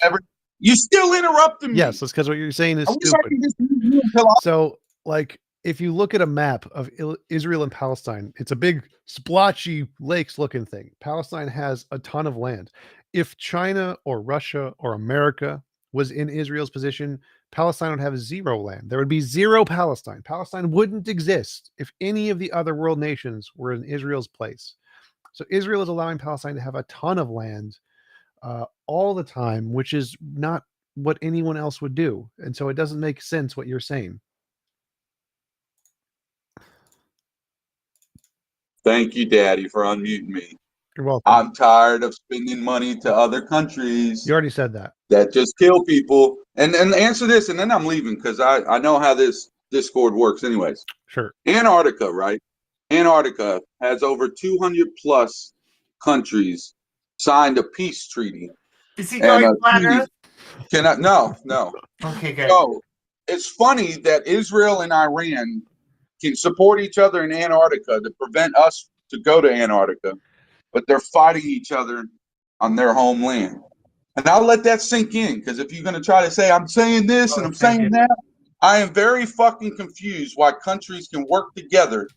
You still interrupting me.
Yes, that's because what you're saying is
I wish I
stupid.
could just leave you until
So, like, if you look at a map of Israel and Palestine, it's a big splotchy lakes looking thing. Palestine has a ton of land. If China or Russia or America was in Israel's position, Palestine would have zero land. There would be zero Palestine. Palestine wouldn't exist if any of the other world nations were in Israel's place. So Israel is allowing Palestine to have a ton of land all the time, which is not what anyone else would do. And so it doesn't make sense what you're saying.
Thank you, Daddy, for unmuting me.
You're welcome.
I'm tired of spending money to other countries
You already said that.
that just kill people. And answer this, and then I'm leaving because I know how this Discord works anyways.
Sure.
Antarctica, right? Antarctica has over 200 plus countries signed a peace treaty.
Is he going flat Earth?
No.
Okay, good.
So it's funny that Israel and Iran can support each other in Antarctica to prevent us to go to Antarctica, but they're fighting each other on their homeland. And I'll let that sink in, because if you're going to try to say I'm saying this and I'm saying that, I am very fucking confused why countries can work together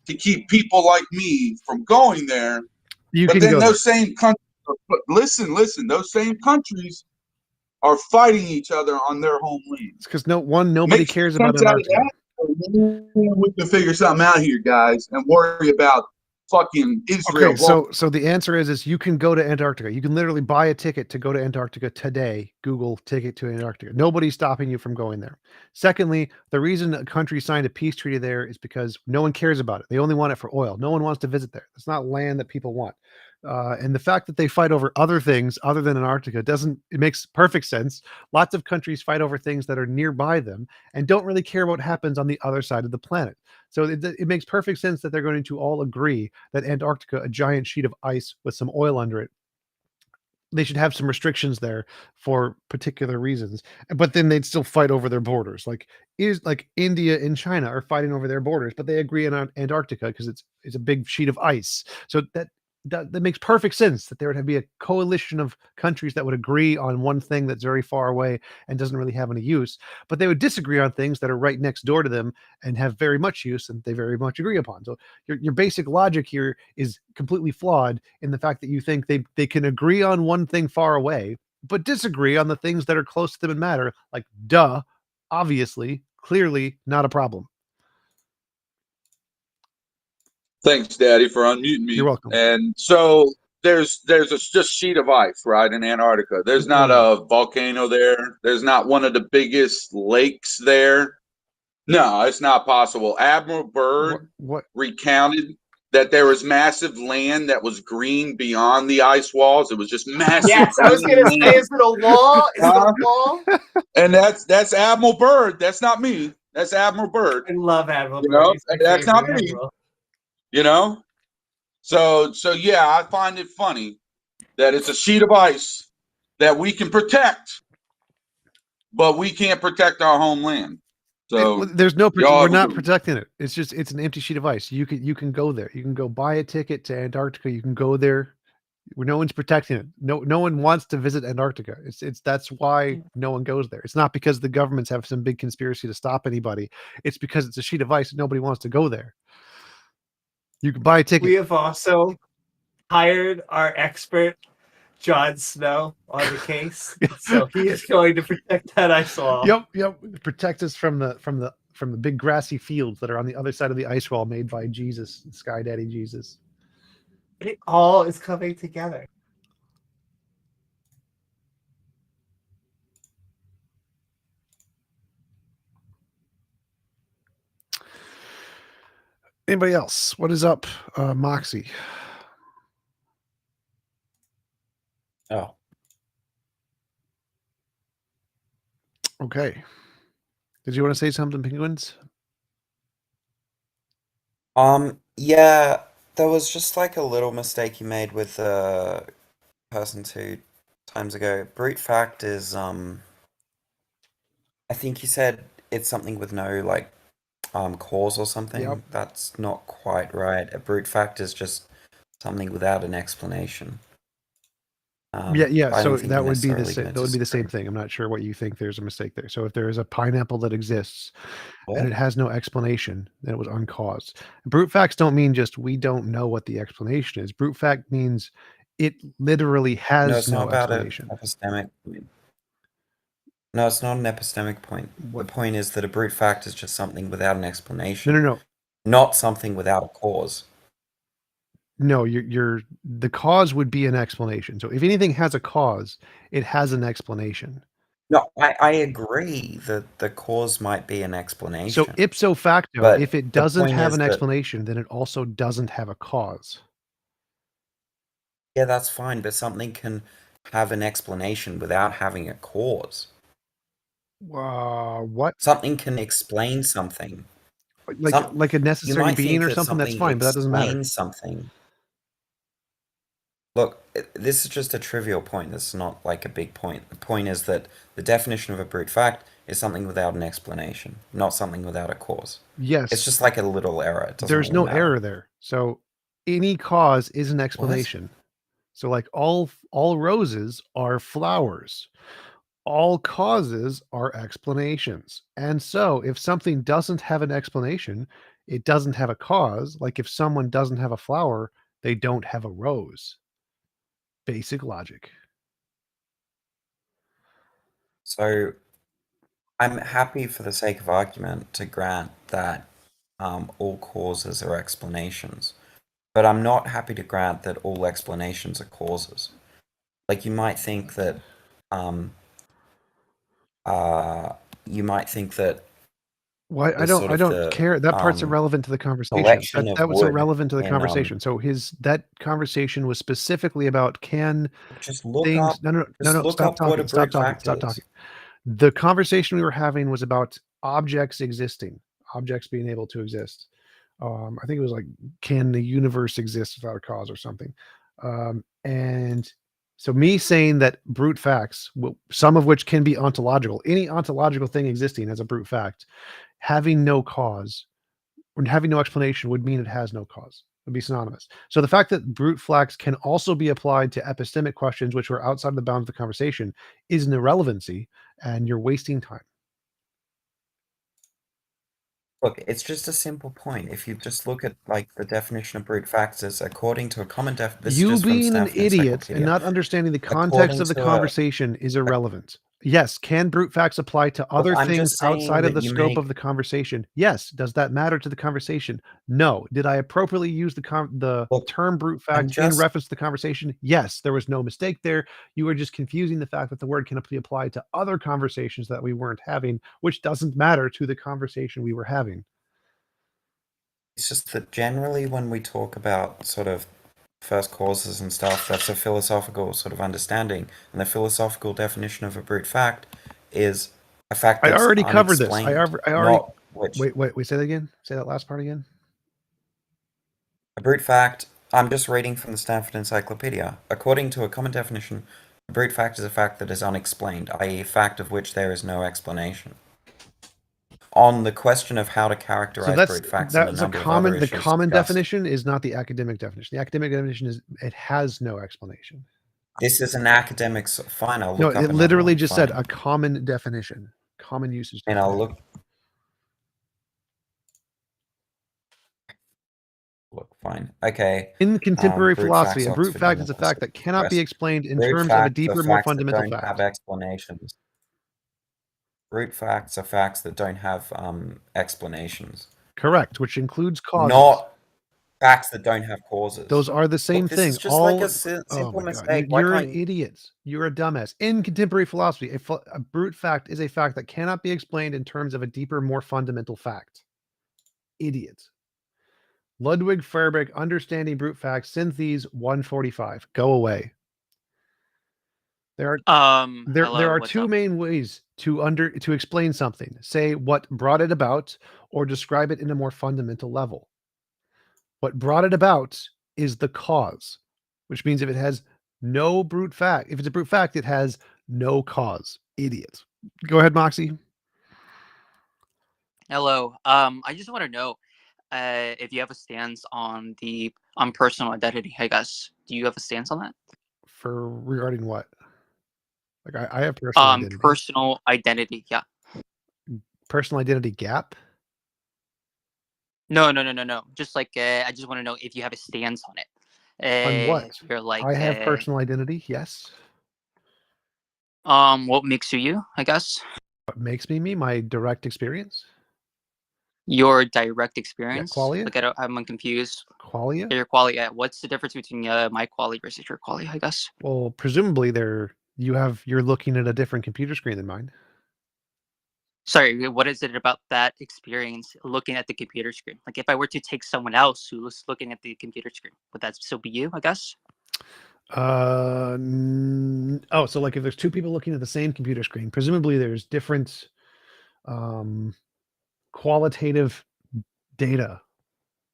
to keep people like me from going there. But then those same countries, listen, those same countries are fighting each other on their homeland.
It's because nobody cares about Antarctica.
We can figure something out here, guys, and worry about fucking Israel.
Okay, so the answer is you can go to Antarctica. You can literally buy a ticket to go to Antarctica today. Google ticket to Antarctica. Nobody's stopping you from going there. Secondly, the reason a country signed a peace treaty there is because no one cares about it. They only want it for oil. No one wants to visit there. It's not land that people want. And the fact that they fight over other things other than Antarctica it makes perfect sense. Lots of countries fight over things that are nearby them and don't really care what happens on the other side of the planet. So it makes perfect sense that they're going to all agree that Antarctica, a giant sheet of ice with some oil under it, they should have some restrictions there for particular reasons. But then they'd still fight over their borders. Like India and China are fighting over their borders, but they agree on Antarctica because it's a big sheet of ice. So that makes perfect sense that there would be a coalition of countries that would agree on one thing that's very far away and doesn't really have any use, but they would disagree on things that are right next door to them and have very much use and they very much agree upon. So your basic logic here is completely flawed in the fact that you think they can agree on one thing far away, but disagree on the things that are close to them and matter. Like, duh, obviously, clearly not a problem.
Thanks, Daddy, for unmuting me.
You're welcome.
And so there's a just sheet of ice, right, in Antarctica. There's not a volcano there. There's not one of the biggest lakes there. No, it's not possible. Admiral Byrd recounted that there was massive land that was green beyond the ice walls. It was just massive.
Yes, I was
green
gonna say,
land.
is it a wall? Is it a wall?
And that's Admiral Byrd. That's not me. That's Admiral Byrd.
I love Admiral
You
Byrd.
know,
He's my
that's not
favorite
me.
admiral.
You know, so yeah, I find it funny that it's a sheet of ice that we can protect, but we can't protect our homeland. So
there's no
y'all
we're
have a
not
good one.
protecting it. It's an empty sheet of ice. You can go there. You can go buy a ticket to Antarctica. You can go there. No one's protecting it. No one wants to visit Antarctica. That's why no one goes there. It's not because the governments have some big conspiracy to stop anybody. It's because it's a sheet of ice and nobody wants to go there. You can buy a ticket.
We have also hired our expert Jon Snow on the case, so he is going to protect that ice wall.
Yep. Protect us from the big grassy fields that are on the other side of the ice wall made by Jesus, Sky Daddy Jesus.
It all is coming together.
Anybody else? What is up, Moxie?
Oh,
Okay. Did you want to say something, Penguins?
yeah, there was just like a little mistake you made with the person 2 times ago. Brute fact is, I think you said it's something with no like cause or something.
Yep.
That's not quite right. A brute fact is just something without an explanation.
Yeah.
I
So
don't think
that
you're
would be the
necessarily
same.
gonna
That would be the same
disagree.
thing. I'm not sure what you think. There's a mistake there. So if there is a pineapple that exists and
What?
it has no explanation, then it was uncaused. Brute facts don't mean just we don't know what the explanation is. Brute fact means it literally
No,
has
it's not
no
about an
explanation.
epistemic point. No, it's not an epistemic point.
What?
The point is that a brute fact is just something without an explanation,
No.
not something without a cause.
No, the cause would be an explanation. So if anything has a cause, it has an explanation.
No, I agree that the cause might be an
So
explanation,
ipso facto,
but
if it
the
doesn't
point
have
is
an
that,
explanation, then it also doesn't have a cause.
yeah, that's fine, but something can have an explanation without having a cause.
What?
Something can explain something.
Like a
You
necessary
might
being
think
or
that
something? That's
something
fine, but that doesn't matter.
explains something. Look, this is just a trivial point. It's not like a big point. The point is that the definition of a brute fact is something without an explanation, not something without a cause. It's
Yes,
just like a little error. It doesn't
there's
really
no
matter.
error there. So any cause is an
What?
explanation. So like all roses are flowers. All causes are explanations. And so if something doesn't have an explanation, it doesn't have a cause. Like if someone doesn't have a flower, they don't have a rose. Basic logic.
So I'm happy for the sake of argument to grant that all causes are explanations. But I'm not happy to grant that all explanations are causes. Like you might think that,
Why I
the
don't
sort
I
of
don't
the
care. That part's irrelevant to the conversation.
collection
That
of
was
wood
irrelevant to the
in
conversation. So that conversation was specifically about can
just look
things
up
no, stop
what a
talking. Stop
brute
talking.
fact
Stop
is.
talking. The conversation we were having was about objects existing, objects being able to exist. I think it was like, can the universe exist without a cause or something? And so me saying that brute facts, some of which can be ontological, any ontological thing existing as a brute fact, having no cause or having no explanation would mean it has no cause. It would be synonymous. So the fact that brute facts can also be applied to epistemic questions, which were outside of the bounds of the conversation, is an irrelevancy, and you're wasting time.
Look, it's just a simple point. If you just look at like the definition of brute facts is according to a common this is
You
just from
being an
Stanford
idiot
Encyclopedia.
and not understanding the context
According
of the
to a
conversation is irrelevant. Yes, can brute facts apply to other
I'm
things
just saying
outside of
that
the
you
scope
make
of the conversation? Yes. Does that matter to the conversation? No. Did I appropriately use the
look,
term brute
I'm
fact in
just
reference to the conversation? Yes. There was no mistake there. You were just confusing the fact that the word can be applied to other conversations that we weren't having, which doesn't matter to the conversation we were having.
it's just that generally when we talk about sort of first causes and stuff, that's a philosophical sort of understanding. And the philosophical definition of a brute fact is a fact
I
that's
already covered this. I
unexplained,
already
not which
wait, say that again. Say that last part again.
a brute fact. I'm just reading from the Stanford Encyclopedia. According to a common definition, a brute fact is a fact that is unexplained, i.e., a fact of which there is no explanation. On the question of how to
So
characterize brute facts and a number of other
the
issues
common
discussed,
definition is not the academic definition. The academic definition is it has no explanation.
this is an academic. Fine, I'll
No,
look up
it
another
literally
one.
just said
Fine.
a common definition, common usage
And I'll
definition.
look fine. Okay.
In contemporary
Brute
philosophy,
facts,
a brute
Oxford
fact is a fact
University
that cannot be
Press.
explained in
Brute
terms of a
facts are
deeper, more
facts that
fundamental
don't have
fact.
explanations. Brute facts are facts that don't have explanations.
Correct, which includes causes.
Not facts that don't have causes.
Those are the same
Look, this
thing.
is just like a simple mistake. Why
You're an
can't you?
idiot. You're a dumbass. In contemporary philosophy, a brute fact is a fact that cannot be explained in terms of a deeper, more fundamental fact. Idiot. Ludwig Feuerbach, Understanding Brute Facts, Synthes 145. Go away. There
Hello,
are
what's
two
up?
main ways to explain something. Say what brought it about, or describe it in a more fundamental level. What brought it about is the cause, which means if it has no brute fact, if it's a brute fact, it has no cause. Idiot. Go ahead, Moxie.
Hello. I just want to know if you have a stance on the personal identity, I guess. Do you have a stance on that?
For regarding what? Like I have personal identity.
Personal identity, yeah.
Personal identity gap?
No. Just like I just want to know if you have a stance on it.
On what?
If you're like
I have personal identity, yes.
what makes you, I guess?
What makes me me? My direct experience?
Your direct experience?
qualia?
Like I'm confused.
Qualia?
Your qualia. What's the difference between my qualia versus your qualia, I guess?
Well, presumably you're looking at a different computer screen than mine.
Sorry, what is it about that experience looking at the computer screen? Like if I were to take someone else who was looking at the computer screen, would that still be you, I guess?
So like if there's two people looking at the same computer screen, presumably there's different qualitative data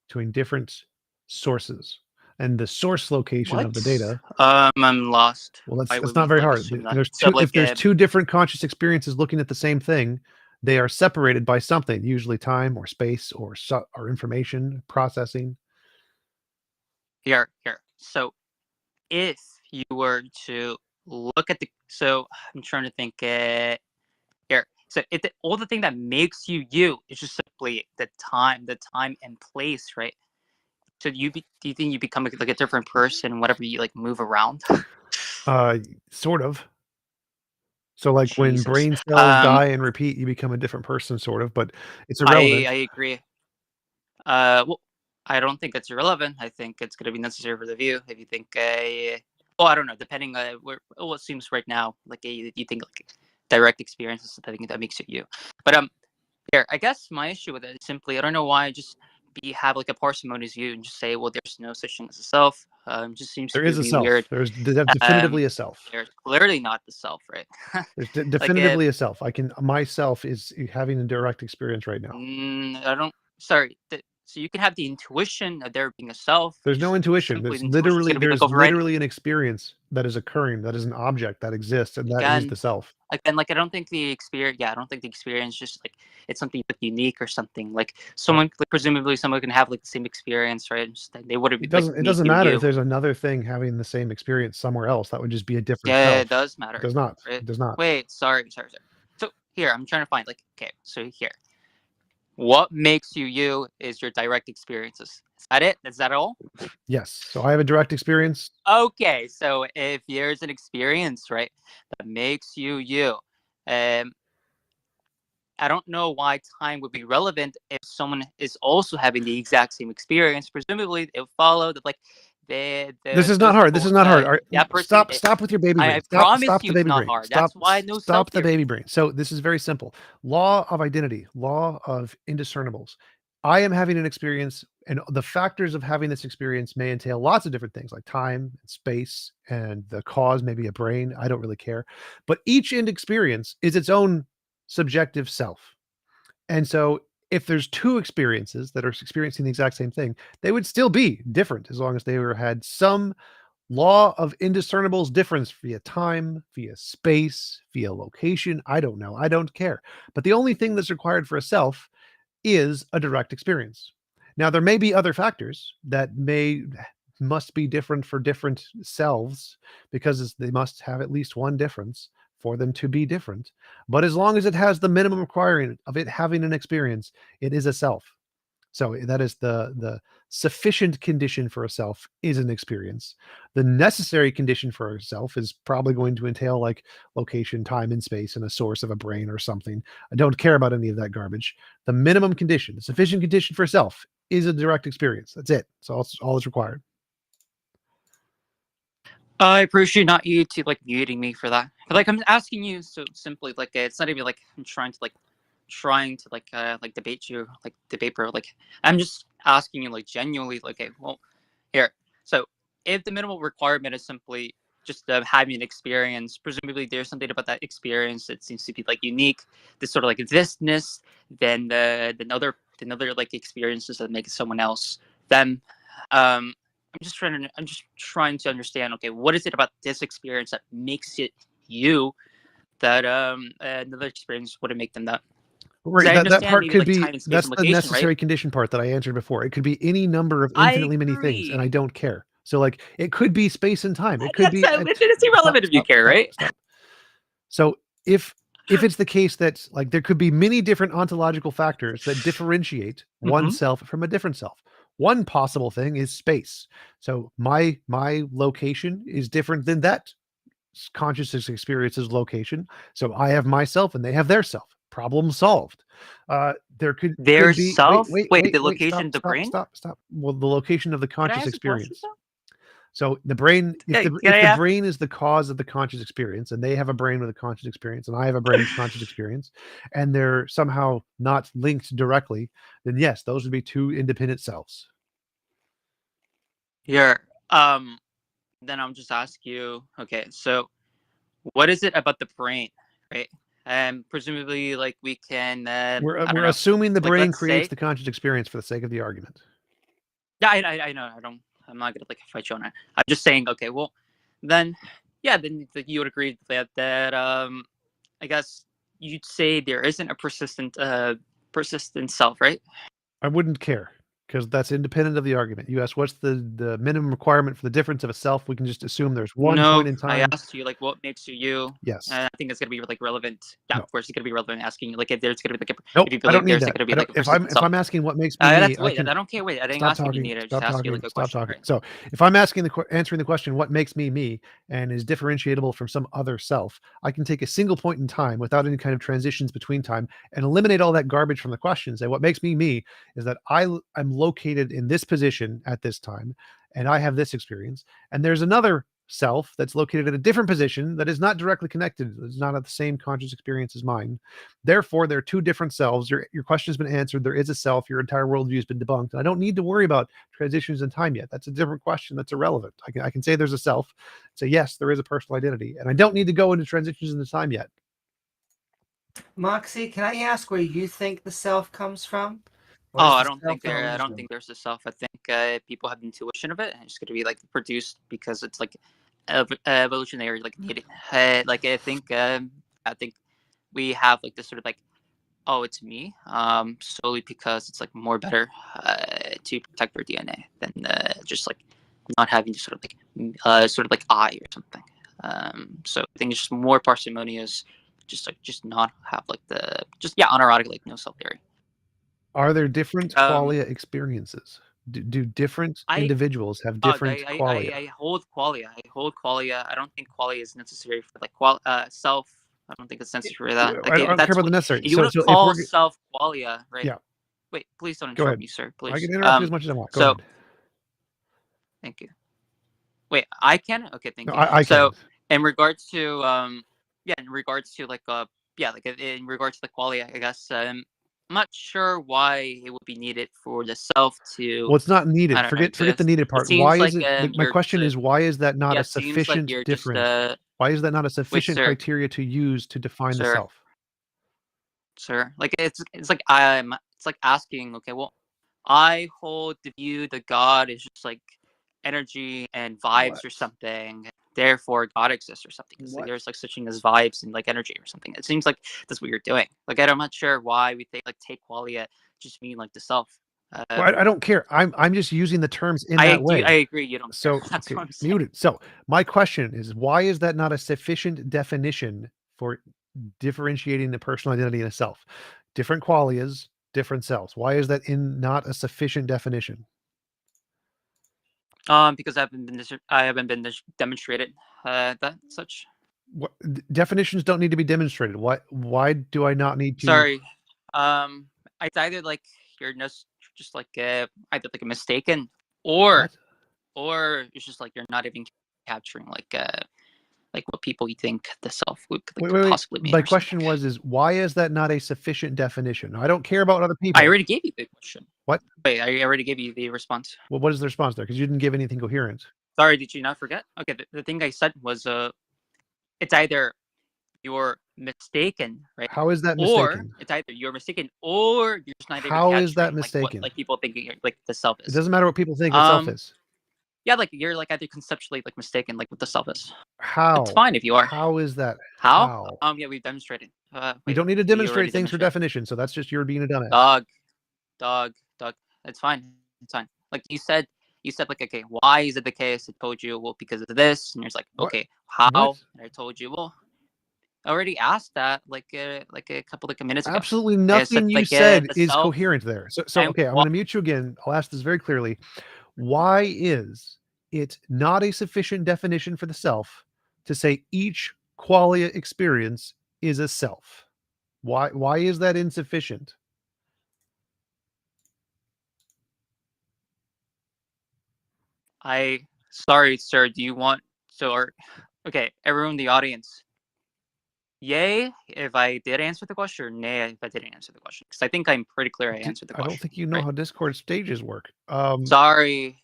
between different sources, and the source location of the data.
I'm lost.
Well,
Why
that's
would
not
we,
very
like,
hard.
assume that?
There's
So,
two.
like,
If there's two different conscious experiences looking at the same thing, they are separated by something, usually time or space or information processing.
Here. So if you were to look at so I'm trying to think here. So if all the thing that makes you is just simply the time and place, right? So do you think you become like a different person whenever you like move around?
Sort of. So like when
Jesus.
brain cells die and repeat, you become a different person, sort of, but it's
I
irrelevant.
agree. Well, I don't think that's irrelevant. I think it's going to be necessary for the view. If you think, well, I don't know, depending what seems right now, like you think like direct experiences, I think that makes it you. But here, I guess my issue with it is simply, I don't know why just have like a parsimonious view and just say, well, there's no such thing as a self. Just seems
There
to
is a
be
self.
weird.
There's definitively a self.
There's clearly not the self, right?
There's definitively a self. Myself is having a direct experience right now.
I don't. Sorry. So you can have the intuition of there being a self.
There's no intuition. There's literally an experience that is occurring. That is an object that exists, and that is the self.
Again, like I don't think the experience. Yeah, I don't think the experience just like it's something like unique or something. Like someone, like, presumably, someone can have like the same experience, right? Just, they would have.
It doesn't matter if there's another thing having the same experience somewhere else. That would just be a different
self.
self.
It does matter.
It does not.
Right?
It does not.
Wait, sorry. So here, I'm trying to find okay. So here. What makes you you is your direct experiences. Is that it? Is that all?
Yes. So I have a direct experience.
Okay. So if there's an experience, right, that makes you you, I don't know why time would be relevant if someone is also having the exact same experience. Presumably, it followed that
This is not hard. This is not hard. Stop with your baby brain. Stop the baby brain.
That's why no
stop the baby brain. So this is very simple. Law of identity, law of indiscernibles. I am having an experience, and the factors of having this experience may entail lots of different things like time and space, and the cause, maybe a brain. I don't really care. But each experience is its own subjective self. And so if there's two experiences that are experiencing the exact same thing, they would still be different as long as they had some law of indiscernibles difference via time, via space, via location. I don't know. I don't care. But the only thing that's required for a self is a direct experience. Now, there may be other factors that must be different for different selves because they must have at least one difference for them to be different. But as long as it has the minimum requirement of it having an experience, it is a self. So that is the sufficient condition for a self is an experience. The necessary condition for a self is probably going to entail like location, time, and space, and a source of a brain or something. I don't care about any of that garbage. The minimum condition, the sufficient condition for self is a direct experience. That's it. So that's all that's required.
I appreciate not you to like muting me for that. But like I'm asking you so simply, like it's not even like I'm trying to debate you, like debate, bro. Like I'm just asking you like genuinely, like, okay, well, here. So if the minimal requirement is simply just having an experience, presumably there's something about that experience that seems to be like unique, this sort of like thisness, then the other like experiences that make someone else them. I'm just trying to understand. Okay, what is it about this experience that makes it you that another experience wouldn't make them that?
Right, that part could be that's the necessary condition part that I answered before. It could be any number of infinitely many things, and I don't care. So like it could be space and time. It could be.
It's irrelevant if you care, right?
So if it's the case that like there could be many different ontological factors that differentiate one self from a different self. One possible thing is space. So my location is different than that consciousness experience's location. So I have myself and they have their self. Problem solved. There could be
self.
Wait,
the location of the brain.
Stop. Well, the location of the conscious experience. So the brain, if the brain is the cause of the conscious experience, and they have a brain with a conscious experience, and I have a brain with conscious experience, and they're somehow not linked directly, then yes, those would be two independent selves.
Here, then I'll just ask you. Okay, so what is it about the brain, right? Presumably, like we can.
We're assuming the brain creates the conscious experience for the sake of the argument.
Yeah, I know. I'm not gonna like fight you on it. I'm just saying. Okay, well, then, yeah, then you would agree that I guess you'd say there isn't a persistent self, right?
I wouldn't care because that's independent of the argument. You asked what's the minimum requirement for the difference of a self. We can just assume there's one point in time.
I asked you like what makes you you.
Yes.
And I think it's gonna be like relevant. Yeah, of course it's gonna be relevant. Asking you like if there's gonna be like a.
Nope,
if you
I don't need
there's
that.
Gonna be, like,
if I'm asking what makes me me,
I don't care. Wait, I didn't ask you. You need it. Just ask you like a question.
Stop talking. Right? So if I'm answering the question, what makes me me, and is differentiable from some other self, I can take a single point in time without any kind of transitions between time and eliminate all that garbage from the question. Say what makes me me is that I'm located in this position at this time, and I have this experience. And there's another self that's located in a different position that is not directly connected. It's not at the same conscious experience as mine. Therefore, there are two different selves. Your question has been answered. There is a self. Your entire worldview has been debunked. And I don't need to worry about transitions in time yet. That's a different question. That's irrelevant. I can say there's a self. Say yes, there is a personal identity, and I don't need to go into transitions in the time yet.
Moxie, can I ask where you think the self comes from?
Oh,
Where's
I
the
don't think
self
there. I don't
origin?
think there's a self. I think people have intuition of it, and it's going to be like produced because it's like evolutionary, like needed. Like I think we have like this sort of like, oh, it's me, solely because it's like more better to protect your DNA than just like not having to sort of like I or something. So I think it's just more parsimonious, just not have like the just unironic like no self theory.
Are there different qualia experiences? Do different
I
individuals have different qualia?
I hold qualia. I hold qualia. I don't think qualia is necessary for like self. I don't think it's necessary for that.
I don't care
That's
about the
what
necessary.
if you want to
So if
call
we're
self qualia, right?
yeah,
Wait, please don't
go
interrupt
ahead.
me, sir.
I
Please.
can interrupt you as much as I want. Go
So
ahead.
thank you. Wait, I can? Okay, thank
No,
you.
I
So
can.
in regards to in regards to like in regards to the qualia, I guess I'm not sure why it would be needed for the self to
Well, it's not
I
needed.
don't know,
Forget the
exist.
needed
It
part.
seems
Why is
like
it? My
you're
question is, why is that not a
it seems like
sufficient
you're just
difference? Why is that not a
wait,
sufficient
sir,
criteria to use to define the
sir,
self?
sir. Like it's like it's like asking, okay, well, I hold the view that God is just like energy and vibes or something. Therefore, God exists or something. It's like there's like such thing as vibes and like energy or something. It seems like that's what you're doing. Like I'm not sure why we take qualia just mean like the self.
Well, I don't care. I'm just using the terms in that way.
I agree. You don't care.
So
That's
okay,
what I'm saying.
muted. So my question is, why is that not a sufficient definition for differentiating the personal identity and a self? Different qualias, different selves. Why is that not a sufficient definition?
Because I haven't been demonstrated that such.
What definitions don't need to be demonstrated. Why do I not need to?
Sorry. It's either like you're just like either like a mistaken or it's just like you're not even capturing like what people you think the self would like,
Wait.
possibly mean.
My
Or something.
question is why is that not a sufficient definition? I don't care about other people.
I already gave you the question.
What?
Wait, I already gave you the response.
Well, what is the response there? Because you didn't give anything coherent.
Sorry, did you not forget? Okay, the thing I said was it's either you're mistaken, right?
How is that
Or
mistaken?
it's either you're mistaken or you're just not even
How is that
capturing like what
mistaken?
like people thinking like the self
It
is.
doesn't matter what people think the self is.
Yeah, like you're like either conceptually like mistaken like what the self is.
How?
It's fine if you are.
How is that?
How? Yeah, we've demonstrated.
You don't need to demonstrate things for definition, so that's just you're being a dumbass.
Dog. It's fine. It's fine. Like you said like, okay, why is it the case? I told you, well, because of this, and you're like, okay, how? And I told you, well, I already asked that like a couple of minutes ago.
Absolutely nothing you said is coherent there. So okay, I'm going to mute you again. I'll ask this very clearly. Why is it not a sufficient definition for the self to say each qualia experience is a self? Why is that insufficient?
Sorry, sir. Do you want okay, everyone in the audience? Yay if I did answer the question, or nay if I didn't answer the question. Because I think I'm pretty clear I answered the question.
I don't think you know how Discord stages work.
Sorry.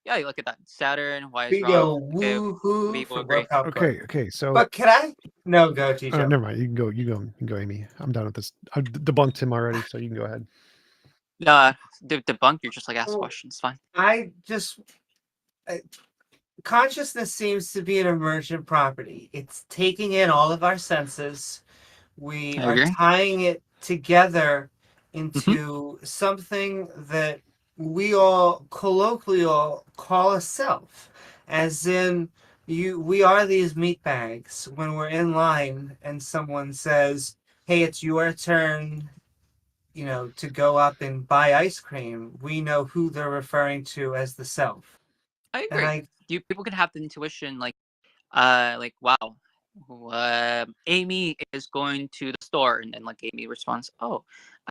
Yeah, you look at that. Saturn, why is wrong?
Woohoo for
agree.
Okay. So,
but can I? No, go, Chicho.
Never mind. You can go, Amy. I'm done with this. I debunked him already, so you can go ahead.
Debunk. You're just like ask questions. Fine.
Consciousness seems to be an emergent property. It's taking in all of our senses. We are tying it together into something that we all colloquially call a self, as in we are these meat bags. When we're in line and someone says, hey, it's your turn, to go up and buy ice cream, we know who they're referring to as the self.
I agree. People can have the intuition like wow, Amy is going to the store, and then like Amy responds, oh,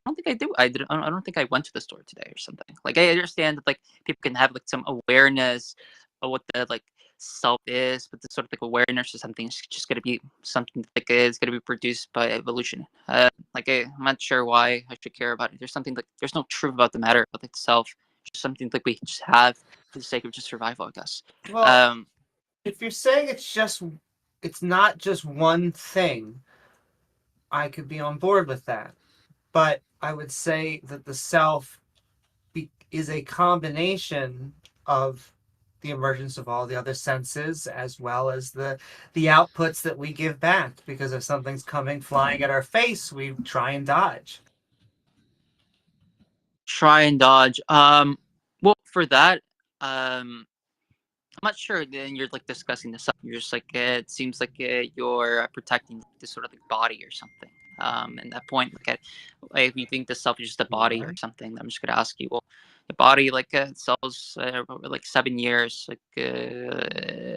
don't think I do. I don't think I went to the store today or something. Like I understand that like people can have like some awareness of what the like self is, but the sort of like awareness or something is just gonna be something like is gonna be produced by evolution. I'm not sure why I should care about it. There's something like there's no truth about the matter of itself. It's just something like we just have for the sake of just survival, I guess.
Well, if you're saying it's not just one thing, I could be on board with that. But I would say that the self is a combination of the emergence of all the other senses as well as the outputs that we give back, because if something's coming flying at our face, we try and dodge.
Try and dodge. Well, for that, I'm not sure. Then you're like discussing this. You're just like it seems like you're protecting this sort of like body or something. And that point, if you think the self is just a body or something, I'm just gonna ask you. Well, the body like cells like 7 years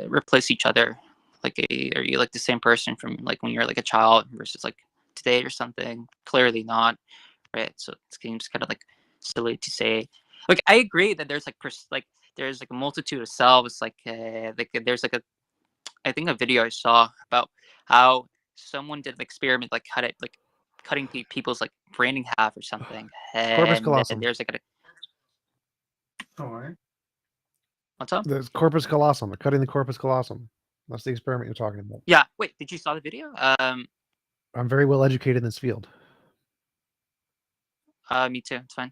replace each other. Are you like the same person from like when you're like a child versus like today or something? Clearly not, right? So it seems kind of like silly to say. Like I agree that there's like there's like a multitude of selves. Like there's like I think a video I saw about how someone did an experiment like cut it like cutting people's like brain in half or something,
Corpus
and
callosum.
there's like
Sure.
what's up?
There's corpus callosum. They're cutting the corpus callosum. That's the experiment you're talking about.
Yeah. Wait, did you saw the video?
I'm very well educated in this field.
Me too. It's fine.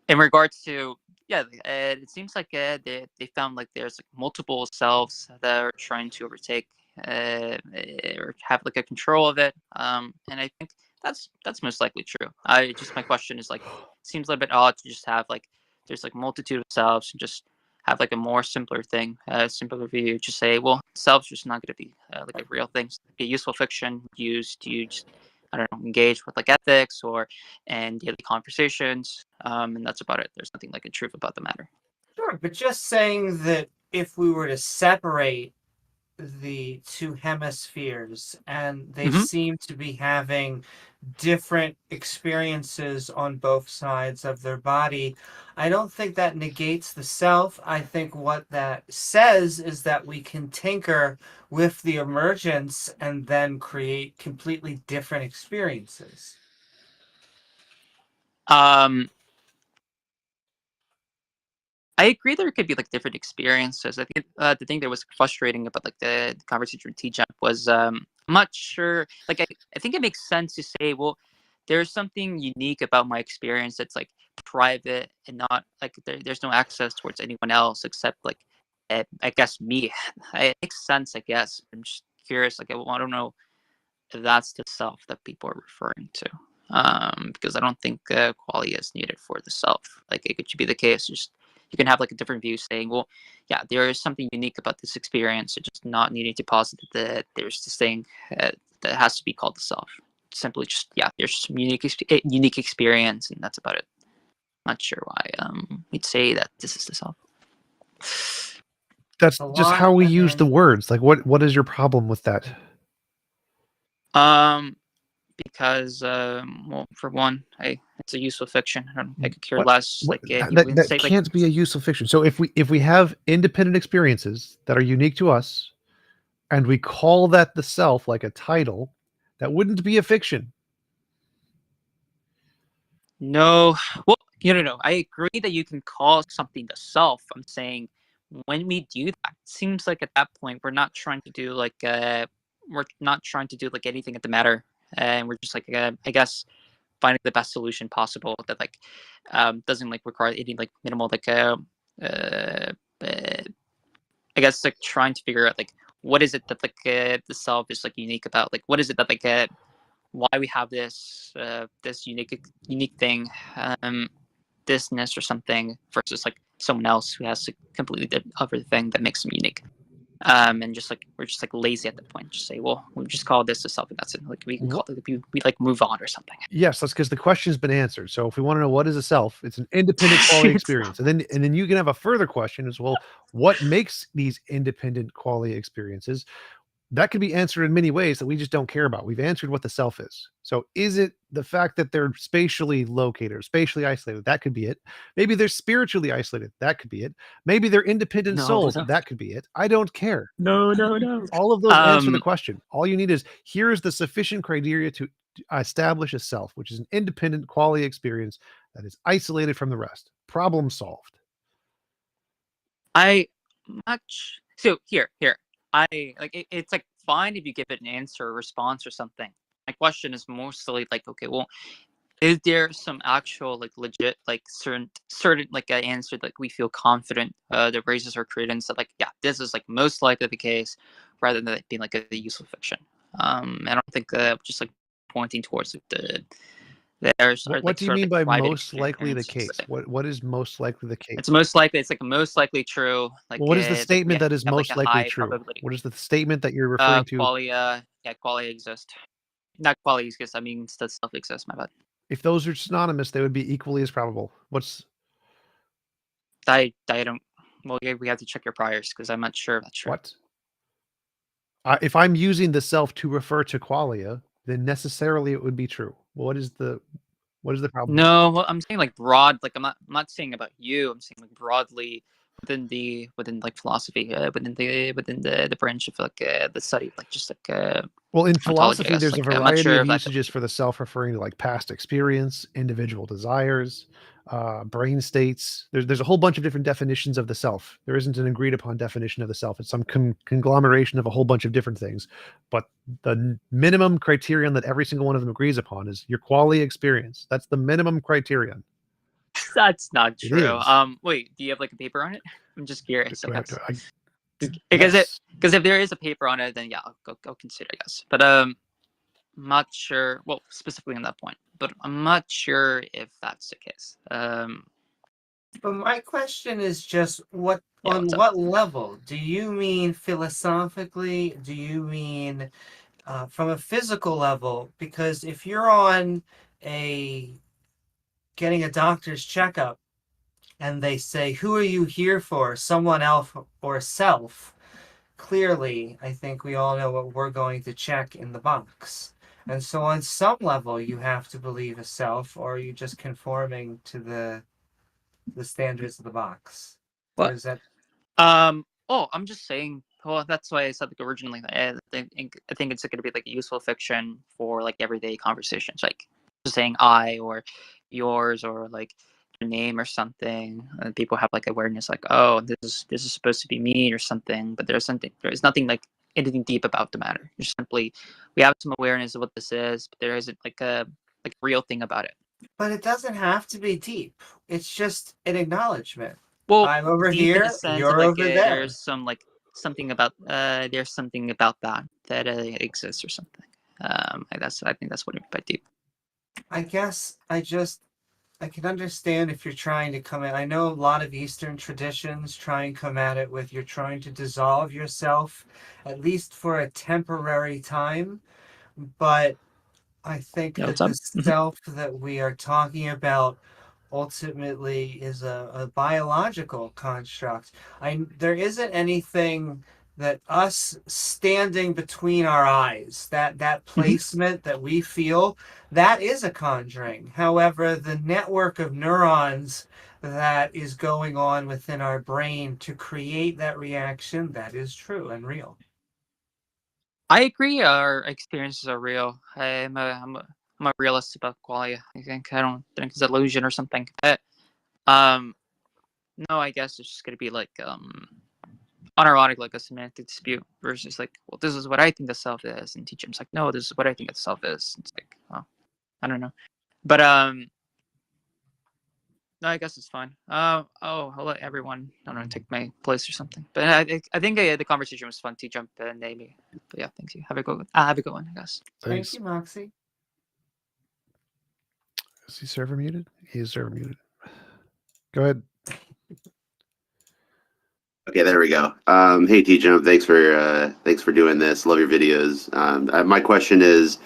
In regards to it seems like they found like there's like multiple selves that are trying to overtake or have like a control of it. And I think that's most likely true. My question is like seems a little bit odd to just have like there's like multitude of selves and just have like a more simpler thing, simpler view. Just say, well, self's just not going to be like a real thing. It's a useful fiction used to just I don't know engage with like ethics and daily conversations, and that's about it. There's nothing like a truth about the matter.
Sure, but just saying that if we were to separate the two hemispheres and they seem to be having different experiences on both sides of their body, I don't think that negates the self. I think what that says is that we can tinker with the emergence and then create completely different experiences.
I agree there could be like different experiences. I think the thing that was frustrating about like the conversation with T-Jump was I'm not sure. Like I think it makes sense to say, well, there's something unique about my experience that's like private and not like there's no access towards anyone else except like I guess me. It makes sense, I guess. I'm just curious. Like I don't know if that's the self that people are referring to. Because I don't think quality is needed for the self. Like it could be the case, just you can have like a different view saying, well, yeah, there is something unique about this experience. It's just not needing to posit that there's this thing that has to be called the self. Simply just, yeah, there's some unique experience and that's about it. Not sure why we'd say that this is the self.
That's just how we use the words. Like what is your problem with that?
Because well, for one, it's a useful fiction. I could care less. Like
that can't be a useful fiction. So if we have independent experiences that are unique to us, and we call that the self, like a title, that wouldn't be a fiction.
No, well, no. I agree that you can call something the self. I'm saying when we do that, it seems like at that point we're not trying to do like anything at the matter, and we're just like I guess finding the best solution possible that like doesn't like require any like minimal like I guess like trying to figure out like what is it that like the self is like unique about, like what is it that like why we have this this unique thing, thisness or something versus like someone else who has a completely other thing that makes them unique. And just like we're just like lazy at that point. Just say, well, we just call this the self, and that's it. Like we can call it, we like move on or something.
Yes, that's because the question's been answered. So if we want to know what is a self, it's an independent quality experience, and then you can have a further question as well. What makes these independent quality experiences? That could be answered in many ways that we just don't care about. We've answered what the self is. So is it the fact that they're spatially located or spatially isolated? That could be it. Maybe they're spiritually isolated. That could be it. Maybe they're independent
No,
souls.
no.
That could be it. I don't care.
No, no, no.
All of those answer the question. All you need is here is the sufficient criteria to establish a self, which is an independent quality experience that is isolated from the rest. Problem solved.
So here. It's like fine if you give it an answer or response or something. My question is mostly like, okay, well, is there some actual like legit like certain like answer that we feel confident that raises our credence that like, yeah, this is like most likely the case, rather than it being like a useful fiction. I don't think just like pointing towards like, there's
What do you mean by most likely the case? What is most likely the case?
It's most likely. It's like most likely true. Like,
Well, what is the statement that is
have,
most
like, a
likely
high
true?
probability.
What is the statement that you're referring to?
Qualia exist. Not qualia exists. I mean, that stuff exists. My bad.
If those are synonymous, they would be equally as probable. What's
I don't. Well, yeah, we have to check your priors because I'm not sure if that's true.
what? If I'm using the self to refer to qualia, then necessarily it would be true. What is the problem?
No, well, I'm saying like broad. Like I'm not saying about you. I'm saying like broadly within like philosophy, within the branch of like the study, like just like.
Well, in
ontology, I
philosophy,
guess.
there's a
Like, I'm not
variety
sure
of
if that's
usages for the self, referring to like past experience, individual desires, brain states. There's a whole bunch of different definitions of the self. There isn't an agreed upon definition of the self. It's some conglomeration of a whole bunch of different things. But the minimum criterion that every single one of them agrees upon is your quality experience. That's the minimum criterion.
That's not
It
true.
is.
Wait, do you have like a paper on it? I'm just curious.
Do I have to-
Because
Yes.
if there is a paper on it, then yeah, I'll consider, yes. But I'm not sure. Well, specifically on that point, but I'm not sure if that's the case.
But my question is just
what's up?
what level? Do you mean philosophically? Do you mean from a physical level? Because if you're on getting a doctor's checkup and they say, who are you here for? Someone else or self? Clearly, I think we all know what we're going to check in the box. And so on some level, you have to believe a self, or are you just conforming to the standards of the box?
What?
Or is that...
I'm just saying. Well, that's why I said like originally. I think it's going to be like a useful fiction for like everyday conversations, like just saying I or yours or like your name or something. And people have like awareness, like, oh, this is supposed to be me or something. But there's nothing like anything deep about the matter. Just simply, we have some awareness of what this is, but there isn't like a real thing about it.
But it doesn't have to be deep. It's just an acknowledgement.
Well,
I'm over
deep in
here,
the sense
you're
of, like,
over there.
there's some like something about that exists or something. I think that's what it meant by deep.
I guess I can understand if you're trying to come at. I know a lot of Eastern traditions try and come at it with you're trying to dissolve yourself, at least for a temporary time. But I think
Yeah,
that
what's up?
the self that we are talking about ultimately is a biological construct. There isn't anything that us standing between our eyes, that placement that we feel, that is a conjuring. However, the network of neurons that is going on within our brain to create that reaction, that is true and real.
I agree. Our experiences are real. I'm a realist about qualia. I don't think it's illusion or something. But no, I guess it's just gonna be like unironic, like a semantic dispute versus like, well, this is what I think the self is, and teaching's like, no, this is what I think the self is. It's like, well, I don't know, but no, I guess it's fine. I'll let everyone, I don't know, take my place or something. But I think the conversation was fun to jump in, maybe. But yeah, thank you. Have a good one. Have a good one, I guess.
Thanks.
Thank you, Moxie.
Is he server muted? He is server muted. Go ahead.
Okay, there we go. Hey, T-Jump, thanks for doing this. Love your videos. My question is,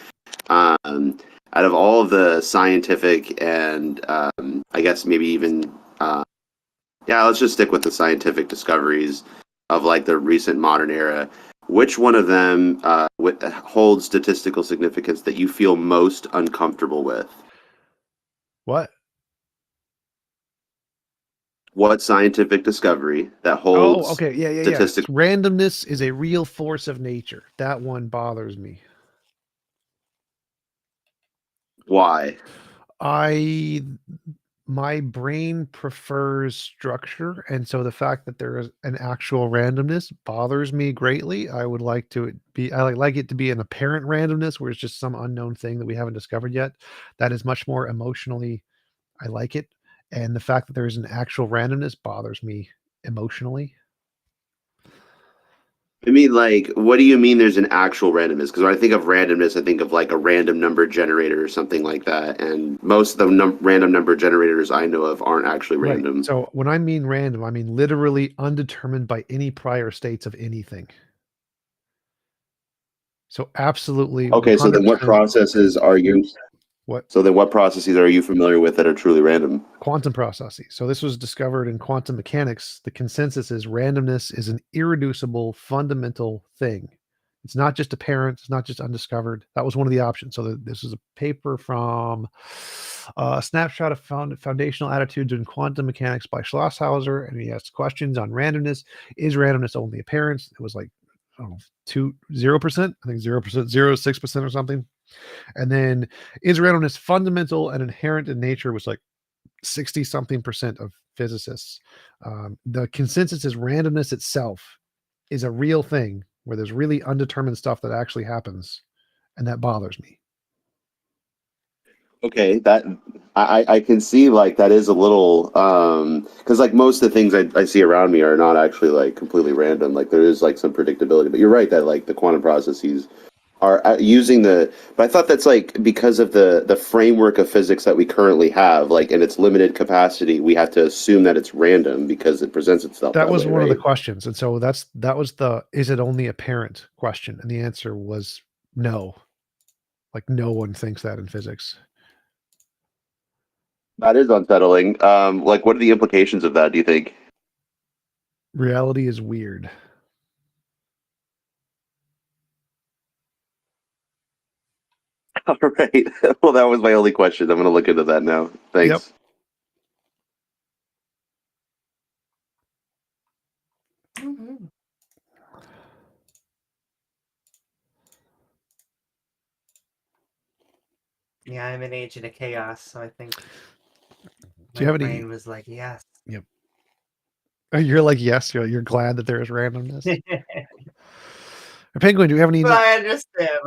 out of all of the scientific and I guess maybe even let's just stick with the scientific discoveries of like the recent modern era. which one of them holds statistical significance that you feel most uncomfortable with?
What?
What scientific discovery that
Oh,
holds
okay. Yeah.
statistical?
Randomness is a real force of nature. That one bothers me.
Why?
My brain prefers structure, and so the fact that there is an actual randomness bothers me greatly. I would like to be I like it to be an apparent randomness where it's just some unknown thing that we haven't discovered yet. That is much more emotionally I like it. And the fact that there is an actual randomness bothers me emotionally.
I mean, like, what do you mean there's an actual randomness? Because when I think of randomness, I think of like a random number generator or something like that. And most of the random number generators I know of aren't actually
Right.
random.
So when I mean random, I mean literally undetermined by any prior states of anything. So absolutely
Okay, so then what
100%.
processes are you?
What?
So then what processes are you familiar with that are truly random?
Quantum processes. So this was discovered in quantum mechanics. The consensus is randomness is an irreducible fundamental thing. It's not just apparent, it's not just undiscovered. That was one of the options. So this is a paper from a snapshot of foundational attitudes in quantum mechanics by Schlosshauser, and he asked questions on randomness. Is randomness only apparent? It was like, I don't know, 0%. I think 0%, 0.6% or something. And then is randomness fundamental and inherent in nature was like 60 something percent of physicists. The consensus is randomness itself is a real thing where there's really undetermined stuff that actually happens, and that bothers me.
Okay, that I can see like that is a little because like most of the things I see around me are not actually like completely random. Like there is like some predictability, but you're right that like the quantum processes are using but I thought that's like because of the framework of physics that we currently have, like in its limited capacity, we have to assume that it's random because it presents itself
That
that
was
way,
one of the
right?
questions, and so that was the is it only apparent question, and the answer was no. Like no one thinks that in physics.
That is unsettling. Like what are the implications of that, do you think?
Reality is weird.
All right. Well, that was my only question. I'm going to look into that now. Thanks.
Yep.
Mm-hmm. Yeah, I'm an agent of chaos, so I think
Do you
my
have any?
brain was like, yes.
Yep. You're like, yes, you're glad that there is randomness. Penguin, do you have any?
But I understand.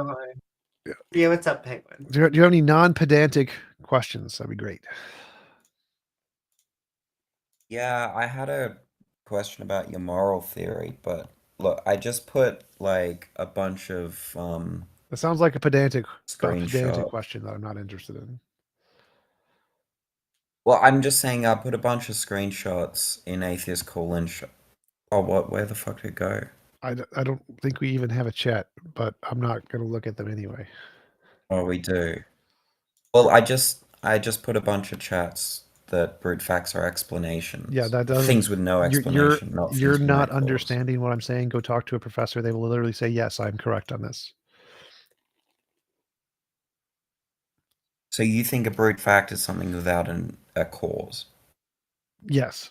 Yeah, what's up, Penguin?
Do you have any non-pedantic questions? That'd be great.
Yeah, I had a question about your moral theory, but look, I just put like a bunch of
That sounds like a pedantic
screenshot.
question that I'm not interested in.
Well, I'm just saying I put a bunch of screenshots in Atheist Call-In. Oh, what? Where the fuck did it go?
I don't think we even have a chat, but I'm not going to look at them anyway.
Oh, we do. Well, I just put a bunch of chats that brute facts are explanations.
Yeah, that doesn't.
Things with no explanation, not things
You're
with
not
no cause.
understanding what I'm saying. Go talk to a professor. They will literally say, yes, I'm correct on this.
So you think a brute fact is something without a cause?
Yes.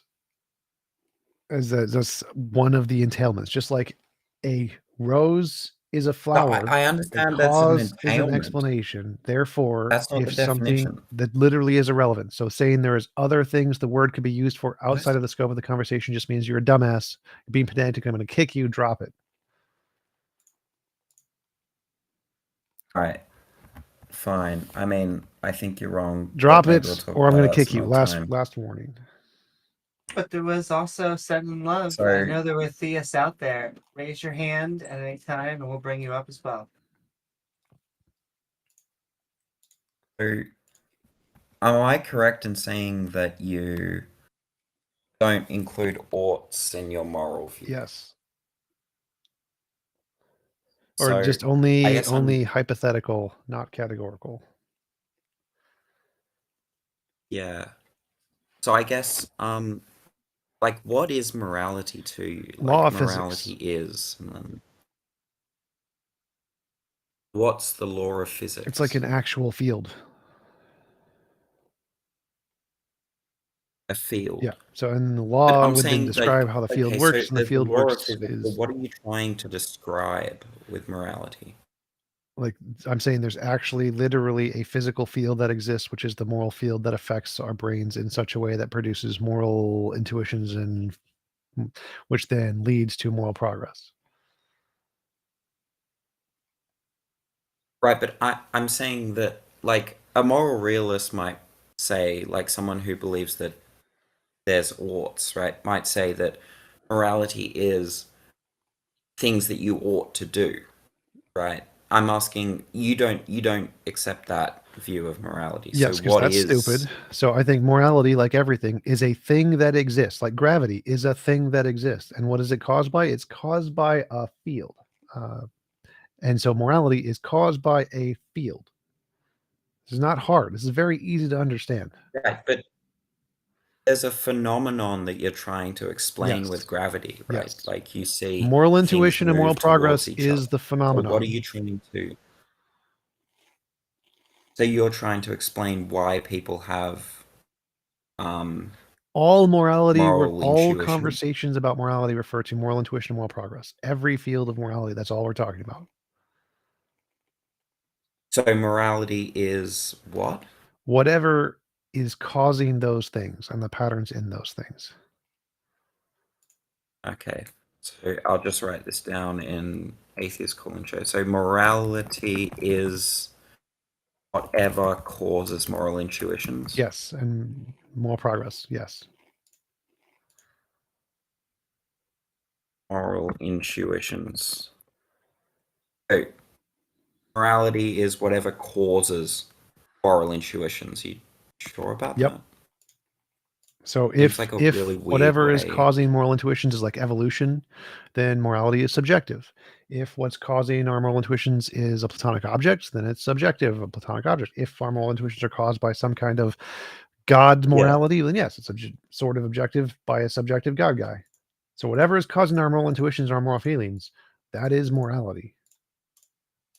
As that's one of the entailments. Just like a rose is a
No,
flower.
I
A
understand that's an
cause is an
entailment.
explanation. Therefore,
That's not
if
the
something
definition.
that literally is irrelevant. So saying there is other things the word could be used for outside
What?
of the scope of the conversation just means you're a dumbass. You're being pedantic. I'm going to kick you. Drop it.
All right. Fine. I mean, I think you're wrong.
Drop
But maybe we'll
it,
talk
or I'm
about
going to
that
kick
some
you.
other time.
Last warning.
But there was also Sudden Love. I
So,
know there were theists out there. Raise your hand at any time, and we'll bring you up as well.
am I correct in saying that you don't include oughts in your moral view?
Yes. Or
So,
just
I
only
guess I'm
hypothetical, not categorical.
yeah. So I guess like what is morality to you?
Law
Like
of physics.
morality is and then What's the law of physics?
It's like an actual field.
A field.
Yeah. So in the
But
law
I'm
would then
saying,
describe
like,
how the field
okay,
works,
so
and the
there's the
field
law of
works
physics, but
is
what are you trying to describe with morality?
like I'm saying there's actually literally a physical field that exists, which is the moral field that affects our brains in such a way that produces moral intuitions and which then leads to moral progress.
Right, but I'm saying that, like, a moral realist might say, like, someone who believes that there's oughts, right, might say that morality is things that you ought to do, right? I'm asking, you don't accept that view of morality.
Yes,
So
because
what
that's
is
stupid. So I think morality, like everything, is a thing that exists. Like gravity is a thing that exists. And what is it caused by? It's caused by a field. And so morality is caused by a field. This is not hard. This is very easy to understand.
right? But there's a phenomenon that you're trying to explain with
Yes.
gravity, right?
Yes.
Like you see
Moral
things
intuition and moral
move towards
progress
each
is
other.
the
So what are
phenomenon.
you trying to? So you're trying to explain why people have
All morality,
moral
all
intuition.
conversations about morality refer to moral intuition and moral progress. Every field of morality, that's all we're talking about.
So morality is what?
Whatever is causing those things and the patterns in those things.
Okay. So I'll just write this down in Atheist Calling Show. So morality is whatever causes moral intuitions.
Yes, and moral progress. Yes.
Moral intuitions. So morality is whatever causes moral intuitions. You sure about
Yep.
that?
So
Seems like a
if
really weird
whatever is
way.
causing moral intuitions is like evolution, then morality is subjective. If what's causing our moral intuitions is a platonic object, then it's subjective, a platonic object. If our moral intuitions are caused by some kind of God morality, then yes, it's sort of objective by a subjective God guy. So whatever is causing our moral intuitions, our moral feelings, that is morality.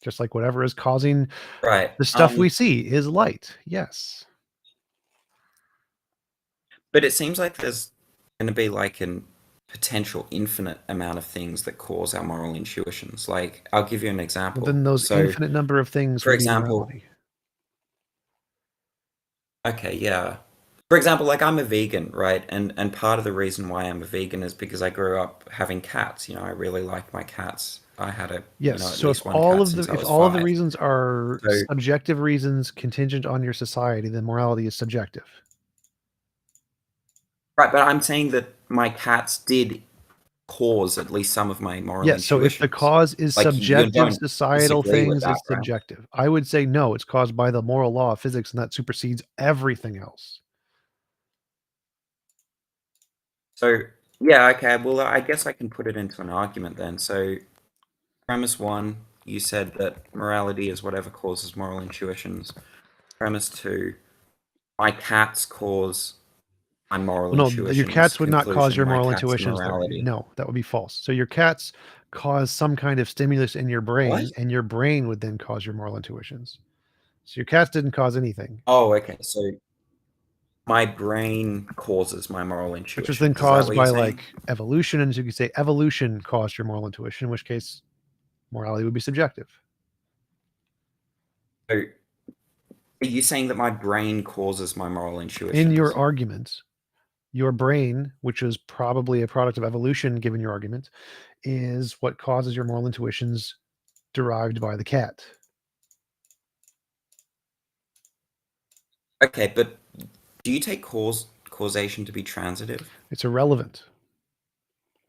Just like whatever is causing
Right.
the stuff we see is light. Yes.
But it seems like there's going to be like an potential infinite amount of things that cause our moral intuitions. Like, I'll give you an example.
Well, then those
So,
infinite number of things
for
would be
example,
morality.
okay, yeah. For example, like I'm a vegan, right? And part of the reason why I'm a vegan is because I grew up having cats. You know, I really like my cats. I had
Yes.
at
So if
least one
all
cat
of the
since I
if
was
all of the
5.
reasons are
So,
subjective reasons contingent on your society, then morality is subjective.
right, but I'm saying that my cats did cause at least some of my moral
Yes. So if the
intuitions.
cause is
Like, you
subjective
don't
societal
disagree with
things,
that,
it's
right?
subjective. I would say no, it's caused by the moral law of physics, and that supersedes everything else.
So, yeah, okay. Well, I guess I can put it into an argument then. So, premise 1, you said that morality is whatever causes moral intuitions. Premise 2, my cats cause my moral
Well, no, your
intuitions.
cats would not cause
Conclusion,
your
my
moral
cat's
intuitions.
morality.
No, that would be false. So your cats cause some kind of stimulus in your brain,
What?
and your brain would then cause your moral intuitions. So your cats didn't cause anything,
Oh, okay. So, my brain causes my moral
which was then
intuitions. Is that
caused
what you're
by
saying?
like evolution. And so you could say evolution caused your moral intuition, in which case morality would be subjective.
So, are you saying that my brain causes my moral intuitions?
In your argument, your brain, which is probably a product of evolution, given your argument, is what causes your moral intuitions derived by the cat.
Okay, but do you take causation to be transitive?
It's irrelevant.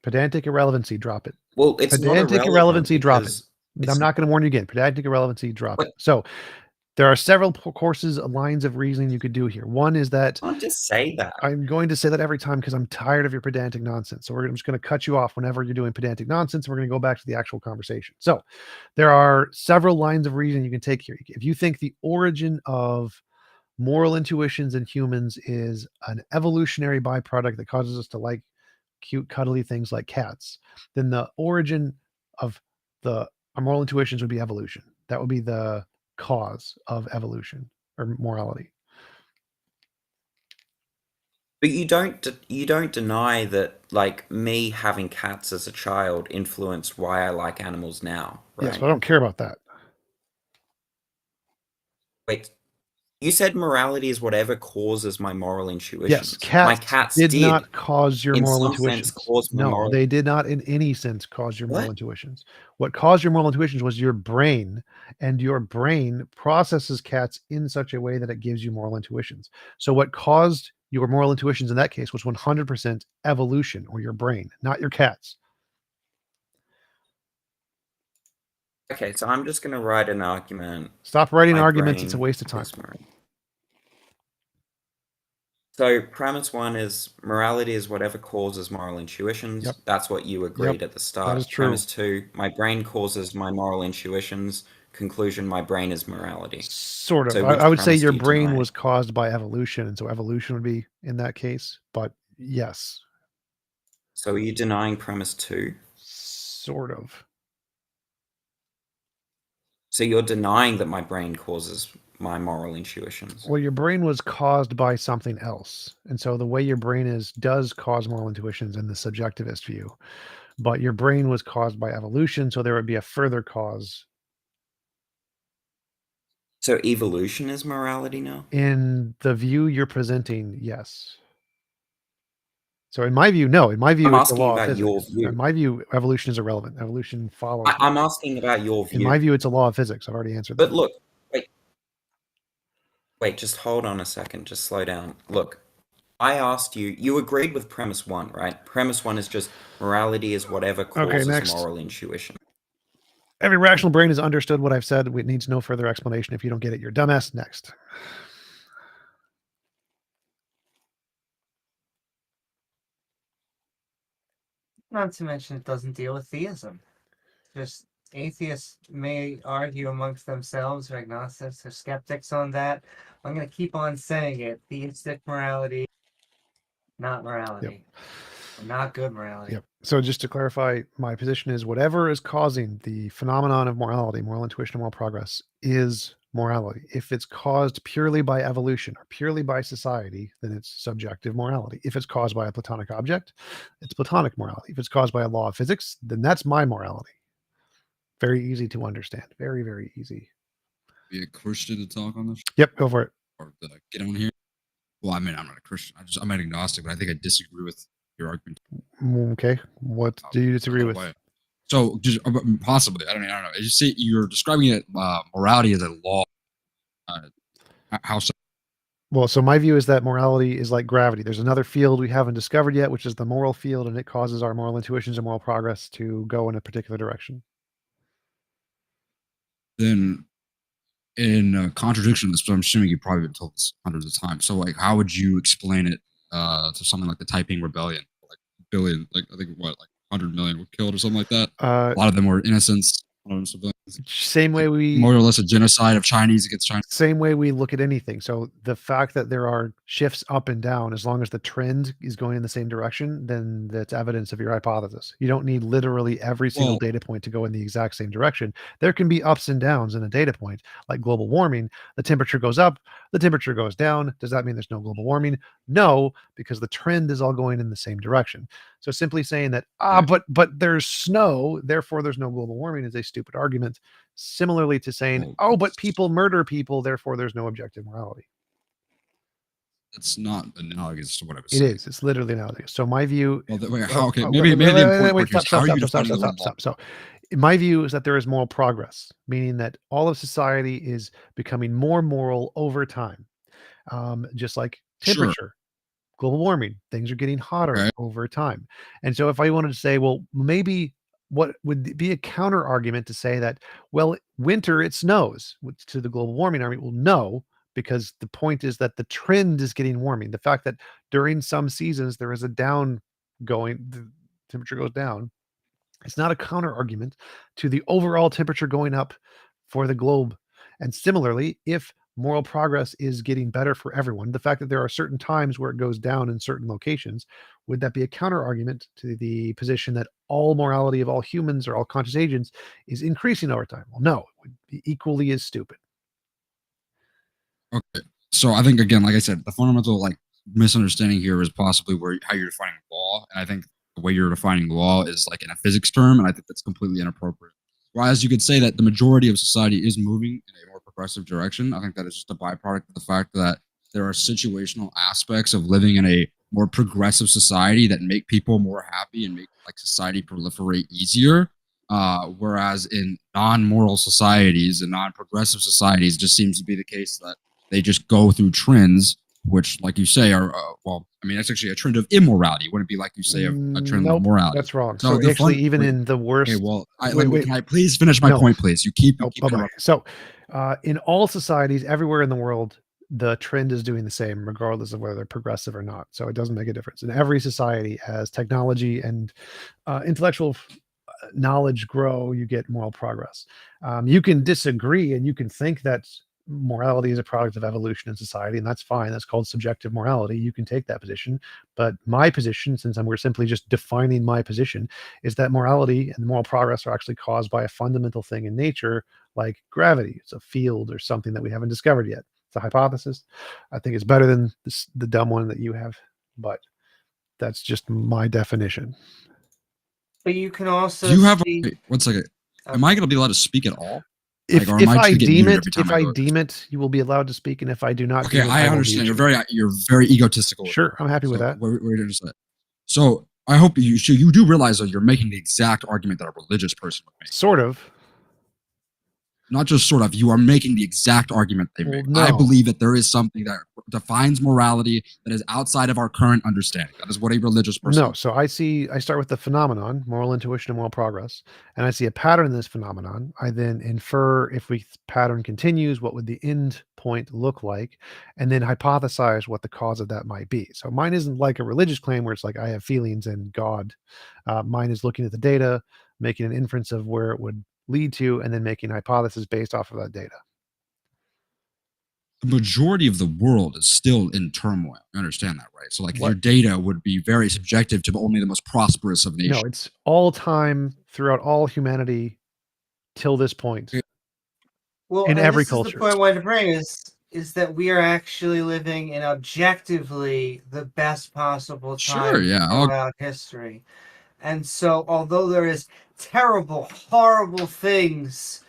Pedantic irrelevancy, drop it.
Well, it's not
Pedantic
irrelevant
irrelevancy, drop it.
because
I'm not going to warn you again. Pedantic irrelevancy, drop
What?
it. So there are several courses, lines of reasoning you could do here. One is that
can't just say that.
I'm going to say that every time because I'm tired of your pedantic nonsense. So I'm just going to cut you off whenever you're doing pedantic nonsense. We're going to go back to the actual conversation. So there are several lines of reasoning you can take here. If you think the origin of moral intuitions in humans is an evolutionary byproduct that causes us to like cute, cuddly things like cats, then the origin of our moral intuitions would be evolution. That would be the cause of evolution or morality.
But you don't deny that, like, me having cats as a child influenced why I like animals now, right?
Yes, but I don't care about that.
Wait, you said morality is whatever causes my moral intuitions.
Yes,
My
cats
cats
did
did,
not cause your
in
moral
some sense,
intuitions.
cause my
No,
moral.
they did not in any sense cause your moral
What?
intuitions. What caused your moral intuitions was your brain, and your brain processes cats in such a way that it gives you moral intuitions. So what caused your moral intuitions in that case was 100% evolution, or your brain, not your cats.
Okay, so I'm just gonna write an argument.
Stop writing
My
arguments. It's a
brain
waste of time.
is moral. So premise 1 is morality is whatever causes moral intuitions.
Yep.
That's what you agreed at the start.
That is true.
Premise 2, my brain causes my moral intuitions. Conclusion, my brain is morality.
Sort of.
So
I would say
premise
your
do you
brain
deny?
was caused by evolution, and so evolution would be in that case. But yes.
So are you denying premise 2?
Sort of.
So you're denying that my brain causes my moral intuitions?
Well, your brain was caused by something else. And so the way your brain is does cause moral intuitions in the subjectivist view. But your brain was caused by evolution, so there would be a further cause.
So evolution is morality now?
In the view you're presenting, yes. So in my view, no. In my view,
I'm
it's the
asking
law of
about your
physics.
view.
In my view, evolution is irrelevant. Evolution follows.
I'm asking about your view.
In my view, it's a law of physics. I've already answered
But
that.
look, wait, just hold on a second. Just slow down. Look, I asked you, you agreed with premise 1, right? Premise 1 is just morality is whatever causes
next.
moral intuition.
Every rational brain has understood what I've said. It needs no further explanation. If you don't get it, you're dumbass. Next.
Not to mention, it doesn't deal with theism. Just atheists may argue amongst themselves, or agnostics, or skeptics on that. I'm going to keep on saying it. Theistic morality, not morality. Or not good morality.
Yep. So just to clarify, my position is whatever is causing the phenomenon of morality, moral intuition, moral progress, is morality. If it's caused purely by evolution or purely by society, then it's subjective morality. If it's caused by a Platonic object, it's Platonic morality. If it's caused by a law of physics, then that's my morality. Very easy to understand. Very, very easy.
Be a Christian to talk on this?
Yep, go for it.
Or get on here? Well, I mean, I'm not a Christian. I'm an agnostic, but I think I disagree with your argument.
Okay. What do you disagree with?
So, just possibly, I don't know. You say you're describing it morality as a law. How so?
Well, so my view is that morality is like gravity. There's another field we haven't discovered yet, which is the moral field, and it causes our moral intuitions and moral progress to go in a particular direction.
Then, in contradiction to this, but I'm assuming you've probably been told this hundreds of times. So, like, how would you explain it to something like the Taiping Rebellion? Like billion, like I think what, like 100 million were killed or something like that. A lot of them were innocents.
Same way we
more or less a genocide of Chinese against China.
Same way we look at anything. So the fact that there are shifts up and down, as long as the trend is going in the same direction, then that's evidence of your hypothesis. You don't need literally every single data point to go in the exact same direction. There can be ups and downs in a data point, like global warming. The temperature goes up, the temperature goes down. Does that mean there's no global warming? No, because the trend is all going in the same direction. So simply saying that, but there's snow, therefore there's no global warming is a stupid argument. Similarly to saying, but people murder people, therefore there's no objective morality.
It's not analogous to what I was saying.
It is. It's literally analogous. So my view.
Well, maybe the important part is how are you defining the word law?
So my view is that there is moral progress, meaning that all of society is becoming more moral over time. Just like temperature, global warming, things are getting hotter over time. And so if I wanted to say, well, maybe what would be a counter argument to say that, well, winter, it snows to the global warming argument? Well, no, because the point is that the trend is getting warming. The fact that during some seasons there is a down going, the temperature goes down. It's not a counter argument to the overall temperature going up for the globe. And similarly, if moral progress is getting better for everyone. The fact that there are certain times where it goes down in certain locations, would that be a counter argument to the position that all morality of all humans or all conscious agents is increasing over time? Well, no, it would be equally as stupid.
Okay. So I think, again, like I said, the fundamental like misunderstanding here is possibly how you're defining law, and I think the way you're defining law is like in a physics term, and I think that's completely inappropriate. Whereas you could say that the majority of society is moving in a more progressive direction. I think that is just a byproduct of the fact that there are situational aspects of living in a more progressive society that make people more happy and make like society proliferate easier. Whereas in non-moral societies and non-progressive societies, it just seems to be the case that they just go through trends, which, like you say, are well. I mean, that's actually a trend of immorality. Wouldn't it be like you say a trend
Nope,
of morality?
that's wrong.
So
So actually, even
wait,
in the worst.
okay, well,
wait,
can I please finish my
no.
point, please? You keep
Oh, bye-bye.
interrupting.
So, in all societies, everywhere in the world, the trend is doing the same, regardless of whether they're progressive or not. So it doesn't make a difference. In every society, as technology and intellectual knowledge grow, you get moral progress. You can disagree, and you can think that morality is a product of evolution in society, and that's fine. That's called subjective morality. You can take that position, but my position, since we're simply just defining my position, is that morality and moral progress are actually caused by a fundamental thing in nature, like gravity. It's a field or something that we haven't discovered yet. It's a hypothesis. I think it's better than the dumb one that you have, but that's just my definition.
But you can also
Do you have
see.
wait, one second? Am I going to be allowed to speak at all?
If,
Like, or
if
am I
I
just get
deem
muted
it,
every time
if
I
I
go?
deem it, you will be allowed to speak, and if I do not
Okay,
deem it,
I
will
understand.
mute
You're
you.
very egotistical.
Sure, I'm happy with
So
that.
we're just like, so I hope you do realize that you're making the exact argument that a religious person would make.
Sort of.
Not just sort of, you are making the exact argument they
Well,
make. I
no.
believe that there is something that defines morality that is outside of our current understanding. That is what a religious person.
No, so I start with the phenomenon, moral intuition and moral progress, and I see a pattern in this phenomenon. I then infer, if pattern continues, what would the end point look like, and then hypothesize what the cause of that might be. So mine isn't like a religious claim where it's like I have feelings and God. Mine is looking at the data, making an inference of where it would lead to, and then making hypotheses based off of that data.
The majority of the world is still in turmoil. You understand that, right? So, like, your data would be very subjective to only the most prosperous of nations.
No, it's all time throughout all humanity till this point.
Well,
in
and
every
this is
culture.
the point I wanted to bring is that we are actually living in objectively the best possible time
Sure, yeah,
throughout history. And so, although there is terrible, horrible things,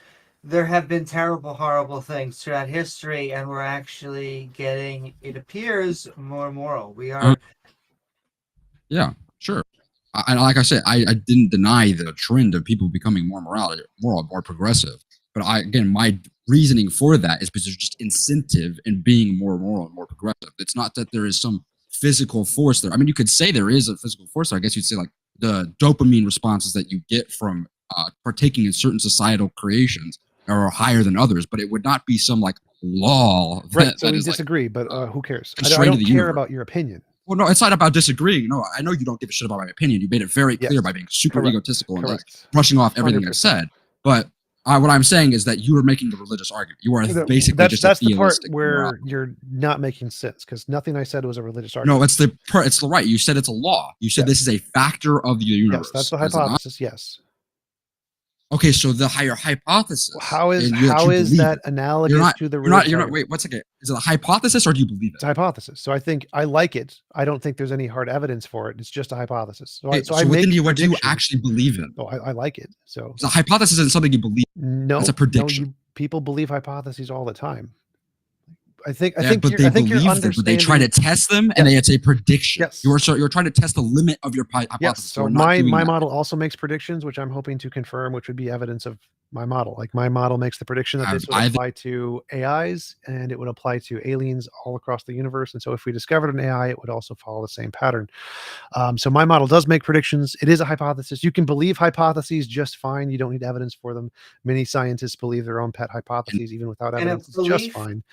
there have been terrible, horrible things throughout history, and we're actually getting, it appears, more moral. We are.
Yeah, sure. And like I said, I didn't deny the trend of people becoming more more progressive. But again, my reasoning for that is because there's just incentive in being more moral and more progressive. It's not that there is some physical force there. I mean, you could say there is a physical force there. I guess you'd say like the dopamine responses that you get from partaking in certain societal creations are higher than others, but it would not be some like law.
Right. So
that
we
is
disagree, but who cares? I
constrained to
don't
the
care
universe.
about your opinion.
Well, no, it's not about disagreeing. No, I know you don't give a shit about my opinion. You made it very clear by being super
Correct.
egotistical and like
Correct.
brushing off everything I've
100%.
said. But what I'm saying is that you are making the religious argument. You are basically
That's
just
the
a
part
theistic
where
morality.
you're not making sense, because nothing I said was a religious argument.
No, it's the right. You said it's a law. You said this is a factor of the universe.
Yes, that's the
is it not?
hypothesis. Yes.
Okay, so the higher hypothesis.
How is
and you believe
that
it.
analogous to the religious
You're not.
argument?
Wait, one second. Is it a hypothesis or do you believe it?
It's a hypothesis. So I think I like it. I don't think there's any hard evidence for it. It's just a hypothesis. So,
Okay,
so
so
I
what
make
do you
predictions.
actually believe in?
Oh, I like it. So
The hypothesis isn't something you believe.
no,
It's a prediction.
No, people believe hypotheses all the time. I think
But they
you're
believe them, but they try to
understanding.
test them, and it's a prediction.
Yes.
You're trying to test the limit of your
Yes.
hypothesis.
So
We're not
my
doing that.
model also makes predictions, which I'm hoping to confirm, which would be evidence of my model. Like my model makes the prediction that this would apply to AIs, and it would apply to aliens all across the universe. And so if we discovered an AI, it would also follow the same pattern. So my model does make predictions. It is a hypothesis. You can believe hypotheses just fine. You don't need evidence for them. Many scientists believe their own pet hypotheses, even without
And a
evidence. It's just
belief-
fine.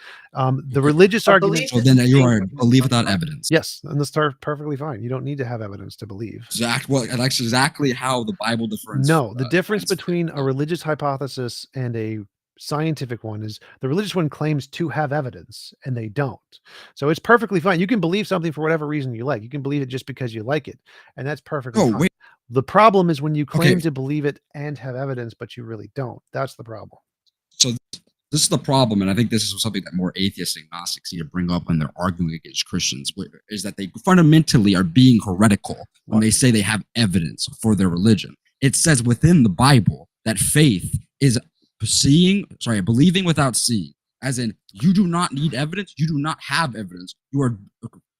The religious argument.
So then you are believe without evidence.
Yes, and that's perfectly fine. You don't need to have evidence to believe.
Well, that's exactly how the Bible difference.
No, the difference between a religious hypothesis and a scientific one is the religious one claims to have evidence and they don't. So it's perfectly fine. You can believe something for whatever reason you like. You can believe it just because you like it, and that's perfectly
Oh
fine.
wait,
The problem is when you claim
okay.
to believe it and have evidence, but you really don't. That's the problem.
So this is the problem, and I think this is something that more atheists and agnostics need to bring up when they're arguing against Christians, is that they fundamentally are being heretical when they say they have evidence for their religion. It says within the Bible that faith is believing without seeing, as in you do not need evidence, you do not have evidence. You are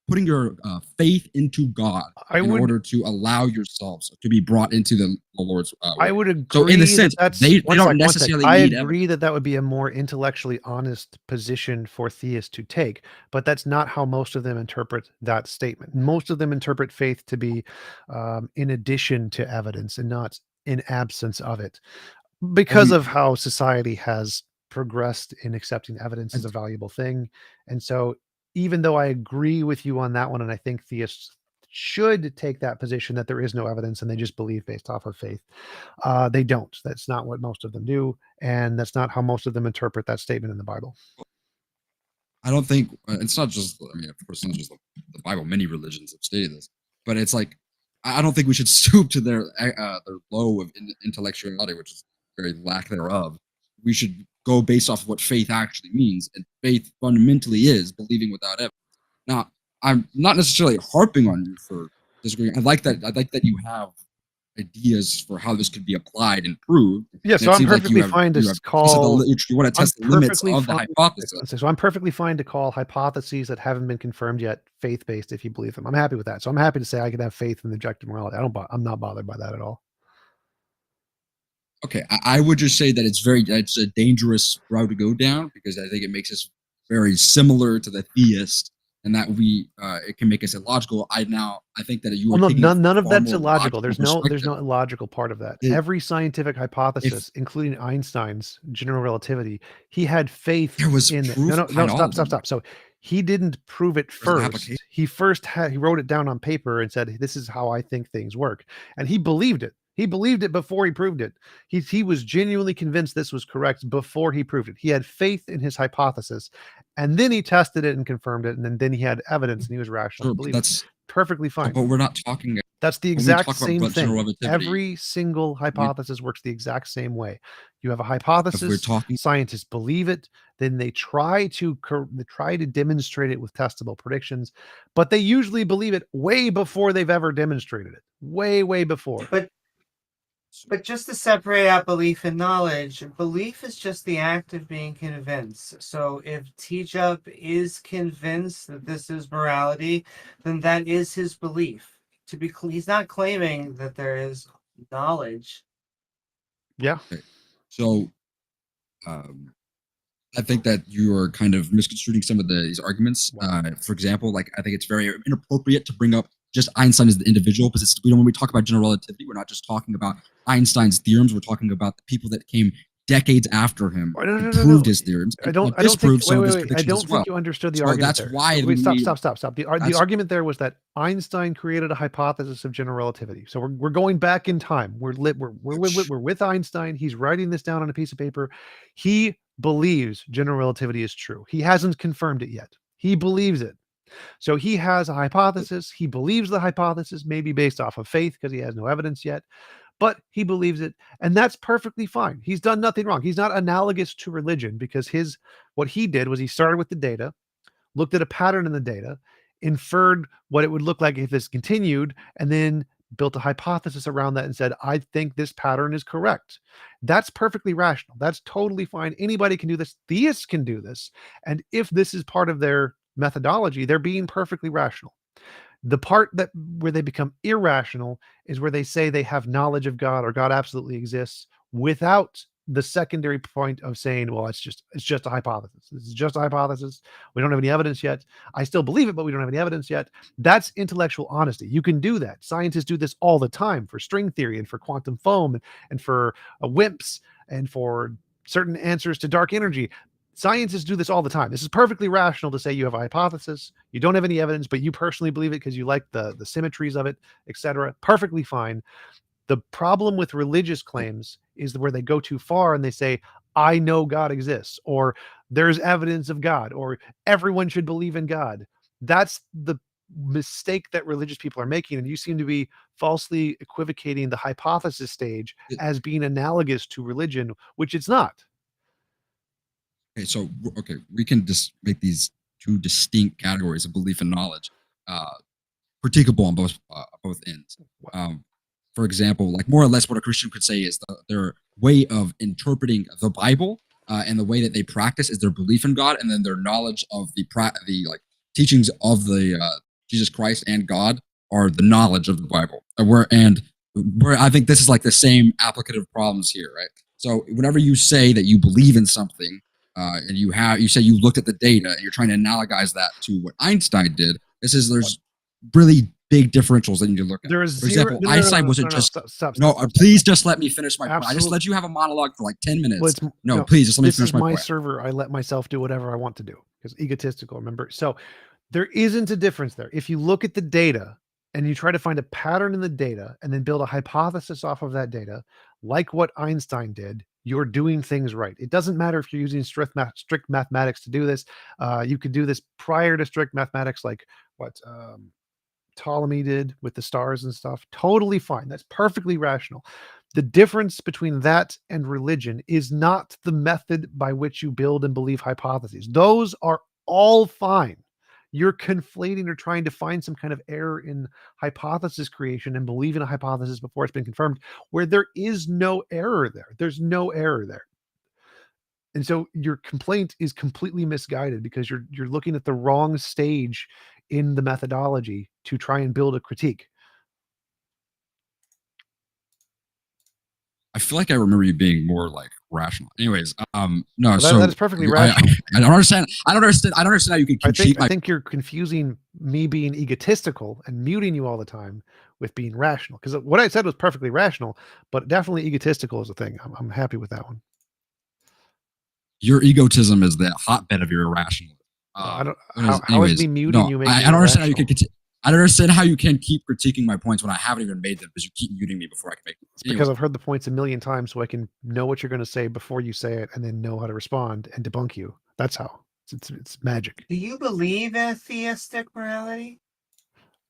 putting your faith into God order to allow yourselves to be brought into the Lord's
I
way.
would agree.
So in a sense,
that's
they
one
don't
sec, one sec.
necessarily
I
need
agree
evidence.
that would be a more intellectually honest position for theists to take, but that's not how most of them interpret that statement. Most of them interpret faith to be in addition to evidence and not in absence of it, because of how society has progressed in accepting evidence as a valuable thing. And so, even though I agree with you on that one, and I think theists should take that position that there is no evidence and they just believe based off of faith, they don't. That's not what most of them do, and that's not how most of them interpret that statement in the Bible.
I don't think it's not just. I mean, of course, it's not just the Bible. Many religions have stated this, but it's like I don't think we should stoop to their low of intellectuality, which is very lack thereof. We should go based off of what faith actually means, and faith fundamentally is believing without evidence. Now, I'm not necessarily harping on you for disagreeing. I like that you have ideas for how this could be applied and proved.
Yeah,
And
so
it
I'm
seems like
perfectly fine to
you have tested
call.
you want to
I'm
test the limits
perfectly
of the
fine.
hypothesis.
So I'm perfectly fine to call hypotheses that haven't been confirmed yet faith-based if you believe them. I'm happy with that. So I'm happy to say I can have faith in objective morality. I'm not bothered by that at all.
Okay, I would just say that it's a dangerous route to go down because I think it makes us very similar to the theist, and that it can make us illogical. I think that you are
Well,
taking
none of
far
that's
more
illogical.
logical
There's no
perspective.
illogical part of that.
It-
Every scientific hypothesis, including Einstein's general relativity, he had faith
There was
in it.
proof
No,
behind all of them.
stop. So he didn't prove it
There's an
first.
application.
He wrote it down on paper and said, "This is how I think things work," and he believed it. He believed it before he proved it. He was genuinely convinced this was correct before he proved it. He had faith in his hypothesis, and then he tested it and confirmed it, and then he had evidence, and he was rational to
Sure,
believe it. Perfectly fine.
But we're not talking.
That's the
when we
exact
talk
same
about general
thing.
relativity,
Every single hypothesis works the exact same way. You have a
if
hypothesis,
we're talking,
scientists believe it, then they try to demonstrate it with testable predictions, but they usually believe it way before they've ever demonstrated it. Way before.
But just to separate out belief and knowledge, belief is just the act of being convinced. So if Teachup is convinced that this is morality, then that is his belief. He's not claiming that there is knowledge.
Yeah.
Okay. So, I think that you are kind of misconstruing some of these arguments. For example, like I think it's very inappropriate to bring up just Einstein as the individual, because when we talk about general relativity, we're not just talking about Einstein's theorems. We're talking about the people that came decades after him and proved his theorems.
I don't
disproved
think.
some of his
I
predictions
don't
as well.
think you understood the
So
argument
that's
there.
why.
Wait, stop. The argument there was that Einstein created a hypothesis of general relativity. So we're going back in time. We're with Einstein. He's writing this down on a piece of paper. He believes general relativity is true. He hasn't confirmed it yet. He believes it. So he has a hypothesis. He believes the hypothesis, maybe based off of faith because he has no evidence yet, but he believes it, and that's perfectly fine. He's done nothing wrong. He's not analogous to religion because what he did was he started with the data, looked at a pattern in the data, inferred what it would look like if this continued, and then built a hypothesis around that and said, I think this pattern is correct. That's perfectly rational. That's totally fine. Anybody can do this. Theists can do this. And if this is part of their methodology, they're being perfectly rational. The part where they become irrational is where they say they have knowledge of God or God absolutely exists without the secondary point of saying, well, it's just a hypothesis. This is just a hypothesis. We don't have any evidence yet. I still believe it, but we don't have any evidence yet. That's intellectual honesty. You can do that. Scientists do this all the time for string theory and for quantum foam and for WIMPs and for certain answers to dark energy. Scientists do this all the time. This is perfectly rational to say you have a hypothesis, you don't have any evidence, but you personally believe it because you like the symmetries of it, etc. Perfectly fine. The problem with religious claims is where they go too far and they say, I know God exists, or there's evidence of God, or everyone should believe in God. That's the mistake that religious people are making. And you seem to be falsely equivocating the hypothesis stage as being analogous to religion, which it's not.
Okay, so okay, we can just make these two distinct categories of belief and knowledge, critiquable on both ends. For example, like more or less what a Christian could say is their way of interpreting the Bible and the way that they practice is their belief in God, and then their knowledge of the like teachings of the Jesus Christ and God are the knowledge of the Bible. Where I think this is like the same applicative problems here, right? So whenever you say that you believe in something, and you say you looked at the data and you're trying to analogize that to what Einstein did, there's really big differentials that you need to look at.
There is
For example, Einstein wasn't just
stop,
please just let me finish my point. I just
Absolute-
let you have a monologue for like 10 minutes.
Well,
Please just let me
this
finish
is
my
my
point.
server. I let myself do whatever I want to do because egotistical, remember? So there isn't a difference there. If you look at the data and you try to find a pattern in the data and then build a hypothesis off of that data, like what Einstein did, you're doing things right. It doesn't matter if you're using strict mathematics to do this. You could do this prior to strict mathematics, like what Ptolemy did with the stars and stuff. Totally fine. That's perfectly rational. The difference between that and religion is not the method by which you build and believe hypotheses. Those are all fine. You're conflating or trying to find some kind of error in hypothesis creation and believe in a hypothesis before it's been confirmed, where there is no error there. There's no error there. And so your complaint is completely misguided because you're looking at the wrong stage in the methodology to try and build a critique.
I feel like I remember you being more like rational. Anyways, no,
Well,
so
that is perfectly rational.
I don't understand. I don't understand how you can critique
I think you're confusing me being egotistical and muting you all the time with being rational. Because what I said was perfectly rational, but definitely egotistical is a thing. I'm happy with that one.
Your egotism is the hotbed of your irrational.
I don't. How is me muting you?
I don't understand how you can continue. I don't understand how you can keep critiquing my points when I haven't even made them because you keep muting me before I can make them.
It's because I've heard the points a million times, so I can know what you're going to say before you say it, and then know how to respond and debunk you. That's how. It's magic.
Do you believe in a theistic morality?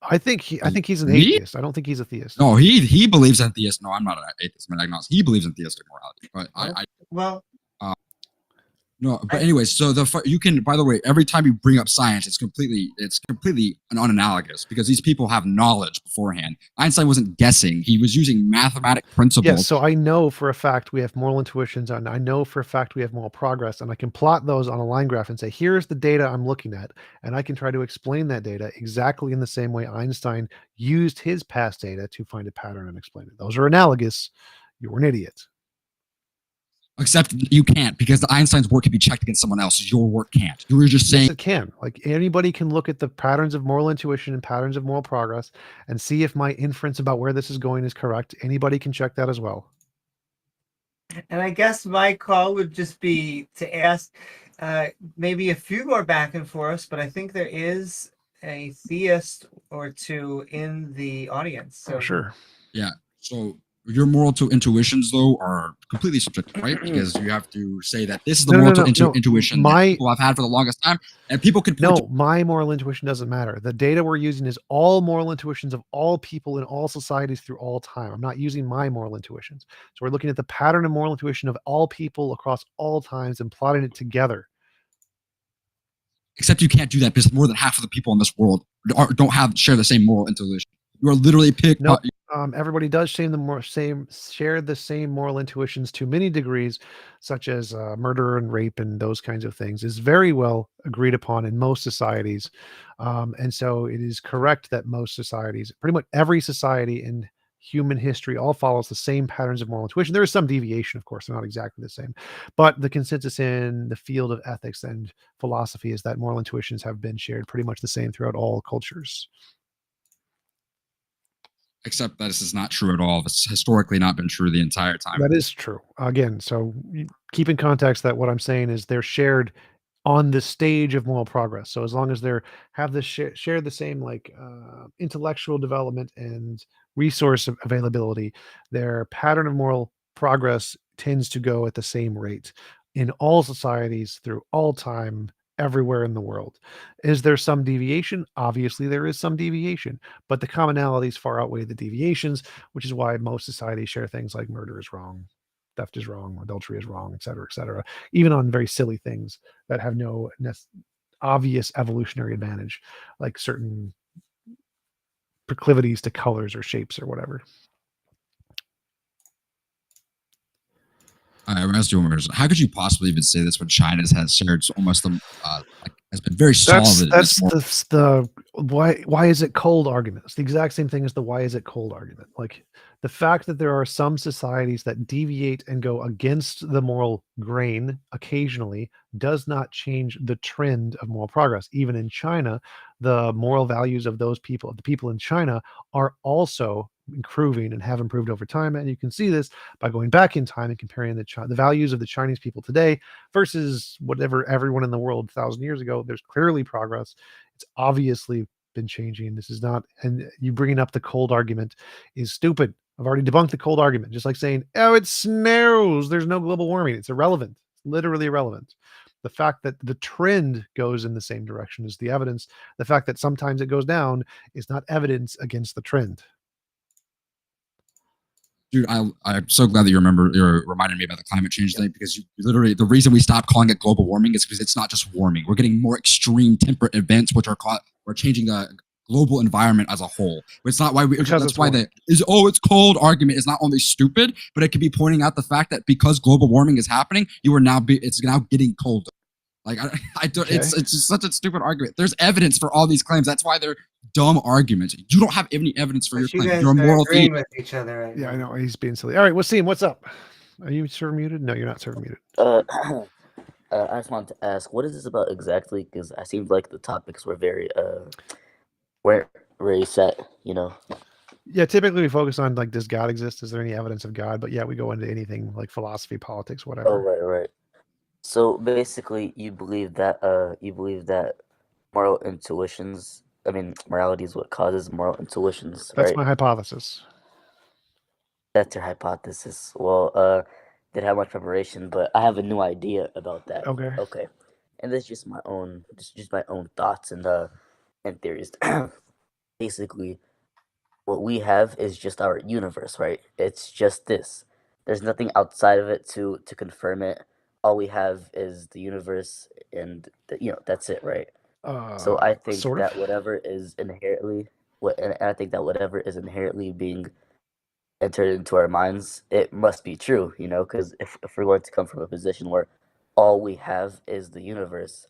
I think he's an
Me?
atheist. I don't think he's a theist.
No, he believes in theist. No, I'm not an atheist. I'm an agnostic. He believes in theistic morality, but no, but anyways, so you can. By the way, every time you bring up science, it's completely unanalogous because these people have knowledge beforehand. Einstein wasn't guessing; he was using mathematic principles.
Yes, so I know for a fact we have moral intuitions, and I know for a fact we have moral progress, and I can plot those on a line graph and say, here's the data I'm looking at, and I can try to explain that data exactly in the same way Einstein used his past data to find a pattern and explain it. Those are analogous. You're an idiot.
Except you can't because the Einstein's work can be checked against someone else's. Your work can't. You were just saying
yes, it can. Like anybody can look at the patterns of moral intuition and patterns of moral progress and see if my inference about where this is going is correct. Anybody can check that as well.
And I guess my call would just be to ask maybe a few more back and forths, but I think there is a theist or two in the audience. So
sure.
Yeah. So your moral intuitions, though, are completely subjective, right? Because you have to say that this is the intuition that people have had for the longest time, and people can point
my moral intuition doesn't matter. The data we're using is all moral intuitions of all people in all societies through all time. I'm not using my moral intuitions. So we're looking at the pattern of moral intuition of all people across all times and plotting it together.
Except you can't do that because more than half of the people in this world don't share the same moral intuition. You are literally picked.
No, everybody does share the same moral intuitions to many degrees, such as murder and rape and those kinds of things, is very well agreed upon in most societies. And so it is correct that most societies, pretty much every society in human history, all follows the same patterns of moral intuition. There is some deviation, of course, they're not exactly the same, but the consensus in the field of ethics and philosophy is that moral intuitions have been shared pretty much the same throughout all cultures.
Except that this is not true at all. It's historically not been true the entire time.
That is true. Again, so keep in context that what I'm saying is they're shared on the stage of moral progress. So as long as they're have this share the same like intellectual development and resource availability, their pattern of moral progress tends to go at the same rate in all societies through all time, everywhere in the world. Is there some deviation? Obviously, there is some deviation, but the commonalities far outweigh the deviations, which is why most societies share things like murder is wrong, theft is wrong, adultery is wrong, et cetera, even on very silly things that have no obvious evolutionary advantage, like certain proclivities to colors or shapes or whatever.
I asked you one more question. How could you possibly even say this when China has shared almost the has been very solid?
That's the why is it cold argument. It's the exact same thing as the why is it cold argument. Like the fact that there are some societies that deviate and go against the moral grain occasionally does not change the trend of moral progress. Even in China, the moral values of those people, the people in China, are also improving and have improved over time. And you can see this by going back in time and comparing the values of the Chinese people today versus whatever everyone in the world 1,000 years ago. There's clearly progress. It's obviously been changing. This is not, and you bringing up the cold argument is stupid. I've already debunked the cold argument. Just like saying, oh, it snows, there's no global warming. It's irrelevant, literally irrelevant. The fact that the trend goes in the same direction is the evidence. The fact that sometimes it goes down is not evidence against the trend.
Dude, I'm so glad that you're reminding me about the climate change thing, because you literally, the reason we stopped calling it global warming is because it's not just warming. We're getting more extreme temperate events, which are we're changing the global environment as a whole. It's not why that's why it's cold argument is not only stupid, but it could be pointing out the fact that because global warming is happening, it's now getting colder. Like I don't.
Okay.
It's just such a stupid argument. There's evidence for all these claims. That's why they're dumb arguments. You don't have any evidence for your
You
claim.
guys
You're a
are
moral
agreeing
theist.
with each other right
Yeah,
now.
I know he's being silly. All right, Wasim, what's up? Are you server muted? No, you're not server muted.
I just wanted to ask, what is this about exactly? Because I seemed like the topics were were very set, you know.
Yeah, typically we focus on like, does God exist? Is there any evidence of God? But yeah, we go into anything like philosophy, politics, whatever.
Oh, right. So basically, you believe that moral intuitions. I mean, morality is what causes moral intuitions,
That's
right?
my hypothesis.
That's your hypothesis. Well, didn't have much preparation, but I have a new idea about that.
Okay.
And this is just my own, thoughts and theories. Basically, what we have is just our universe, right? It's just this. There's nothing outside of it to confirm it. All we have is the universe, and that's it, right? So I think
sort
that
of.
whatever is inherently and I think that whatever is inherently being entered into our minds, it must be true, because if we're going to come from a position where all we have is the universe,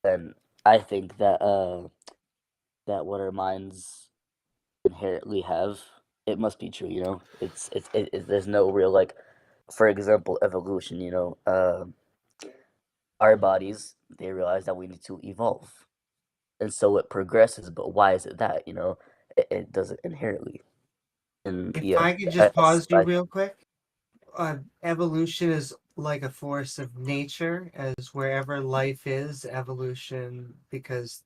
then I think that what our minds inherently have, it must be true. There's no real, like, for example, evolution. Our bodies, they realize that we need to evolve, and so it progresses. But why is it that it does it inherently? And
If
yeah,
I could just pause you
I,
real quick. Evolution is like a force of nature, as wherever life is, evolution, because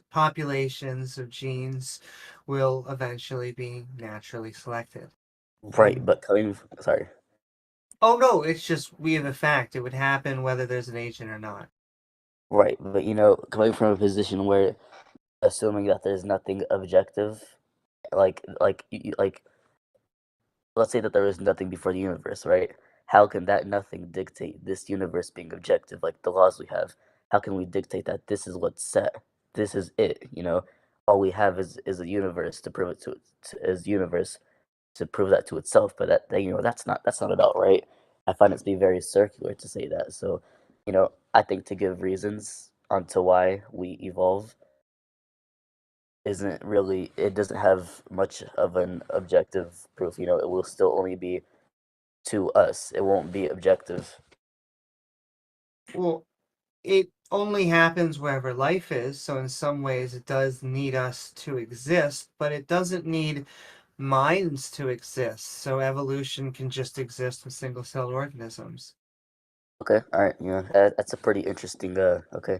populations of genes will eventually be naturally selected.
right, but sorry.
Oh no, it's just we have a fact. It would happen whether there's an agent or not.
Right, but coming from a position where assuming that there's nothing objective, like let's say that there is nothing before the universe, right? How can that nothing dictate this universe being objective, like the laws we have? How can we dictate that this is what's set? This is it, All we have is a universe to prove it is universe to prove that to itself, but that's not at all right. I find it to be very circular to say that. So, I think to give reasons onto why we evolve it doesn't have much of an objective proof. It will still only be to us. It won't be objective.
Well, it only happens wherever life is, so in some ways it does need us to exist, but it doesn't need minds to exist. So evolution can just exist with single-celled organisms.
Okay, all right, that's a pretty interesting. Okay,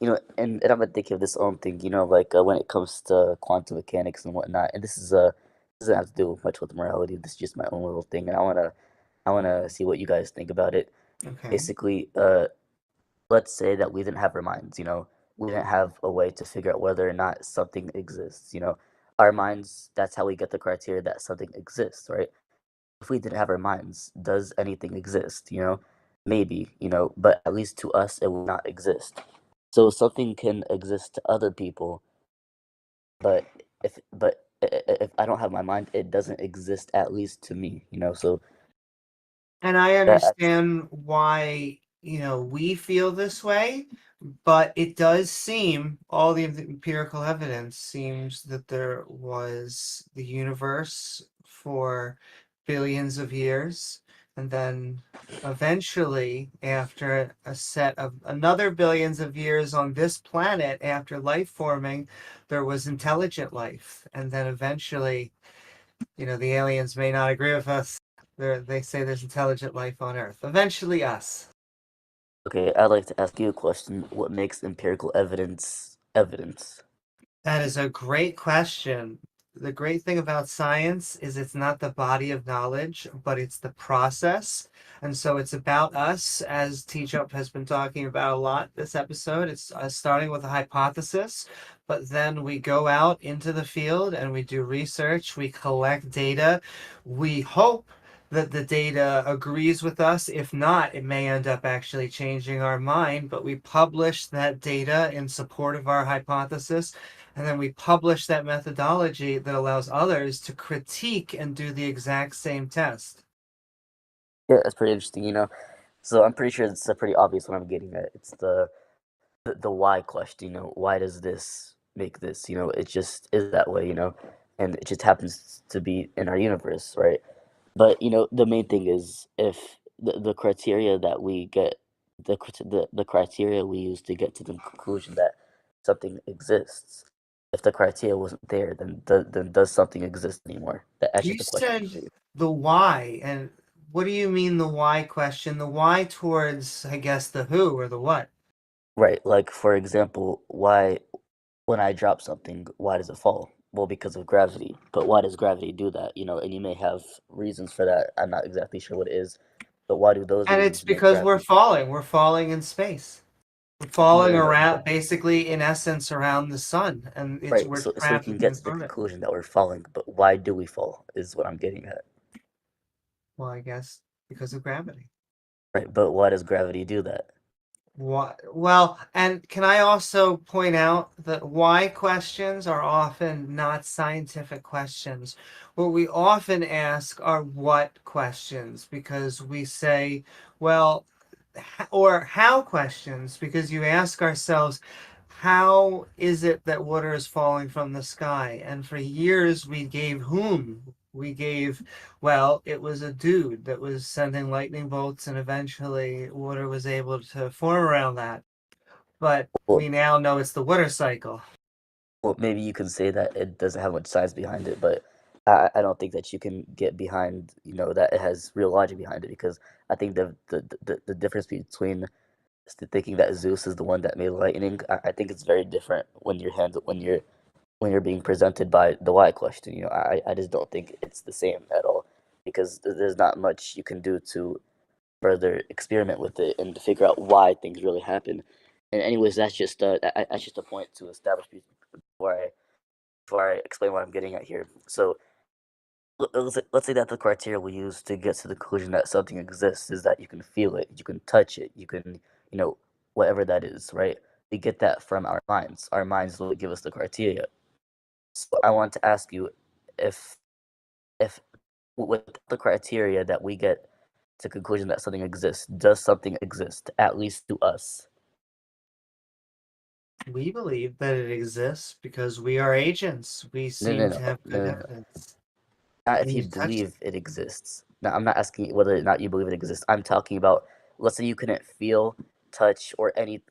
and I'm gonna think of this own thing. Like when it comes to quantum mechanics and whatnot, and this doesn't have to do much with morality. This is just my own little thing, and I I want to see what you guys think about it.
Okay.
Basically, let's say that we didn't have our minds, we didn't have a way to figure out whether or not something exists, our minds, that's how we get the criteria that something exists, right? If we didn't have our minds, does anything exist, maybe, but at least to us, it would not exist. So something can exist to other people, but if I don't have my mind, it doesn't exist, at least to me, so
And I
that
understand why, we feel this way, but it does seem, all the empirical evidence seems that there was the universe for billions of years, and then eventually, after a set of another billions of years on this planet, after life forming, there was intelligent life. And then eventually, the aliens may not agree with us. They say there's intelligent life on Earth. Eventually, us.
Okay, I'd like to ask you a question. What makes empirical evidence evidence?
That is a great question. The great thing about science is it's not the body of knowledge, but it's the process. And so it's about us, as Teachup has been talking about a lot this episode. It's starting with a hypothesis, but then we go out into the field and we do research, we collect data. We hope that the data agrees with us. If not, it may end up actually changing our mind, but we publish that data in support of our hypothesis. And then we publish that methodology that allows others to critique and do the exact same test.
Yeah, that's pretty interesting, So I'm pretty sure it's pretty obvious what I'm getting at. It's the why question, why does this make this? It just is that way, and it just happens to be in our universe, right? But the main thing is, if the criteria that we get, the criteria we use to get to the conclusion that something exists, if the criteria wasn't there, then does something exist anymore? That's
You
just a question
said
for you.
the why, and what do you mean the why question? The why towards, I guess, the who or the what?
Right, like for example, why when I drop something, why does it fall? Well, because of gravity. But why does gravity do that? And you may have reasons for that. I'm not exactly sure what it is, but why do those
And it's
reasons make
because we're
gravity?
falling. We're falling in space. We're falling
Right,
around, basically, in essence, around the sun, and
right.
we're
So we
trapped
can get
within
to the
orbit.
conclusion that we're falling, but why do we fall? Is what I'm getting at.
Well, I guess because of gravity.
Right, but why does gravity do that?
What? Well, and can I also point out that why questions are often not scientific questions. What we often ask are what questions, because we say, well, or how questions, because you ask ourselves, how is it that water is falling from the sky? And for years we gave whom? We gave, well, it was a dude that was sending lightning bolts, and eventually water was able to form around that. But
Well,
we now know it's the water cycle.
well, maybe you can say that it doesn't have much science behind it, but I don't think that you can get behind, that it has real logic behind it, because I think the difference between thinking that Zeus is the one that made lightning, I think it's very different when you're when you're being presented by the why question. I just don't think it's the same at all, because there's not much you can do to further experiment with it and to figure out why things really happen. And anyways, that's just a point to establish before I explain what I'm getting at here. So let's say that the criteria we use to get to the conclusion that something exists is that you can feel it, you can touch it, you can, whatever that is, right? We get that from our minds. Our minds will give us the criteria. So I want to ask you, if if with the criteria that we get to conclusion that something exists, does something exist, at least to us?
We believe that it exists because we are agents. We
No, no,
seem to
no,
have
no,
good
no, no.
evidence.
Not if
And
you
you've touched
believe it exists. Now, I'm not asking whether or not you believe it exists. I'm talking about, let's say you couldn't feel, touch, or any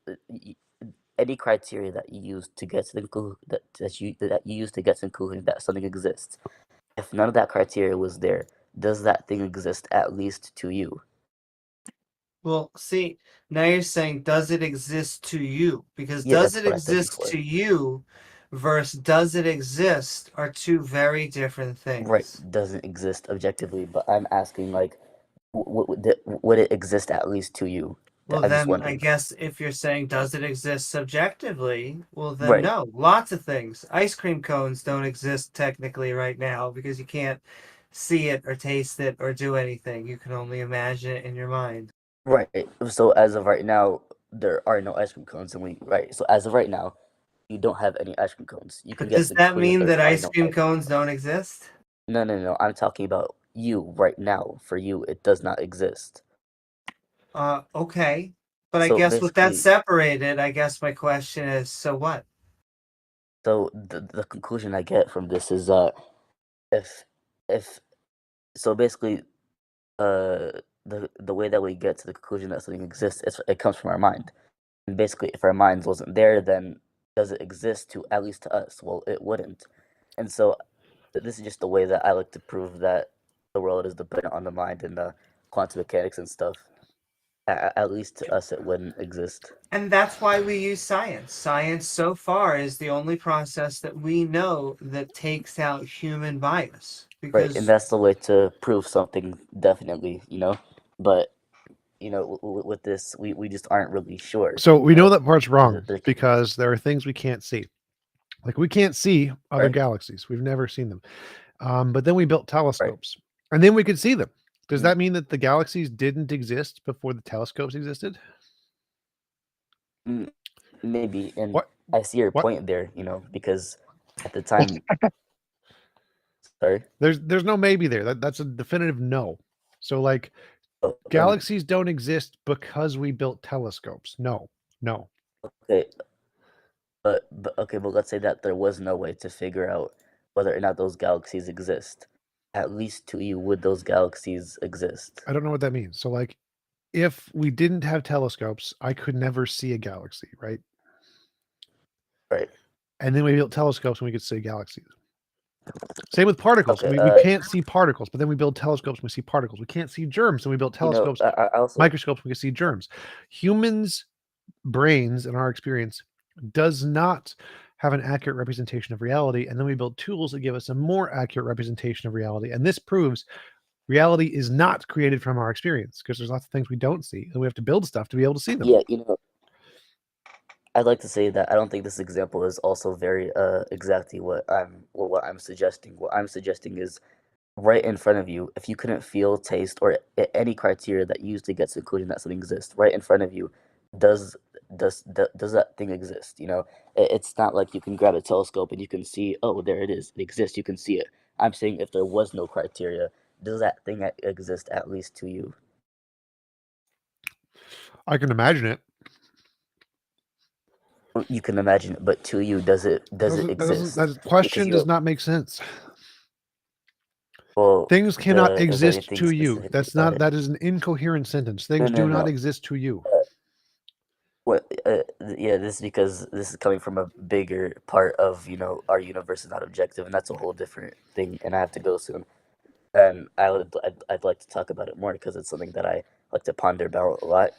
criteria that you use to get to the that you use to get to the conclusion that something exists. If none of that criteria was there, does that thing exist, at least to you?
Well, see, now you're saying, does it exist to you? Because
Yeah,
does
that's
it
what I said
exist
before.
to you versus does it exist are two very different
Right,
things.
doesn't exist objectively, but I'm asking, like, would it exist at least to you?
Well,
I'm just
then I
wondering.
guess if you're saying does it exist subjectively, well then
Right.
no. Lots of things. Ice cream cones don't exist technically right now because you can't see it or taste it or do anything. You can only imagine it in your mind.
Right. So as of right now, there are no ice cream cones, and right. So as of right now, you don't have any ice cream cones. You can
But
get
does
to the
that
conclusion
mean
there
that
are
ice
no
cream cones don't exist?
No. I'm talking about you right now. For you, it does not exist.
Okay. But I
So
guess with that
basically,
separated, I guess my question is, so what?
so the conclusion I get from this is if if so basically the way that we get to the conclusion that something exists, it comes from our mind. And basically, if our minds wasn't there, then does it exist to at least to us? Well, it wouldn't. And so this is just the way that I like to prove that the world is dependent on the mind and the quantum mechanics and stuff. At least to us, it wouldn't exist.
And that's why we use science. Science so far is the only process that we know that takes out human bias.
Right, and
Because
that's the way to prove something definitely, But with this, we just aren't really sure.
So we know that part's
There-
wrong
there-
because there are things we can't see. Like we can't see other
Right.
galaxies. We've never seen them. But then we built telescopes and then we could see them. Does that mean that the galaxies didn't exist before the telescopes existed?
Maybe, and
What?
I see your
What?
point there, because at the time, sorry,
There's no maybe there. That's a definitive no. So like galaxies don't exist because we built telescopes. No.
okay, but okay, but let's say that there was no way to figure out whether or not those galaxies exist. At least to you, would those galaxies exist?
I don't know what that means. So like if we didn't have telescopes, I could never see a galaxy, right?
Right.
And then we built telescopes and we could see galaxies. Same with particles.
Okay,
We can't see particles, but then we build telescopes and we see particles. We can't see germs, and we build telescopes,
I also
microscopes, we can see germs. Humans' brains, in our experience, does not have an accurate representation of reality, and then we build tools that give us a more accurate representation of reality. And this proves reality is not created from our experience because there's lots of things we don't see, and we have to build stuff to be able to see them.
Yeah, I'd like to say that I don't think this example is also very exactly what I'm suggesting. What I'm suggesting is right in front of you. If you couldn't feel, taste, or any criteria that you use to get to the conclusion that something exists, right in front of you, does does that thing exist? It's not like you can grab a telescope and you can see, oh, there it is, it exists. You can see it. I'm saying if there was no criteria, does that thing exist at least to you?
I can imagine it.
You can imagine it, but to you, does it exist?
That question does not make sense.
Well,
things cannot
is there
exist
anything
to you.
specific
That's
about
not.
it?
That is an incoherent sentence. Things do not exist to you.
What? Yeah, this is because this is coming from a bigger part of our universe is not objective, and that's a whole different thing. And I have to go soon, and I'd like to talk about it more because it's something that I like to ponder about a lot.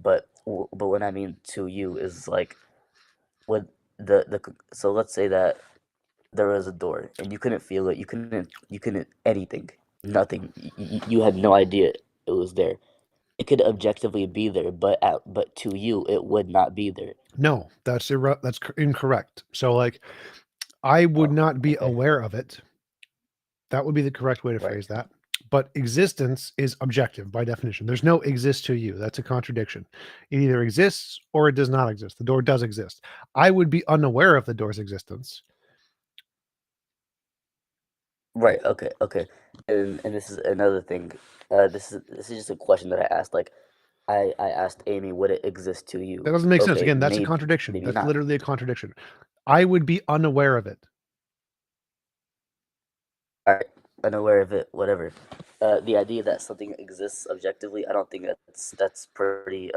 But when I mean to you is like, would so let's say that there was a door and you couldn't feel it, you couldn't anything, nothing. You had no idea it was there. It could objectively be there, but to you, it would not be there.
No, that's incorrect. So like, I would not be aware of it. That would be the correct way to phrase that. But existence is objective by definition. There's no exist to you. That's a contradiction. It either exists or it does not exist. The door does exist. I would be unaware of the door's existence.
Right. Okay. And this is another thing. This is just a question that I asked. Like, I asked Amy, would it exist to you?
That doesn't make sense.
Okay,
Again, that's a
maybe,
contradiction.
maybe
That's
not.
literally a contradiction. I would be unaware of it.
All right, unaware of it, whatever. The idea that something exists objectively, I don't think that's pretty.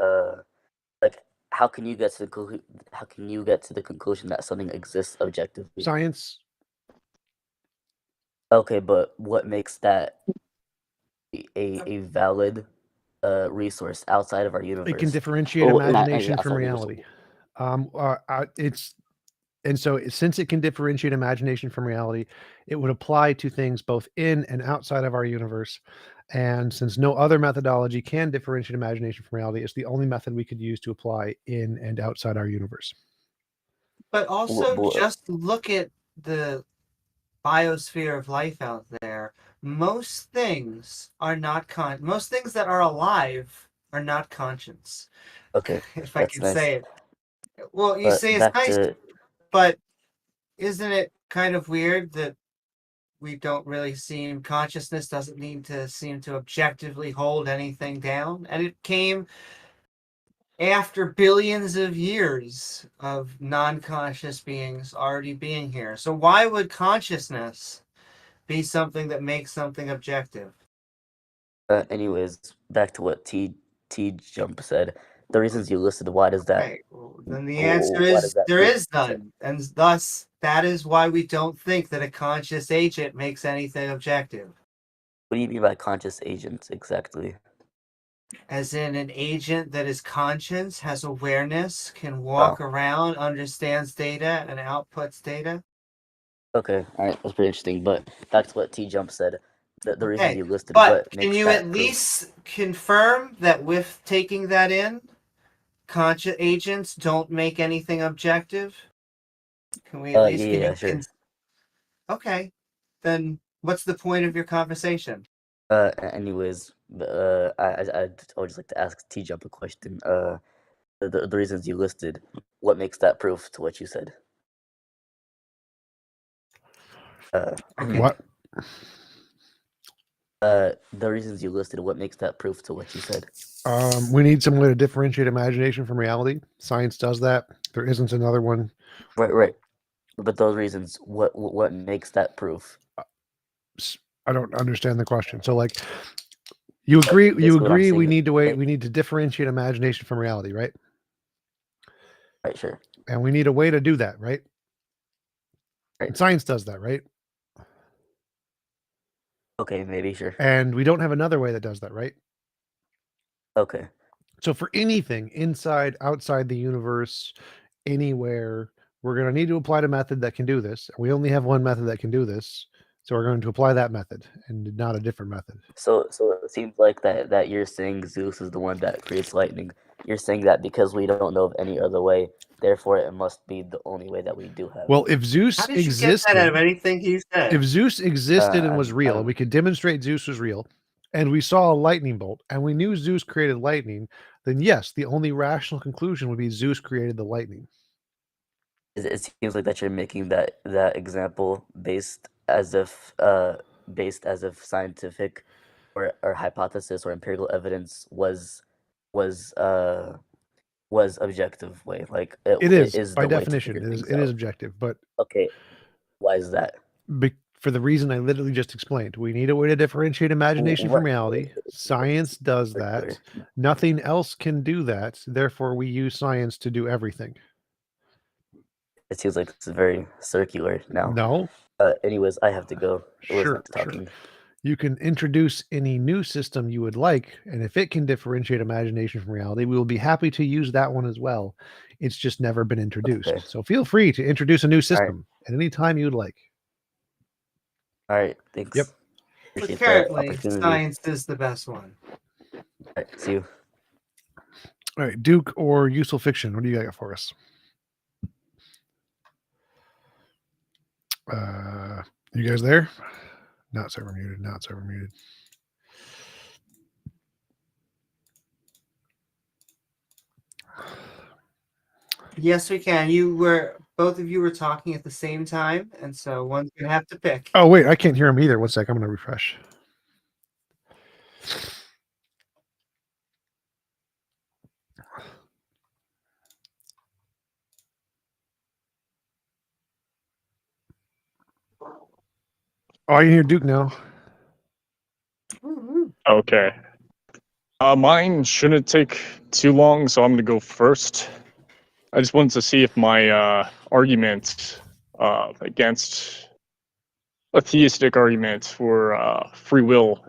Like, how can you get to the conclusion that something exists objectively?
Science.
Okay, but what makes that a valid resource outside of our universe?
It can differentiate imagination from reality. Since it can differentiate imagination from reality, it would apply to things both in and outside of our universe. And since no other methodology can differentiate imagination from reality, it's the only method we could use to apply in and outside our universe.
But also, just look at the biosphere of life out there. Most things are not most things that are alive are not conscious.
Okay,
If I
that's
can
nice.
say it. Well, you
But
say it's
back
nice,
to
but isn't it kind of weird that we don't really seem consciousness doesn't need to seem to objectively hold anything down? And it came after billions of years of non-conscious beings already being here. So why would consciousness be something that makes something objective?
anyways, back to what T Jump said. The reasons you listed, why does that?
Right. Well, then the answer
Why does
is
that
there
prove
is none. And thus, that is why we don't think that a conscious agent makes anything objective.
What do you mean by conscious agents exactly?
As in an agent that is conscious, has awareness, can walk around, understands data, and outputs data.
Okay, all right, that's pretty interesting. But back to what T Jump said. The reasons
Okay,
you listed,
but
what
can
makes
you
that
at
proof?
least confirm that with taking that in, conscious agents don't make anything objective? Can we at least
Yeah, sure.
Okay, then what's the point of your conversation?
Anyways, I would just like to ask T Jump a question. The reasons you listed, what makes that proof to what you said?
Okay.
What?
The reasons you listed, what makes that proof to what you said?
We need some way to differentiate imagination from reality. Science does that. There isn't another one.
Right. But those reasons, what makes that proof?
I don't understand the question. So, like, you agree?
Basically
You
what I'm
agree? We
saying,
need to wait. We need to differentiate imagination from reality, right?
Right. Sure.
And we need a way to do that, right?
Right.
And science does that, right?
Okay, maybe sure.
And we don't have another way that does that, right?
Okay.
So for anything inside, outside the universe, anywhere, we're going to need to apply a method that can do this. We only have one method that can do this. So we're going to apply that method and not a different method.
So it seems like that you're saying Zeus is the one that creates lightning. You're saying that because we don't know of any other way, therefore it must be the only way that we do have.
Well, if Zeus
How did you
existed,
get that out of anything he said?
if Zeus existed and was real, and we could demonstrate Zeus was real, and we saw a lightning bolt, and we knew Zeus created lightning, then yes, the only rational conclusion would be Zeus created the lightning.
It seems like that you're making that example based as if scientific or hypothesis or empirical evidence was objective way. Like
It is by
the way to
definition.
figure
It is.
things
It is
out.
objective, but
Okay, why is that?
for the reason I literally just explained. We need a way to differentiate imagination from
Right.
reality. Science does that. Nothing else can do that. Therefore, we use science to do everything.
It seems like it's very circular now.
No.
Anyways, I have to go. It was
Sure,
nice talking.
sure. You can introduce any new system you would like, and if it can differentiate imagination from reality, we will be happy to use that one as well. It's just never been introduced.
Okay.
So feel free to introduce a new
All right.
system at any time you'd like.
All right. Thanks.
Yep.
But
Appreciate the
currently,
opportunity.
science is the best one.
All right. See you.
All right, Duke or useful fiction, what do you got for us? You guys there? Not server muted, not server muted.
Yes, we can. Both of you were talking at the same time, and so one's gonna have to pick.
Oh, wait, I can't hear him either. One sec, I'm going to refresh. Oh, I can hear Duke now.
Okay. Mine shouldn't take too long, so I'm going to go first. I just wanted to see if my argument against a theistic argument for free will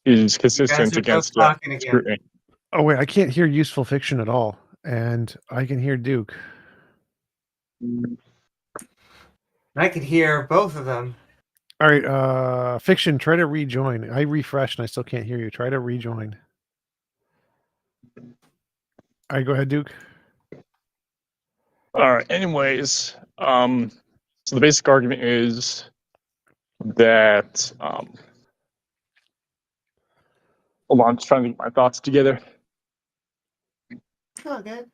is consistent against scrutiny.
Oh, wait, I can't hear useful fiction at all. And I can hear Duke.
I could hear both of them.
All right, Fiction, try to rejoin. I refreshed and I still can't hear you. Try to rejoin. All right, go ahead, Duke.
All right. Anyways, so the basic argument is that hold on, I'm just trying to get my thoughts together.
Oh, good.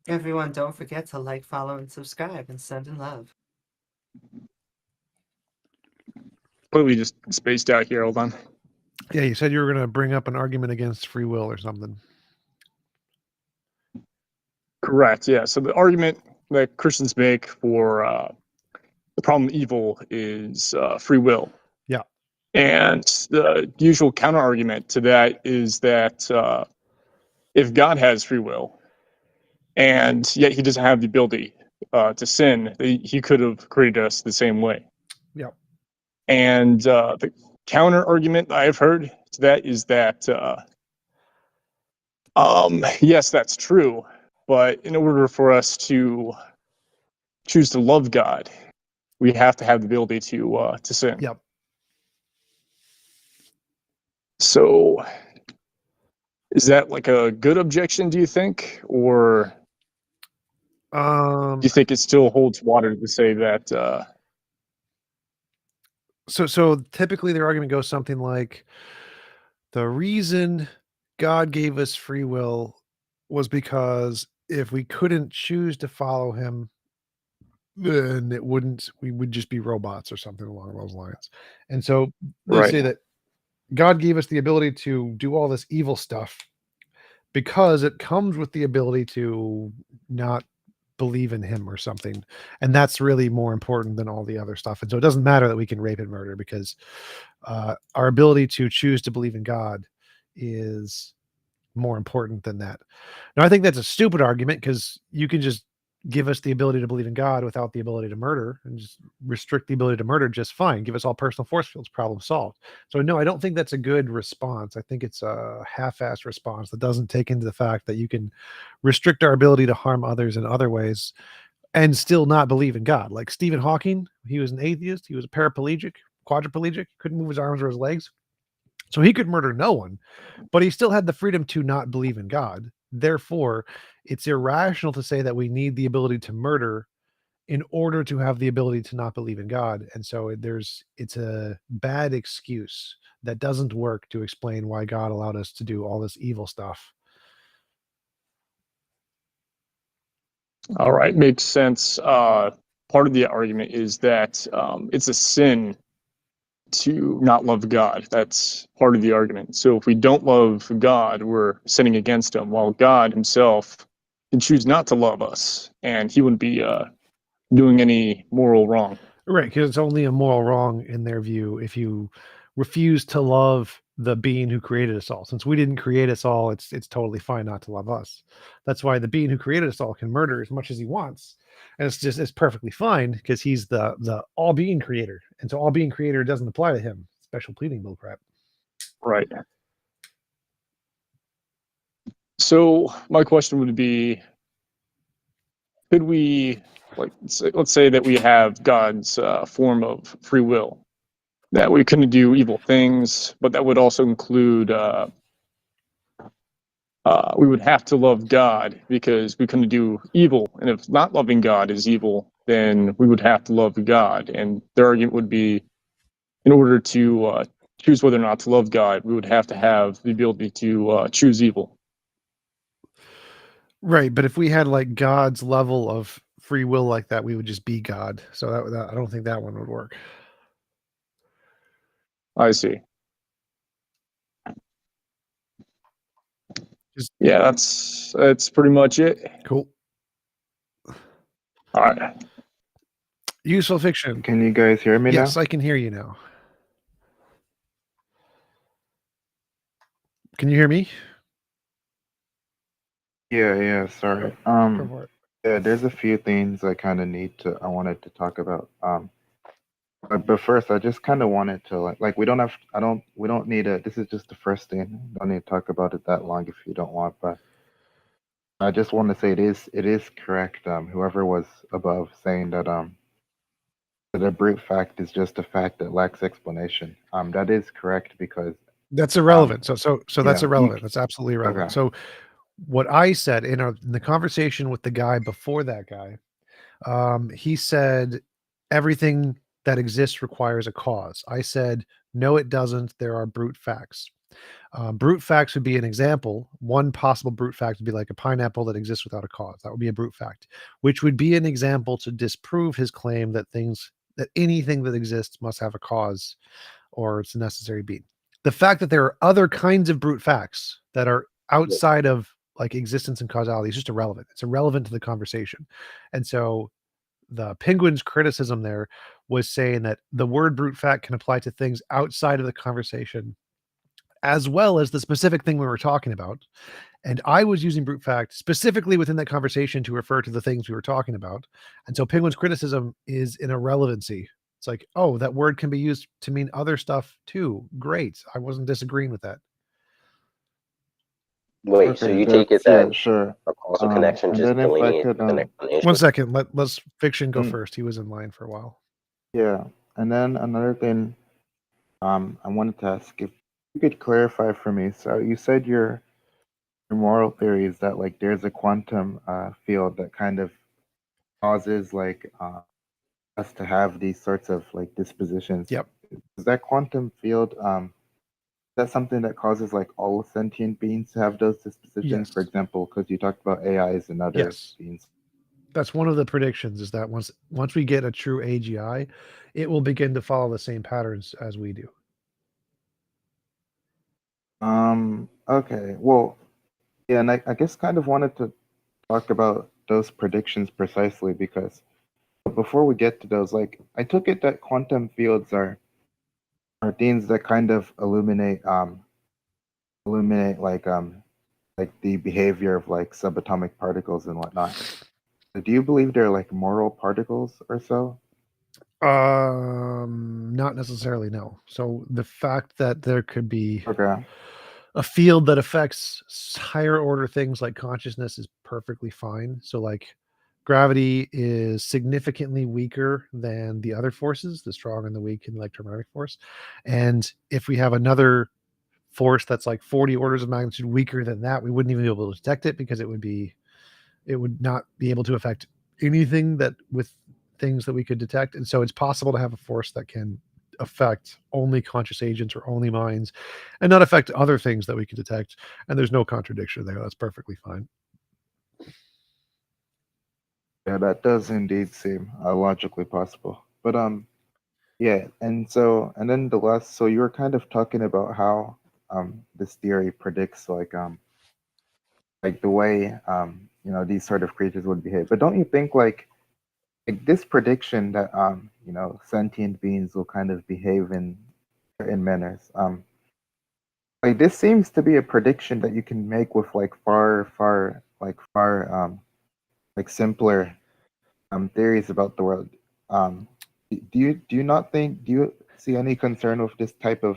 Everyone, don't forget to like, follow, and subscribe, and send in love.
Completely just spaced out here. Hold on.
Yeah, you said you were going to bring up an argument against free will or something.
Correct. Yeah. So the argument that Christians make for the problem of evil is free will.
Yeah.
And the usual counter argument to that is that if God has free will, and yet he doesn't have the ability to sin, he could have created us the same way.
Yep.
And the counter argument I've heard to that is that yes, that's true, but in order for us to choose to love God, we have to have the ability to sin.
Yep.
So is that like a good objection, do you think? Or do you think it still holds water to say that
so typically their argument goes something like, the reason God gave us free will was because if we couldn't choose to follow him, then we would just be robots or something along those lines. And so they
Right.
say that God gave us the ability to do all this evil stuff because it comes with the ability to not believe in him or something. And that's really more important than all the other stuff. And so it doesn't matter that we can rape and murder, because our ability to choose to believe in God is more important than that. Now, I think that's a stupid argument, because you can just give us the ability to believe in God without the ability to murder, and just restrict the ability to murder just fine. Give us all personal force fields, problem solved. So no, I don't think that's a good response. I think it's a half-assed response that doesn't take into the fact that you can restrict our ability to harm others in other ways and still not believe in God. Like Stephen Hawking, he was an atheist, he was a paraplegic, quadriplegic, couldn't move his arms or his legs. So he could murder no one, but he still had the freedom to not believe in God. Therefore, it's irrational to say that we need the ability to murder in order to have the ability to not believe in God. And so it's a bad excuse that doesn't work to explain why God allowed us to do all this evil stuff.
all right, makes sense. Part of the argument is that it's a sin to not love God. That's part of the argument. So if we don't love God, we're sinning against him, while God himself can choose not to love us, and he wouldn't be doing any moral wrong.
Right, because it's only a moral wrong in their view if you refuse to love the being who created us all. Since we didn't create us all, it's totally fine not to love us. That's why the being who created us all can murder as much as he wants, and it's perfectly fine, because he's the all being creator, and so all being creator doesn't apply to him. Special pleading bullcrap.
Right. So my question would be, could we, like, let's say that we have God's form of free will, that we couldn't do evil things, but that would also include we would have to love God because we couldn't do evil. And if not loving God is evil, then we would have to love God. And their argument would be, in order to choose whether or not to love God, we would have to have the ability to choose evil.
Right, but if we had like God's level of free will like that, we would just be God. So that I don't think that one would work.
I see. Yeah, that's pretty much it.
Cool.
All right.
Useful fiction.
Can you guys hear me now?
Yes, I can hear you now. Can you hear me?
Yeah, sorry.
Go for it.
Yeah, there's a few things I wanted to talk about. But first, I just kind of wanted to we don't need this is just the first thing. Don't need to talk about it that long if you don't want, but I just want to say it is correct. Whoever was above saying that that a brute fact is just a fact that lacks explanation. That is correct because
That's irrelevant. So that's
yeah,
irrelevant. That's absolutely irrelevant.
okay.
So what I said in the conversation with the guy before that guy, he said everything that exists requires a cause. I said no, it doesn't. There are brute facts. Brute facts would be an example. One possible brute fact would be like a pineapple that exists without a cause. That would be a brute fact, which would be an example to disprove his claim that anything that exists must have a cause or it's a necessary being. The fact that there are other kinds of brute facts that are outside of like existence and causality is just irrelevant. It's irrelevant to the conversation. And so the penguin's criticism there was saying that the word brute fact can apply to things outside of the conversation as well as the specific thing we were talking about. And I was using brute fact specifically within that conversation to refer to the things we were talking about. And so penguin's criticism is an irrelevancy. It's like, oh, that word can be used to mean other stuff too. Great. I wasn't disagreeing with that.
Wait, so
Okay,
you take it
yeah,
that
sure.
a causal connection
And
just
then if I
delineates
could
an explanation?
1 second. Let's Fiction go
Mm.
first. He was in line for a while.
Yeah, and then another thing, I wanted to ask if you could clarify for me. So you said your moral theory is that like there's a quantum field that kind of causes like us to have these sorts of like dispositions.
Yep.
Is that quantum field is that something that causes like all sentient beings to have those dispositions?
Yes.
For example, because you talked about AIs and other
Yes.
beings.
That's one of the predictions is that once we get a true AGI, it will begin to follow the same patterns as we do.
Okay. Well, yeah, and I guess kind of wanted to talk about those predictions precisely because before we get to those, like I took it that quantum fields are things that kind of illuminate like the behavior of like subatomic particles and whatnot. Do you believe they're like moral particles or so?
Not necessarily, no. So the fact that there could be
Okay.
a field that affects higher order things like consciousness is perfectly fine. So like gravity is significantly weaker than the other forces, the strong and the weak in the electromagnetic force. And if we have another force that's like 40 orders of magnitude weaker than that, we wouldn't even be able to detect it because it would not be able to affect anything that with things that we could detect. And so it's possible to have a force that can affect only conscious agents or only minds and not affect other things that we can detect. And there's no contradiction there. That's perfectly fine.
Yeah, that does indeed seem logically possible. But yeah, and then so you were kind of talking about how this theory predicts like the way these sort of creatures would behave. But don't you think like this prediction that sentient beings will kind of behave in certain manners like this seems to be a prediction that you can make with like far like simpler theories about the world. Do you not think, do you see any concern with this type of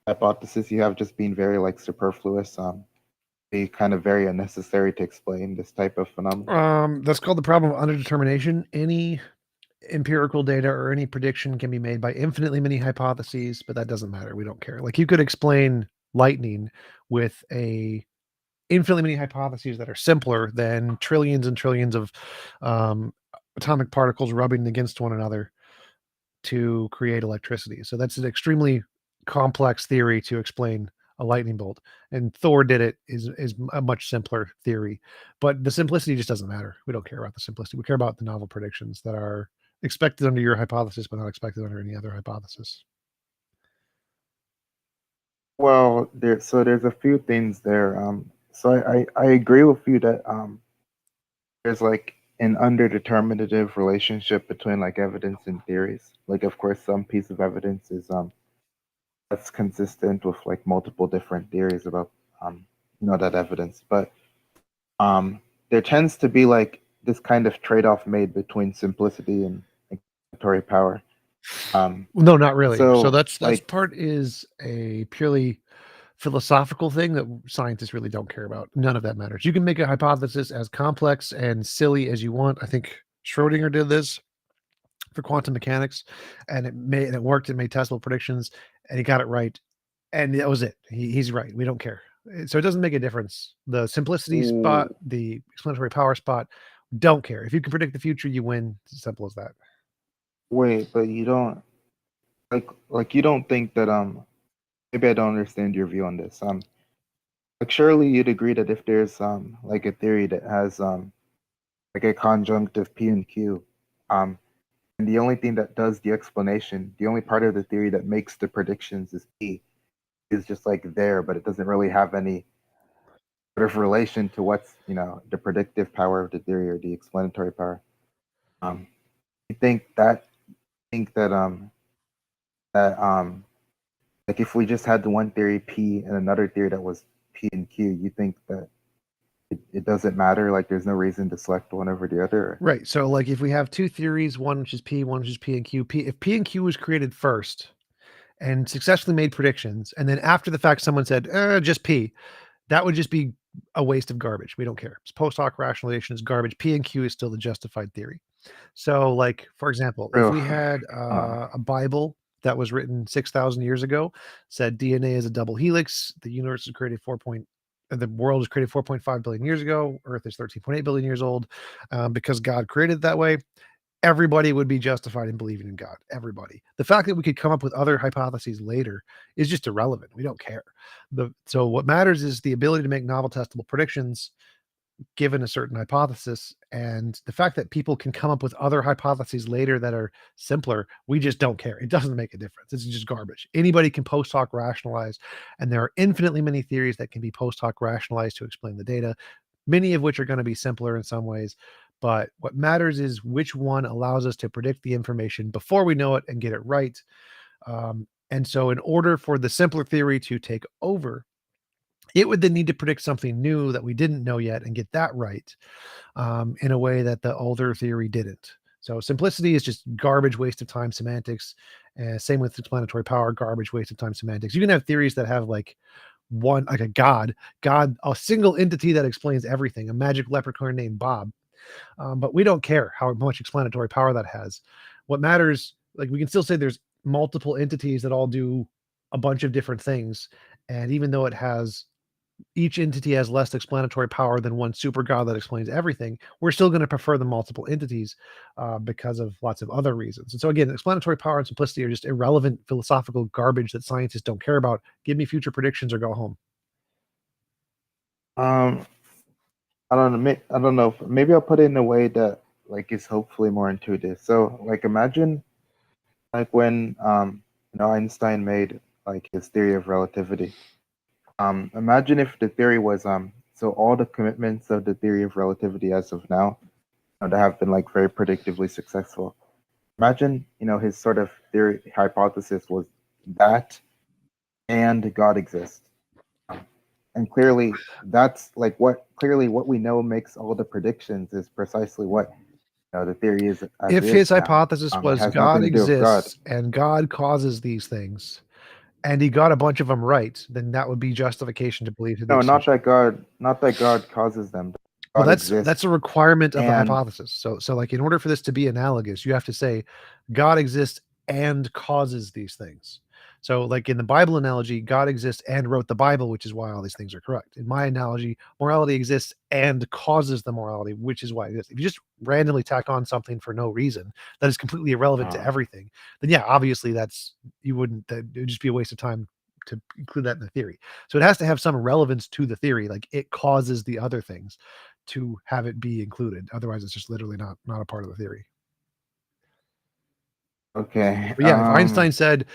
hypothesis you have just being very like superfluous, be kind of very unnecessary to explain this type of phenomenon?
That's called the problem of underdetermination. Any empirical data or any prediction can be made by infinitely many hypotheses, but that doesn't matter. We don't care. Like you could explain lightning with a infinitely many hypotheses that are simpler than trillions and trillions of atomic particles rubbing against one another to create electricity. So that's an extremely complex theory to explain a lightning bolt. And Thor did it is a much simpler theory. But the simplicity just doesn't matter. We don't care about the simplicity. We care about the novel predictions that are expected under your hypothesis, but not expected under any other hypothesis.
Well, there's a few things there. So I agree with you that there's like an underdeterminative relationship between like evidence and theories. Like, of course, some piece of evidence is that's consistent with like multiple different theories about that evidence. But there tends to be like this kind of trade-off made between simplicity and explanatory power.
No, not really. So
So
that's
like
part is a purely philosophical thing that scientists really don't care about. None of that matters. You can make a hypothesis as complex and silly as you want. I think Schrodinger did this for quantum mechanics, and it worked. It made testable predictions, and he got it right, and that was it. He's right. We don't care. So it doesn't make a difference. The simplicity spot, the explanatory power spot, don't care. If you can predict the future, you win. It's as simple as that.
Wait, but you don't like you don't think that maybe I don't understand your view on this. Like surely you'd agree that if there's like a theory that has like a conjunctive P and Q, and the only thing that does the explanation, the only part of the theory that makes the predictions is P, is just like there, but it doesn't really have any sort of relation to what's, you know, the predictive power of the theory or the explanatory power. You think that that like if we just had the one theory P and another theory that was P and Q, you think that it doesn't matter, like there's no reason to select one over the other?
Right. So like if we have two theories, one which is P, one which is P and Q, if P and Q was created first and successfully made predictions, and then after the fact someone said, just P, that would just be a waste of garbage. We don't care. It's post hoc rationalization is garbage. P and Q is still the justified theory. So like, for example, if we had a Bible that was written 6,000 years ago, said DNA is a double helix, the universe was created the world was created 4.5 billion years ago, Earth is 13.8 billion years old, because God created it that way, everybody would be justified in believing in God. Everybody. The fact that we could come up with other hypotheses later is just irrelevant. We don't care. So what matters is the ability to make novel testable predictions given a certain hypothesis, and the fact that people can come up with other hypotheses later that are simpler, we just don't care. It doesn't make a difference. It's just garbage. Anybody can post hoc rationalize, and there are infinitely many theories that can be post hoc rationalized to explain the data, many of which are going to be simpler in some ways. But what matters is which one allows us to predict the information before we know it and get it right. And so in order for the simpler theory to take over, it would then need to predict something new that we didn't know yet and get that right, in a way that the older theory didn't. So simplicity is just garbage, waste of time semantics. Same with explanatory power, garbage, waste of time semantics. You can have theories that have like a god, a single entity that explains everything, a magic leprechaun named Bob. But we don't care how much explanatory power that has. What matters, like we can still say there's multiple entities that all do a bunch of different things. And even though each entity has less explanatory power than one super god that explains everything, we're still going to prefer the multiple entities, because of lots of other reasons. And so again, explanatory power and simplicity are just irrelevant philosophical garbage that scientists don't care about. Give me future predictions or go home.
I don't know. Maybe I'll put it in a way that like is hopefully more intuitive. So like imagine like when Einstein made like his theory of relativity. Imagine if the theory was so all the commitments of the theory of relativity as of now, that have been like very predictively successful. Imagine, his sort of theory hypothesis was that and God exists. And clearly that's like what we know makes all the predictions is precisely what the theory is.
If his hypothesis was
has
God
nothing to do with God.
exists and God causes these things, and he got a bunch of them right, then that would be justification to believe in the
No, not
existence.
that God causes them.
Well,
God
that's
exists.
a requirement of the
And
hypothesis. So like in order for this to be analogous, you have to say God exists and causes these things. So like in the Bible analogy, God exists and wrote the Bible, which is why all these things are correct. In my analogy, morality exists and causes the morality, which is why it exists. If you just randomly tack on something for no reason that is completely irrelevant to everything, then yeah, obviously that would just be a waste of time to include that in the theory. So it has to have some relevance to the theory, like it causes the other things to have it be included. Otherwise, it's just literally not a part of the theory.
okay.
But yeah, if Einstein said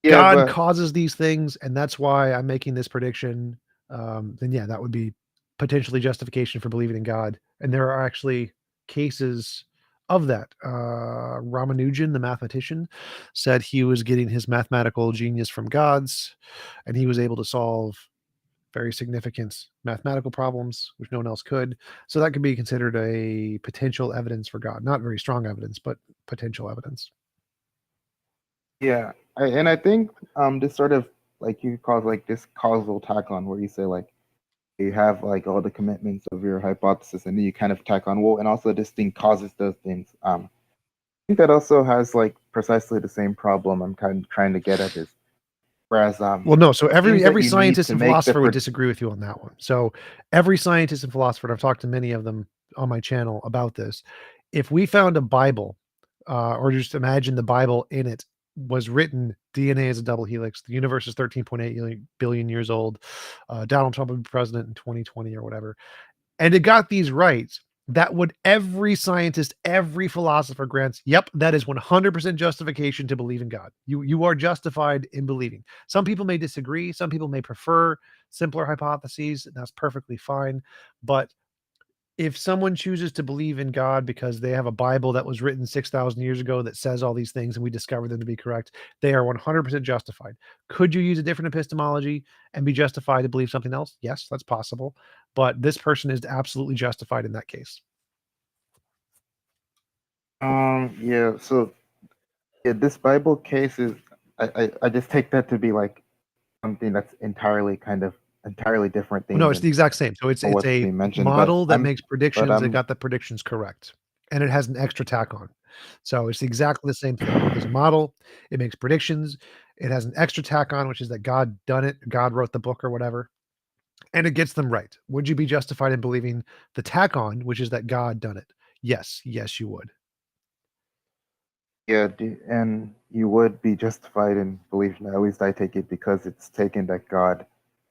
yeah,
God
but
causes these things, and that's why I'm making this prediction, then yeah, that would be potentially justification for believing in God. And there are actually cases of that. Ramanujan, the mathematician, said he was getting his mathematical genius from gods, and he was able to solve very significant mathematical problems, which no one else could. So that could be considered a potential evidence for God. Not very strong evidence, but potential evidence.
yeah, and I think this sort of like you cause like this causal tack on where you say like you have like all the commitments of your hypothesis, and then you kind of tack on, well, and also this thing causes those things. I think that also has like precisely the same problem I'm kind of trying to get at is, whereas
well, no. So
it seems that
every
you need
scientist
to
and
make the
philosopher would disagree with you on that one. So every scientist and philosopher, and I've talked to many of them on my channel about this. If we found a Bible, or just imagine the Bible in it was written, DNA is a double helix, the universe is 13.8 billion years old, Donald Trump would be president in 2020 or whatever, and it got these right, that would every scientist, every philosopher grants, yep, that is 100% justification to believe in God. You are justified in believing. Some people may disagree, some people may prefer simpler hypotheses, and that's perfectly fine. But if someone chooses to believe in God because they have a Bible that was written 6,000 years ago that says all these things and we discover them to be correct, they are 100% justified. Could you use a different epistemology and be justified to believe something else? Yes, that's possible. But this person is absolutely justified in that case.
Yeah, so yeah, this Bible case is I just take that to be like something that's entirely different
Well,
thing
no, it's
than
the exact same. So it's
what's
a
being mentioned.
model that makes
But
predictions that got the predictions correct, and it has an extra tack on. So it's exactly the same thing. There's a model, it makes predictions, it has an extra tack on, which is that God done it, God wrote the book or whatever, and it gets them right. Would you be justified in believing the tack on, which is that God done it? Yes, yes, you would.
yeah, and you would be justified in believing that, at least I take it, because it's taken that God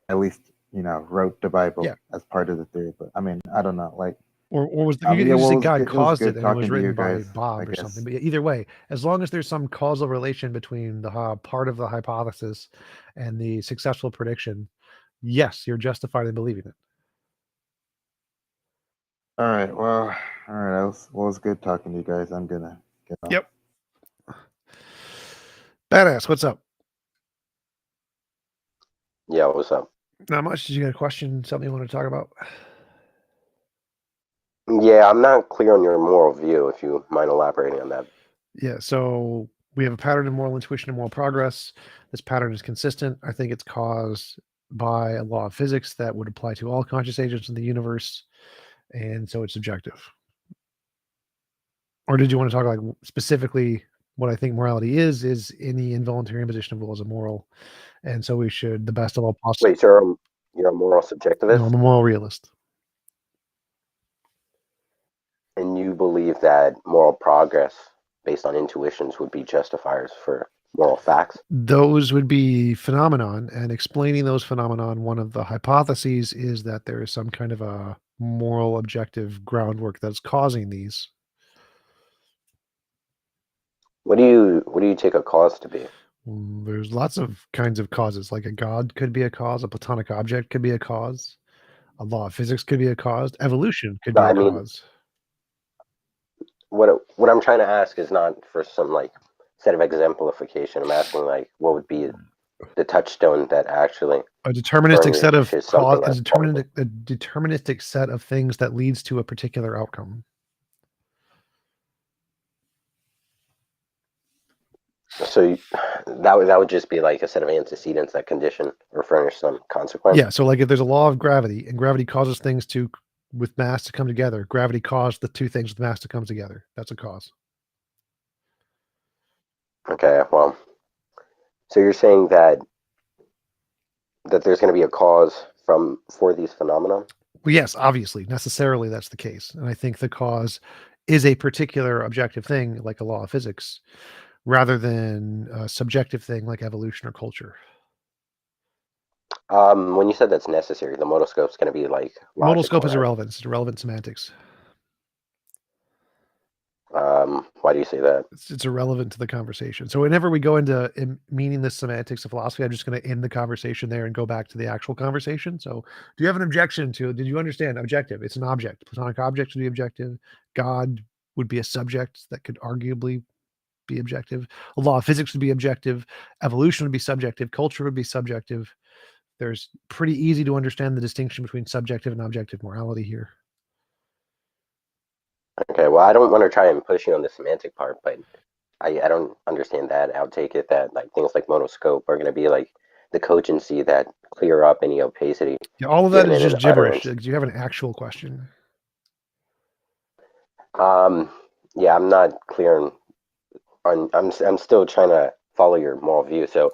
at least, wrote the Bible
Yeah.
as part of the theory. But I mean, I don't know, like
Or was
yeah,
you just
well,
say God
it was
caused it
good
and it was
talking to you
written by
guys, I
Bob or
guess.
something. But yeah, either way, as long as there's some causal relation between the part of the hypothesis and the successful prediction, yes, you're justified in believing it.
All right, well, all right, it was good talking to you guys. I'm gonna get off.
Yep. Badass, what's up?
Yeah, what's up?
Not much. Did you got a question, something you want to talk about?
Yeah, I'm not clear on your moral view, if you mind elaborating on that.
Yeah, so we have a pattern of moral intuition and moral progress. This pattern is consistent. I think it's caused by a law of physics that would apply to all conscious agents in the universe, and so it's subjective. Or did you want to talk like specifically what I think morality is any involuntary imposition of will is immoral, and so we should the best of all possible.
Wait, so you're a moral subjectivist?
No, I'm a moral realist.
And you believe that moral progress based on intuitions would be justifiers for moral facts?
Those would be phenomenon, and explaining those phenomenon, one of the hypotheses is that there is some kind of a moral objective groundwork that's causing these.
What do you take a cause to be?
There's lots of kinds of causes. Like a god could be a cause, a platonic object could be a cause, a law of physics could be a cause, evolution could
No,
be
I
a
mean,
cause.
what I'm trying to ask is not for some like set of exemplification. I'm asking like what would be the touchstone that actually
A deterministic set of
furnishes
cause,
something as plausible.
a deterministic set of things that leads to a particular outcome.
So that would just be like a set of antecedents that condition or furnish some consequence.
Yeah, so like if there's a law of gravity and gravity causes things to with mass to come together, gravity caused the two things with mass to come together. That's a cause.
Okay, well, so you're saying that there's going to be a cause for these phenomena?
Well, yes, obviously, necessarily that's the case. And I think the cause is a particular objective thing like a law of physics rather than a subjective thing like evolution or culture.
When you said that's necessary, the modal scope's going to be like
Modal
logical,
scope is
right?
irrelevant. It's irrelevant semantics.
Why do you say that?
It's irrelevant to the conversation. So whenever we go into meaningless semantics of philosophy, I'm just going to end the conversation there and go back to the actual conversation. So do you have an objection to, did you understand objective? It's an object. Platonic objects would be objective. God would be a subject that could arguably be objective. A law of physics would be objective. Evolution would be subjective. Culture would be subjective. There's pretty easy to understand the distinction between subjective and objective morality here.
Okay, well, I don't want to try and push you on the semantic part, but I don't understand that. I'll take it that like things like modal scope are going to be like the cogency that clear up any opacity.
Yeah, all of that
given
is
in
just
an
gibberish.
utterance.
Do you have an actual question?
Yeah, I'm not clear on. I'm still trying to follow your moral view. So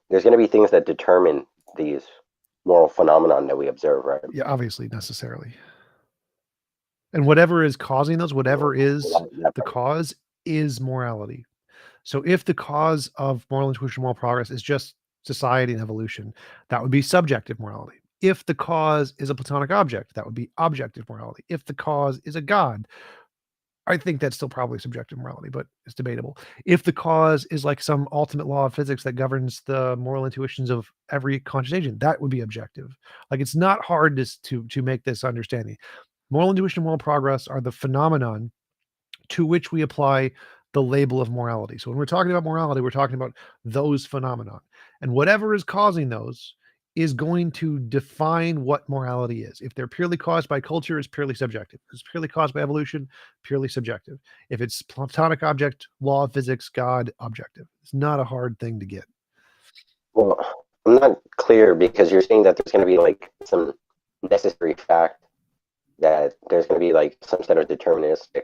there's going to be things that determine these moral phenomenon that we observe, right?
Yeah, obviously, necessarily. And whatever is causing those, whatever is the cause, is morality. So if the cause of moral intuition, moral progress is just society and evolution, that would be subjective morality. If the cause is a platonic object, that would be objective morality. If the cause is a god, I think that's still probably subjective morality, but it's debatable. If the cause is like some ultimate law of physics that governs the moral intuitions of every conscious agent, that would be objective. Like, it's not hard to make this understanding. Moral intuition and moral progress are the phenomenon to which we apply the label of morality. So when we're talking about morality, we're talking about those phenomenon. And whatever is causing those is going to define what morality is. If they're purely caused by culture, it's purely subjective. If it's purely caused by evolution, purely subjective. If it's platonic object, law of physics, God, objective. It's not a hard thing to get.
Well, I'm not clear because you're saying that there's going to be like some necessary fact that there's going to be like some set of deterministic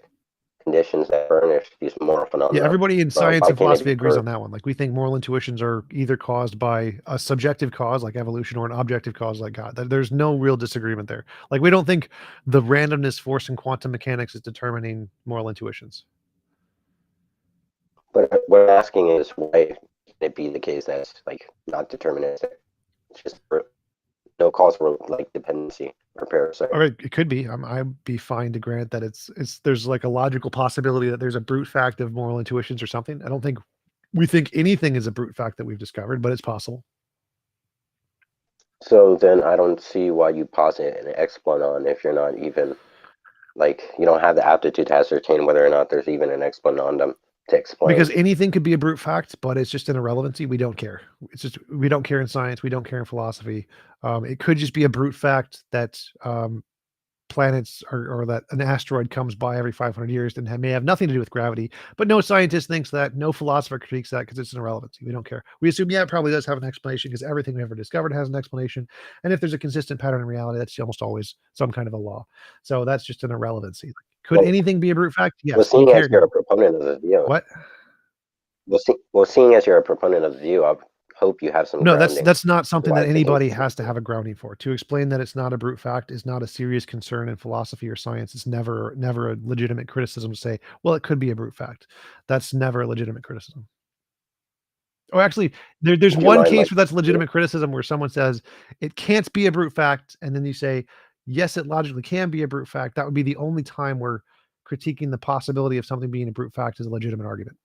conditions that furnish these moral phenomena.
Yeah, everybody in science
why
and
can't it
philosophy
be
agrees
proved?
on that one. Like, we think moral intuitions are either caused by a subjective cause like evolution or an objective cause like God. There's no real disagreement there. Like, we don't think the randomness force in quantum mechanics is determining moral intuitions.
But what I'm asking is why can it be the case that it's like not deterministic? It's just no cause for like dependency or parasite.
All right, it could be. I'd be fine to grant that it's there's like a logical possibility that there's a brute fact of moral intuitions or something. I don't think we think anything is a brute fact that we've discovered, but it's possible.
So then I don't see why you posit an explanon if you're not even like you don't have the aptitude to ascertain whether or not there's even an explanandum to explain.
Because anything could be a brute fact, but it's just an irrelevancy. We don't care. It's just, we don't care in science. We don't care in philosophy. It could just be a brute fact that planets or that an asteroid comes by every 500 years and may have nothing to do with gravity. But no scientist thinks that. No philosopher critiques that because it's an irrelevancy. We don't care. We assume, yeah, it probably does have an explanation because everything we ever discovered has an explanation. And if there's a consistent pattern in reality, that's almost always some kind of a law. So that's just an irrelevancy. Could anything be a brute fact? Yes.
Well, seeing as you're a proponent of the view.
What?
Well, seeing as you're a proponent of the view, I hope you have some.
No,
grounding
that's not something
why
that
it's the case.
anybody has to have a grounding for. To explain that it's not a brute fact is not a serious concern in philosophy or science. It's never a legitimate criticism to say, well, it could be a brute fact. That's never a legitimate criticism. Oh, actually, there's
Would you
one
mind,
case
like,
where that's legitimate criticism where someone says it can't be a brute fact, and then you say, yes, it logically can be a brute fact. That would be the only time where critiquing the possibility of something being a brute fact is a legitimate argument.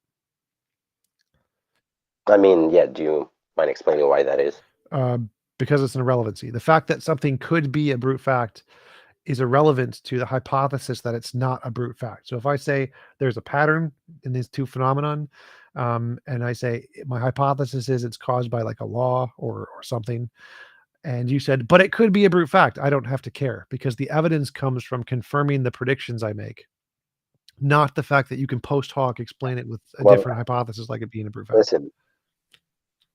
I mean, yeah. Do you mind explaining why that is?
Because it's an irrelevancy. The fact that something could be a brute fact is irrelevant to the hypothesis that it's not a brute fact. So if I say there's a pattern in these two phenomenon, and I say my hypothesis is it's caused by like a law or something, and you said, but it could be a brute fact, I don't have to care because the evidence comes from confirming the predictions I make, not the fact that you can post hoc explain it with a different hypothesis like it being a brute fact.
Listen.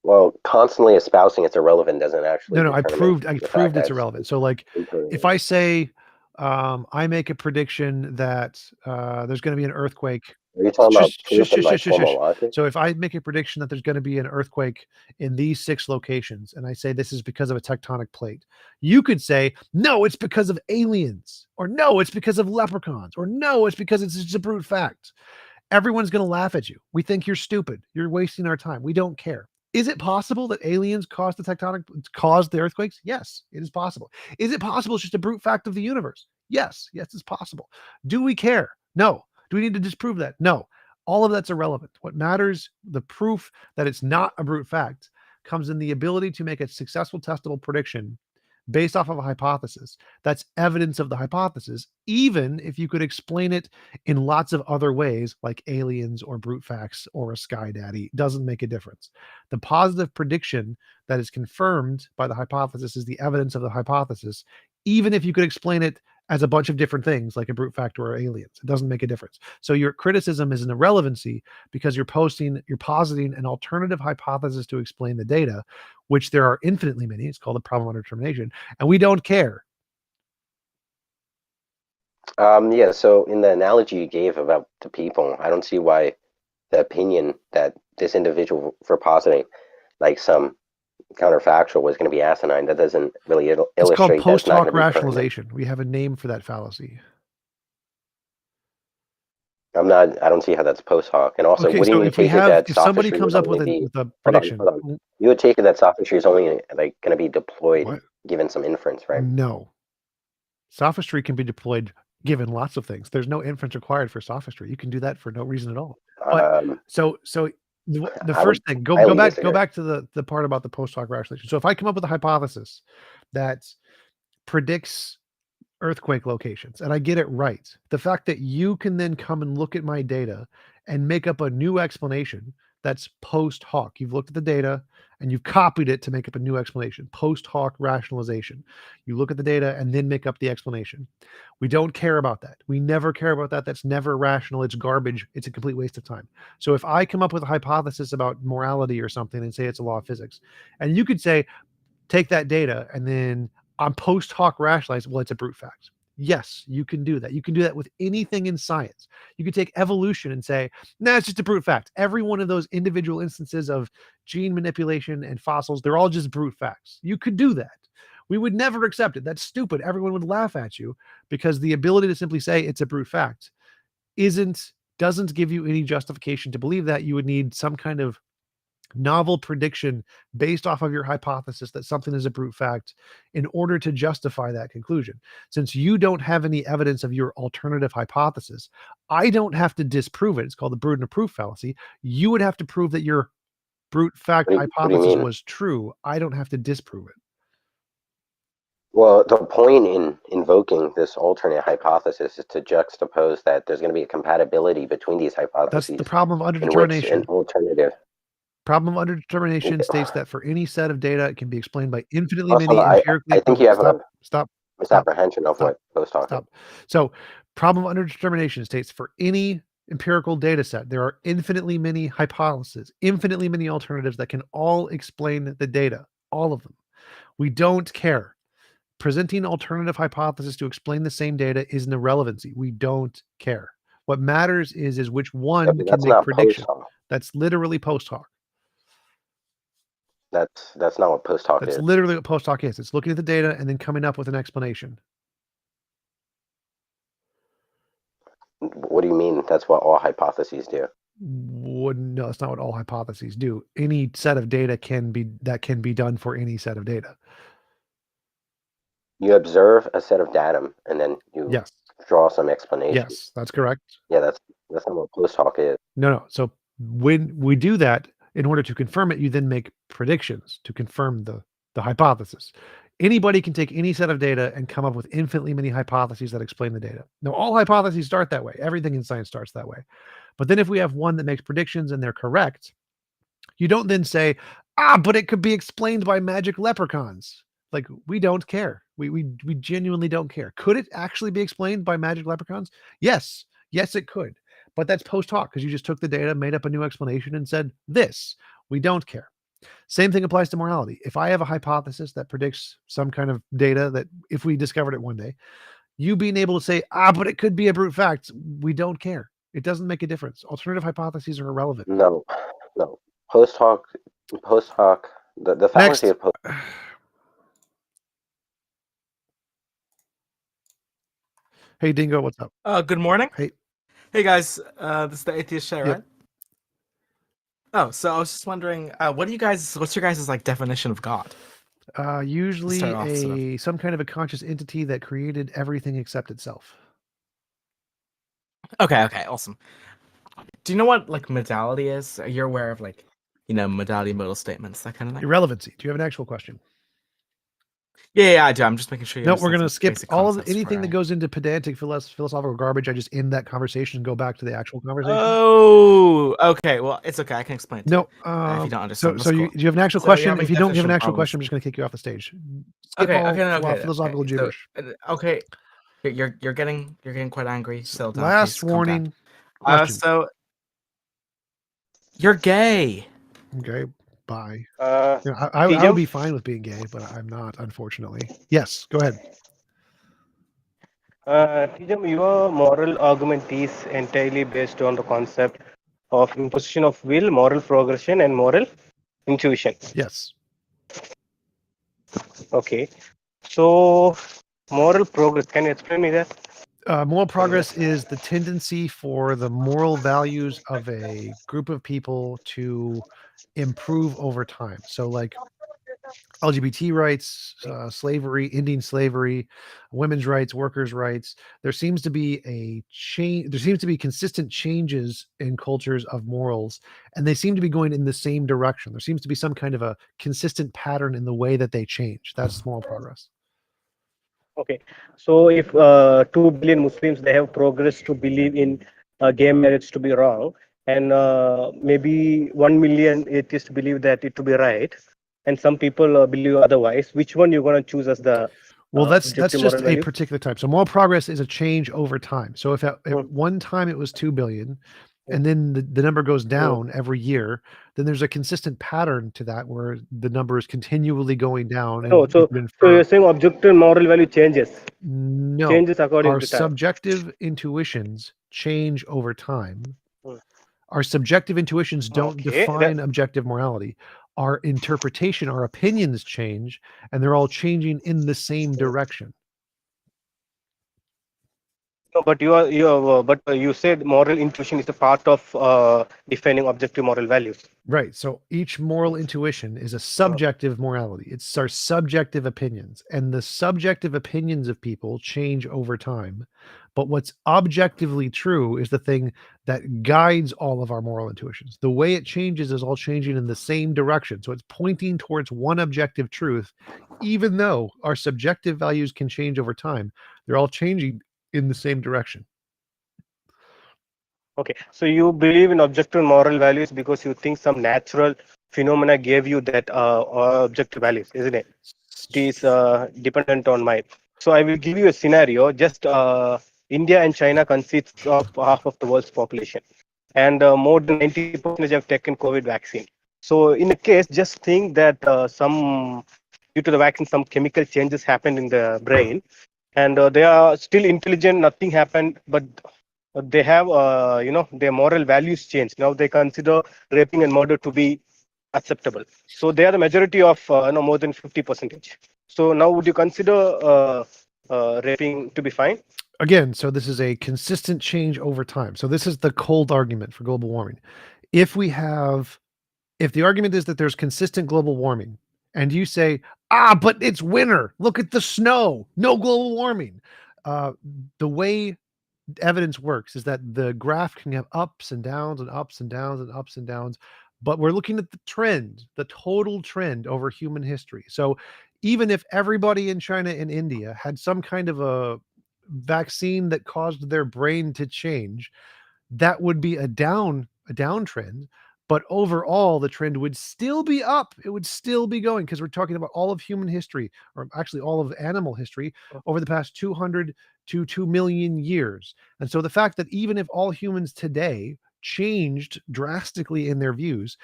Well, constantly espousing it's irrelevant doesn't actually.
No, I
determine
proved
the fact
it's
that
irrelevant. So like if I say I make a prediction that there's going to be an earthquake.
Are you talking about
Shush,
proof and like
shush, shush,
formal
shush.
logic?
So if I make a prediction that there's going to be an earthquake in these 6 locations, and I say this is because of a tectonic plate, you could say, no, it's because of aliens, or no, it's because of leprechauns, or no, it's because it's just a brute fact. Everyone's going to laugh at you. We think you're stupid. You're wasting our time. We don't care. Is it possible that aliens caused the earthquakes? Yes, it is possible. Is it possible it's just a brute fact of the universe? Yes, it's possible. Do we care? No. Do we need to disprove that? No. All of that's irrelevant. What matters, the proof that it's not a brute fact, comes in the ability to make a successful testable prediction based off of a hypothesis. That's evidence of the hypothesis, even if you could explain it in lots of other ways, like aliens or brute facts or a sky daddy. Doesn't make a difference. The positive prediction that is confirmed by the hypothesis is the evidence of the hypothesis, even if you could explain it as a bunch of different things like a brute fact or aliens. It doesn't make a difference. So your criticism is an irrelevancy because you're positing an alternative hypothesis to explain the data, which there are infinitely many. It's called the problem under determination, and we don't care.
Yeah, so in the analogy you gave about the people, I don't see why the opinion that this individual for positing like some counterfactual was going to be asinine. That doesn't really
It's called
illustrate that's not
post hoc
going to be pertinent.
rationalization. We have a name for that fallacy.
I don't see how that's post hoc. And also,
Okay,
wouldn't
so
you
if we
take it
have,
that
if somebody
sophistry
comes
would
up with
only
a
be,
with a
hold on,
prediction,
you would take it that sophistry is only like going to be deployed
What?
given some inference, right?
No. Sophistry can be deployed given lots of things. There's no inference required for sophistry. You can do that for no reason at all. But so the
I
first
would
thing, go
highly
back
disagree.
to the part about the post hoc rationalization. So if I come up with a hypothesis that predicts earthquake locations and I get it right, the fact that you can then come and look at my data and make up a new explanation that's post hoc. You've looked at the data and you've copied it to make up a new explanation. Post hoc rationalization. You look at the data and then make up the explanation. We don't care about that. We never care about that. That's never rational. It's garbage. It's a complete waste of time. So if I come up with a hypothesis about morality or something and say it's a law of physics, and you could say, take that data and then on post hoc rationalize, well, it's a brute fact. Yes, you can do that. You can do that with anything in science. You could take evolution and say, nah, it's just a brute fact. Every one of those individual instances of gene manipulation and fossils, they're all just brute facts. You could do that. We would never accept it. That's stupid. Everyone would laugh at you because the ability to simply say it's a brute fact doesn't give you any justification to believe that. You would need some kind of novel prediction based off of your hypothesis that something is a brute fact in order to justify that conclusion. Since you don't have any evidence of your alternative hypothesis, I don't have to disprove it. It's called the burden of proof fallacy. You would have to prove that your brute fact
What do you
hypothesis
mean?
was true. I don't have to disprove it.
Well, the point in invoking this alternate hypothesis is to juxtapose that there's going to be a compatibility between these hypotheses.
That's the problem of
in which an
underdetermination.
alternative.
Problem of underdetermination states that for any set of data, it can be explained by infinitely
Also,
many empirically.
I think you have a
Stop.
misapprehension of what post hoc is.
Stop. So, problem under determination states for any empirical data set, there are infinitely many hypotheses, infinitely many alternatives that can all explain the data, all of them. We don't care. Presenting alternative hypotheses to explain the same data is an irrelevancy. We don't care. What matters is which one
Yeah, but
can
that's
make
not
prediction.
post hoc.
That's literally post hoc.
That's not what post hoc
That's
is.
literally what post hoc is. It's looking at the data and then coming up with an explanation.
What do you mean? That's what all hypotheses do.
No, that's not what all hypotheses do. Any set of data can be done for any set of data.
You observe a set of datum and then you
Yes.
draw some explanation.
Yes, that's correct.
Yeah, that's not what post hoc is.
No. So when we do that, in order to confirm it, you then make predictions to confirm the hypothesis. Anybody can take any set of data and come up with infinitely many hypotheses that explain the data. Now, all hypotheses start that way. Everything in science starts that way. But then if we have one that makes predictions and they're correct, you don't then say, but it could be explained by magic leprechauns. Like, we don't care. We genuinely don't care. Could it actually be explained by magic leprechauns? Yes, it could. But that's post hoc because you just took the data, made up a new explanation, and said this. We don't care. Same thing applies to morality. If I have a hypothesis that predicts some kind of data that if we discovered it one day, you being able to say, but it could be a brute fact, we don't care. It doesn't make a difference. Alternative hypotheses are irrelevant.
No. Post hoc, the fallacy of post.
Hey, Dingo, what's up?
Good morning.
Hey
guys. This is the Atheist Show, right? Oh, so I was just wondering, what's your guys' like definition of God?
Usually
Start off, sort of.
some kind of a conscious entity that created everything except itself.
Okay, awesome. Do you know what like modality is? You're aware of like, modality, modal statements, that kind of thing?
Irrelevancy. Do you have an actual question?
Yeah, I do. I'm just making sure you
No, we're
understand
going to
some
skip
basic
all of
concepts
anything
for
that goes into pedantic philosophical garbage. I just end that conversation and go back to the actual conversation.
Oh, okay. Well, it's okay. I can explain it to
No,
you, if you don't understand.
So
That's
do
cool.
you have an actual
So
question?
having
If you don't have an
definition
actual
problems.
question, I'm just going to kick you off the stage. Skip
Okay,
all
okay.
philosophical
So,
gibberish.
okay. You're getting quite angry. Still, Don,
Last
please calm down.
warning. Question.
So you're gay.
Okay, bye.
Uh,
You know, I would
Tijam?
be fine with being gay, but I'm not, unfortunately. Yes, go ahead.
Tijam, your moral argument is entirely based on the concept of imposition of will, moral progression, and moral intuition.
Yes.
Okay. So, moral progress. Can you explain me that?
Moral progress is the tendency for the moral values of a group of people to improve over time. So, like LGBT rights, slavery, Indian slavery, women's rights, workers' rights. There seems to be a change. There seems to be consistent changes in cultures of morals, and they seem to be going in the same direction. There seems to be some kind of a consistent pattern in the way that they change. That's moral progress.
Okay. So, if 2 billion Muslims they have progressed to believe in gay marriage to be wrong, and maybe 1 million atheists believe that it to be right, and some people believe otherwise, which one you're going to choose as the
Well, that's
objective
just
moral
a
value?
particular type. So moral progress is a change over time. So if at one time it was 2 billion, and then the number goes down every year, then there's a consistent pattern to that where the number is continually going down.
No,
And
so
you can
so
infer
you're saying objective moral value changes.
no,
Changes according
our
to time.
subjective intuitions change over time.
Hmm.
Our subjective intuitions don't
Okay,
define objective morality. Our interpretation, our opinions change, and they're all changing in the same direction.
No, but you said moral intuition is a part of defining objective moral values.
Right. So each moral intuition is a subjective morality. It's our subjective opinions, and the subjective opinions of people change over time. But what's objectively true is the thing that guides all of our moral intuitions. The way it changes is all changing in the same direction. So it's pointing towards one objective truth, even though our subjective values can change over time. They're all changing in the same direction.
Okay, so you believe in objective moral values because you think some natural phenomena gave you that objective values, isn't it? It is dependent on mine. So I will give you a scenario. Just India and China consists of half of the world's population, and more than 90% have taken COVID vaccine. So in a case, just think that some due to the vaccine, some chemical changes happened in the brain, and they are still intelligent. Nothing happened, but they have their moral values changed. Now they consider raping and murder to be acceptable. So they are the majority of more than 50%. So now would you consider raping to be fine?
Again, so this is a consistent change over time. So this is the cold argument for global warming. If the argument is that there's consistent global warming, and you say, but it's winter, look at the snow, no global warming. The way evidence works is that the graph can have ups and downs and ups and downs and ups and downs, but we're looking at the trend, the total trend over human history. So even if everybody in China and India had some kind of a vaccine that caused their brain to change, that would be a downtrend. But overall, the trend would still be up. It would still be going because we're talking about all of human history, or actually all of animal history, over the past 200 to 2 million years. And so the fact that even if all humans today changed drastically in their views,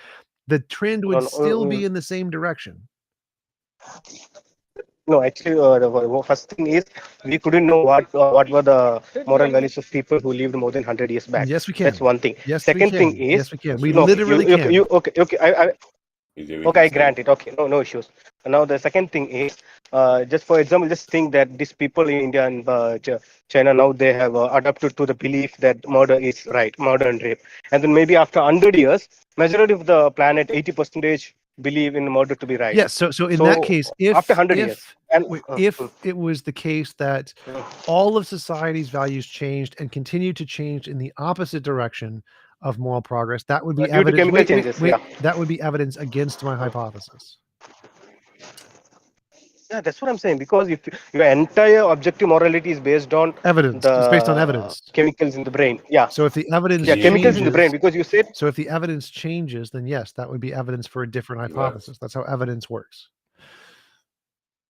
the trend would still be in the same direction.
No, actually, the first thing is we couldn't know what were the moral values of people who lived more than 100 years back.
Yes, we can.
That's one thing.
Yes,
Second
we
thing
can.
is
Yes, we can. We
no,
literally can.
Okay. I grant it. Okay, no issues. Now the second thing is, just for example, just think that these people in India and China now they have adapted to the belief that murder is right, murder and rape, and then maybe after 100 years, majority of the planet, 80% believe in murder to be right.
Yes. So in that case, if
after 100 years, and
if it was the case that all of society's values changed and continue to change in the opposite direction of moral progress, that would be
due to
evidence.
chemical
Wait,
changes, yeah.
That would be evidence against my hypothesis.
Yeah, that's what I'm saying. Because if your entire objective morality is based on
Evidence. It's based on evidence.
Chemicals in the brain. Yeah.
So if the evidence
chemicals in the brain, because you said.
So if the evidence changes, then yes, that would be evidence for a different hypothesis. That's how evidence works.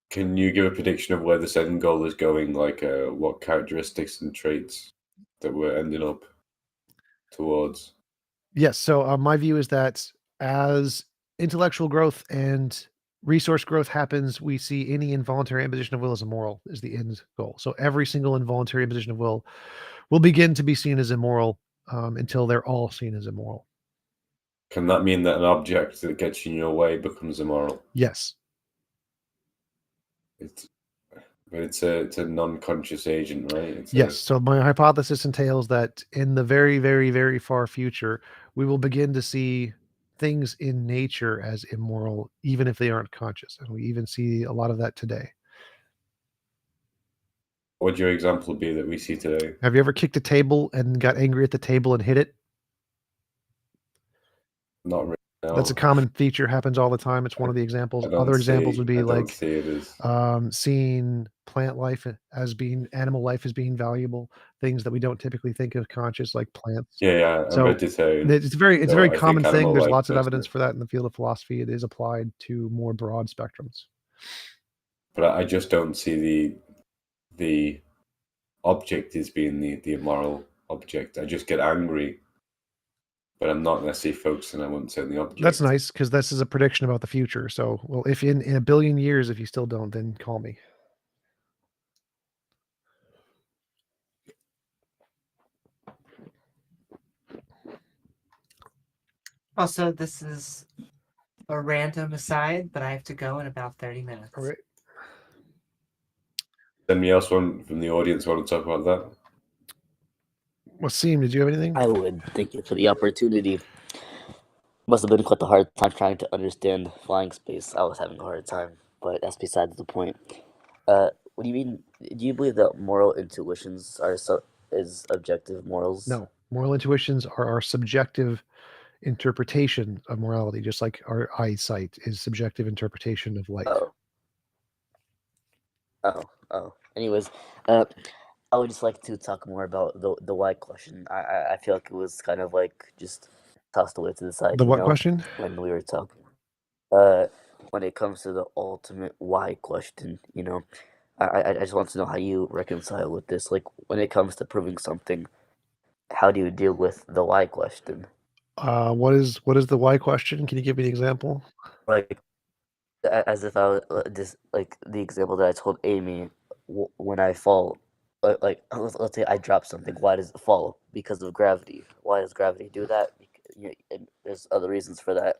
Can you give a prediction of where this end goal is going? Like, what characteristics and traits that we're ending up towards?
Yes. So my view is that as intellectual growth and resource growth happens, we see any involuntary imposition of will as immoral is the end goal. So every single involuntary imposition of will begin to be seen as immoral until they're all seen as immoral.
Can that mean that an object that gets in your way becomes immoral?
Yes.
But it's a non-conscious agent, right?
Yes. So my hypothesis entails that in the very, very, very far future, we will begin to see things in nature as immoral, even if they aren't conscious. And we even see a lot of that today.
What would your example be that we see today?
Have you ever kicked a table and got angry at the table and hit it?
Not really. No.
That's a common feature, happens all the time. It's one of the examples. Other examples would be like seeing plant life as being animal life as being valuable, things that we don't typically think of conscious, like plants.
Yeah, I'm
So
vegetarian.
it's a very
So I
common
think
thing.
animal
There's
life
lots of
does
evidence for that in the field of philosophy. It is applied to more broad spectrums.
But I just don't see the object as being the immoral object. I just get angry, but I'm not necessarily focusing, I wouldn't say, on the object.
That's nice because this is a prediction about the future. So, well, if in a billion years, if you still don't, then call me.
Also, this is a random aside, but I have to go in about 30 minutes.
All right.
Anybody else from the audience want to talk about that?
Wasim, did you have anything?
I would. Thank you for the opportunity. Must have been quite a hard time trying to understand flying space. I was having a hard time, but that's besides the point. What do you mean? Do you believe that moral intuitions are is objective morals?
No. Moral intuitions are our subjective interpretation of morality, just like our eyesight is subjective interpretation of light.
Oh. Anyways, I would just like to talk more about the why question. I feel like it was kind of like just tossed away to the side.
The what question?
When we were talking. When it comes to the ultimate why question, I just want to know how you reconcile with this. Like when it comes to proving something, how do you deal with the why question?
What is the why question? Can you give me an example?
Like as if I was just like the example that I told Amy when I fall. Like let's say I drop something. Why does it fall? Because of gravity. Why does gravity do that? There's other reasons for that.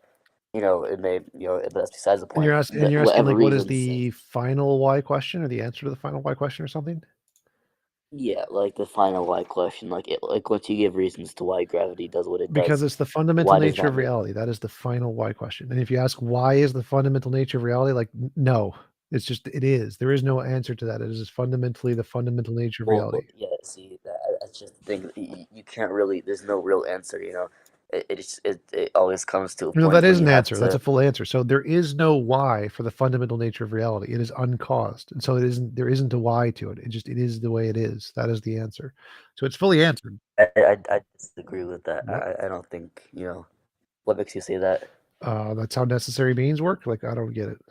It may, but that's besides the
And
point.
you're asking
Whatever
like, what is
reasons.
the final why question or the answer to the final why question or something?
Yeah, like the final why question. Like once you give reasons to why gravity does what it does.
Because it's the fundamental
why does
nature
that
of reality. That is the final why question. And if you ask why is the fundamental nature of reality, like no, it's just it is. There is no answer to that. It is fundamentally the fundamental nature of reality.
Yeah, see, that's just the thing. You can't really. There's no real answer. It always comes to a point.
No, that is an
where you have
answer. That's a full answer. So there is no why for the fundamental nature of reality. It is uncaused, and so there isn't a why to it. It is the way it is. That is the answer. So it's fully answered.
I disagree with that. I don't think What makes you say that?
That's how necessary beings work. Like I don't get it.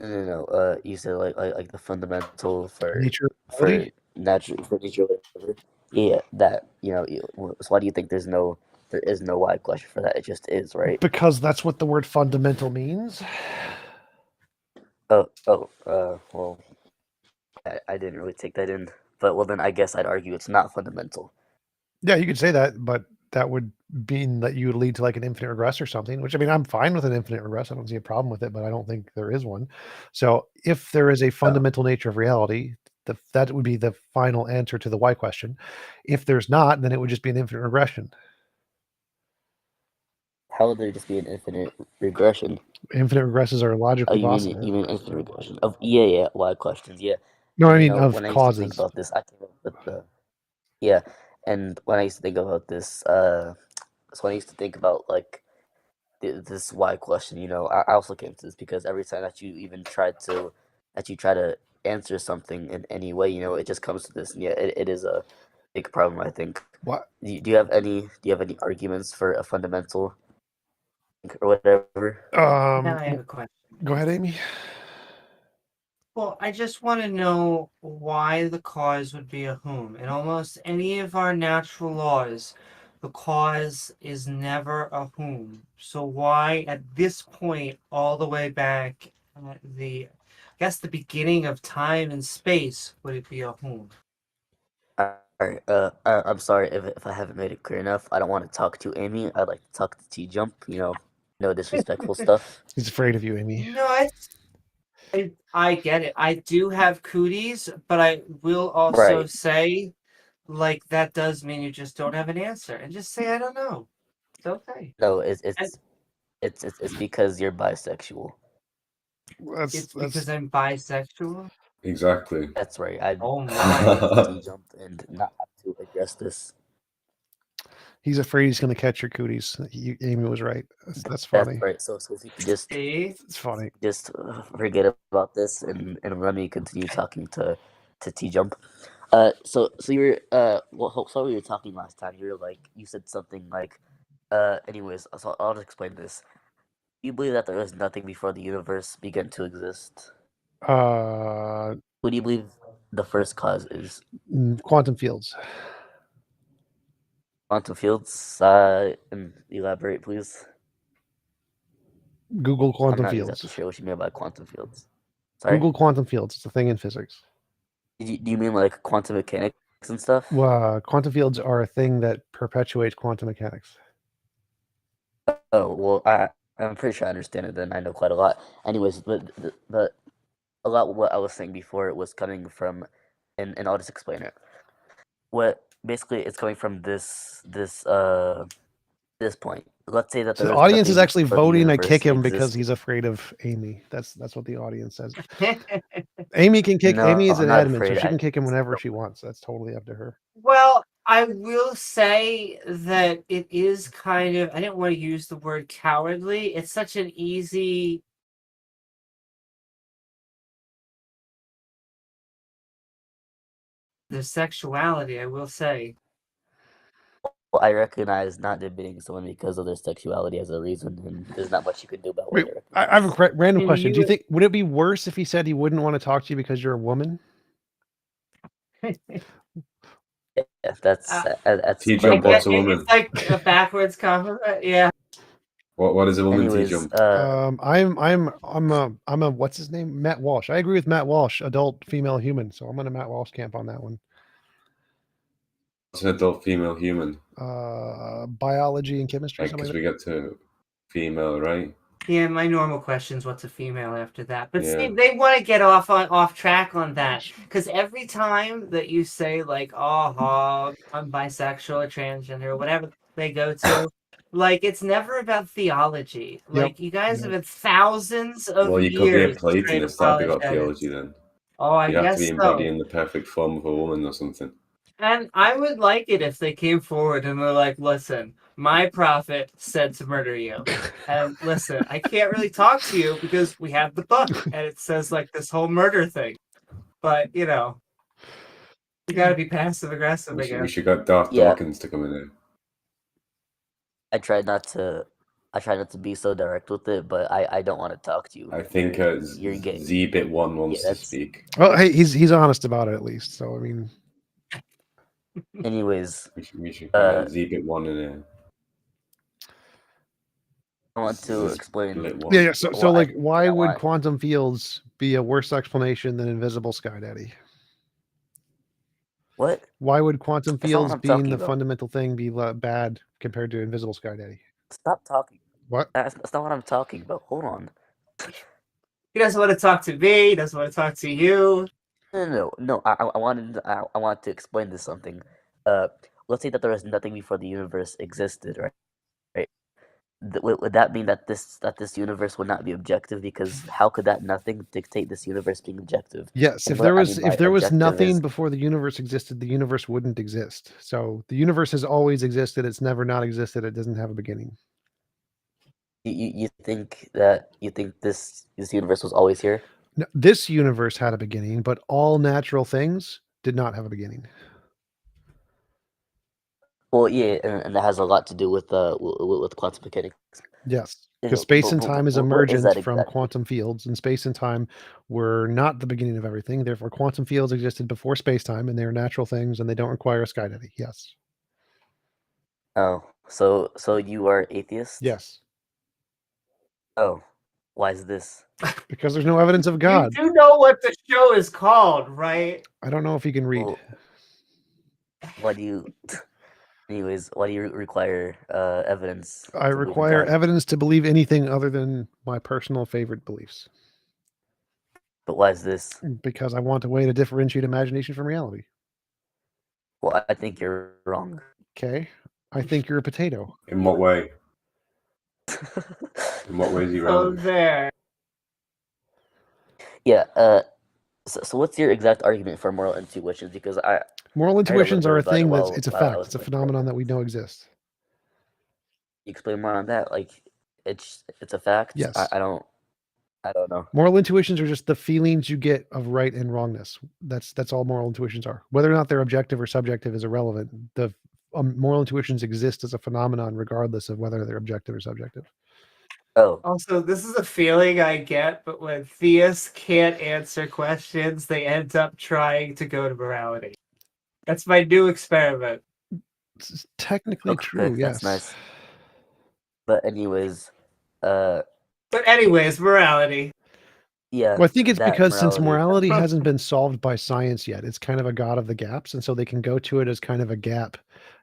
No. You said like the fundamental for
Nature of
for
reality?
natural for nature, whatever. Yeah, that so why do you think there is no why question for that? It just is, right?
Because that's what the word fundamental means.
Well, I didn't really take that in, but well then I guess I'd argue it's not fundamental.
Yeah, you could say that, but that would mean that you would lead to like an infinite regress or something, which I mean, I'm fine with an infinite regress. I don't see a problem with it, but I don't think there is one. So if there is a fundamental nature of reality, that would be the final answer to the why question. If there's not, then it would just be an infinite regression.
How would there just be an infinite regression?
Infinite regresses are logically possible.
You mean infinite regression? Yeah, why questions? Yeah.
No,
And,
I mean of
when I used to think
causes.
about this, I came up with and when I used to think about this, so when I used to think about like this why question, I also came to this because every time that you even try to answer something in any way, it just comes to this, and yeah, it is a big problem, I think.
What?
Do you have any arguments for a fundamental or whatever?
Now I have a question.
Go ahead, Amy.
Well, I just want to know why the cause would be a whom. In almost any of our natural laws, the cause is never a whom. So why, at this point, all the way back at I guess the beginning of time and space, would it be a whom?
Alright, I'm sorry if I haven't made it clear enough. I don't want to talk to Amy. I'd like to talk to T-Jump, no disrespectful stuff.
He's afraid of you, Amy.
No, I get it. I do have cooties, but I will also
Right.
say, like, that does mean you just don't have an answer. And just say, I don't know. It's okay.
No,
And
it's because you're bisexual.
it's because I'm bisexual.
Exactly.
That's right. I'd
Oh
like
my.
to T-Jump and not have to address this.
He's afraid he's going to catch your cooties. Amy was right. That's funny.
That's right. So if you could just
It's funny.
Just forget about this and let me continue talking to T-Jump. So you were well, sorry, we were talking last time. You were like, you said something like, anyways. So I'll just explain this. You believe that there was nothing before the universe began to exist? What do you believe the first cause is?
Quantum fields.
Quantum fields. And elaborate, please.
Google quantum
I'm not
fields.
exactly sure what you mean by quantum fields. Sorry.
Google quantum fields. It's a thing in physics.
Do you mean like quantum mechanics and stuff?
Quantum fields are a thing that perpetuates quantum mechanics.
Oh well, I'm pretty sure I understand it. Then I know quite a lot. Anyways, but a lot of what I was saying before it was coming from, and I'll just explain it. What basically it's coming from this point. Let's say that
So
there
the
was
audience is
nothing
actually
before the
voting to
universe
kick him because
existed.
he's afraid of Amy. That's what the audience says. Amy can kick.
No,
Amy is
I'm
an
not
admin, so
afraid.
she can kick him whenever she wants. That's totally up to her.
Well, I will say that it is kind of, I didn't want to use the word cowardly. It's such an easy. The sexuality, I will say.
Well, I recognize not debating someone because of their sexuality as a reason, and there's not much you can do about what
Wait,
I
I have a random
And
question. Do you
you-
think would it be worse if he said he wouldn't want to talk to you because you're a woman?
Yeah, that's
T-Jump, what's a woman?
It's like a backwards compliment. Yeah.
What is a woman,
Anyways,
T-Jump?
I'm a what's his name? Matt Walsh. I agree with Matt Walsh, adult female human. So I'm on a Matt Walsh camp on that one.
What's an adult female human?
Biology and chemistry.
Like, because we get to female, right?
Yeah, my normal question's what's a female after that. But
Yeah.
see, they want to get off track on that. Because every time that you say, like, oh, I'm bisexual or transgender or whatever they go to, like, it's never about theology. Like, you guys have had thousands of
Well, you could be a
years to train
Platonist. That'd be about
apologetics.
theology then.
Oh, I
You'd have to be
guess so.
embodying the perfect form of a woman or something.
And I would like it if they came forward and were like, listen, my prophet said to murder you. And listen, I can't really talk to you because we have the book and it says like this whole murder thing. But, you got to be passive aggressive
We
again.
should get Darth
Yeah.
Dawkins to come in here.
I try not to be so direct with it, but I don't want to talk to you.
I think
You're gay.
Z-Bit1 wants to speak.
Well, hey, he's honest about it at least. So I mean,
Anyways,
we should get Z-Bit1 in here.
I want to explain.
yeah. So like, why
I
would
want-
quantum fields be a worse explanation than invisible sky daddy?
What?
Why would quantum
That's not what
fields
I'm
being
talking
the
about.
fundamental thing be bad compared to invisible sky daddy?
Stop talking.
What?
That's not what I'm talking about. Hold on.
He doesn't want to talk to me. He doesn't want to talk to you.
No. I want to explain this something. Let's say that there was nothing before the universe existed, right? Would that mean that this universe would not be objective? Because how could that nothing dictate this universe being objective?
Yes,
And
if
what
there
I
was
mean by
if there was
objective
nothing
is-
before the universe existed, the universe wouldn't exist. So the universe has always existed. It's never not existed. It doesn't have a beginning.
You think this universe was always here?
No, this universe had a beginning, but all natural things did not have a beginning.
Well, yeah, and that has a lot to do with quantum mechanics.
Yes,
Yeah,
because space and
but
time is
what is
emergence
that
from
exactly?
quantum fields, and space and time were not the beginning of everything. Therefore, quantum fields existed before space time, and they are natural things, and they don't require a sky daddy. Yes.
Oh, so you are atheist?
Yes.
Oh, why is this?
Because there's no evidence of
You
God.
do know what the show is called, right?
I don't know if you can read.
Well, why do you? Anyways, why do you require evidence
I
to believe in
require
God?
evidence to believe anything other than my personal favorite beliefs.
But why is this?
Because I want a way to differentiate imagination from reality.
Well, I think you're wrong.
Okay. I think you're a potato.
In what way? In what way is he
So
wrong?
there.
Yeah. So what's your exact argument for moral intuitions? Because I
Moral
heard a little
intuitions
bit
are a
about it
thing
while
it's a
I
fact.
was
It's a
playing Fortnite.
phenomenon that we know exists.
Explain more on that. Like, it's a fact.
Yes.
I don't know.
Moral intuitions are just the feelings you get of right and wrongness. That's all moral intuitions are. Whether or not they're objective or subjective is irrelevant. The moral intuitions exist as a phenomenon regardless of whether they're objective or subjective.
Oh.
Also, this is a feeling I get, but when theists can't answer questions, they end up trying to go to morality. That's my new experiment.
It's technically
Okay,
true,
that's
yes.
nice. But anyways,
morality.
Yeah.
Well, I think it's
that
because since
morality.
morality hasn't been solved by science yet, it's kind of a god of the gaps, and so they can go to it as kind of a gap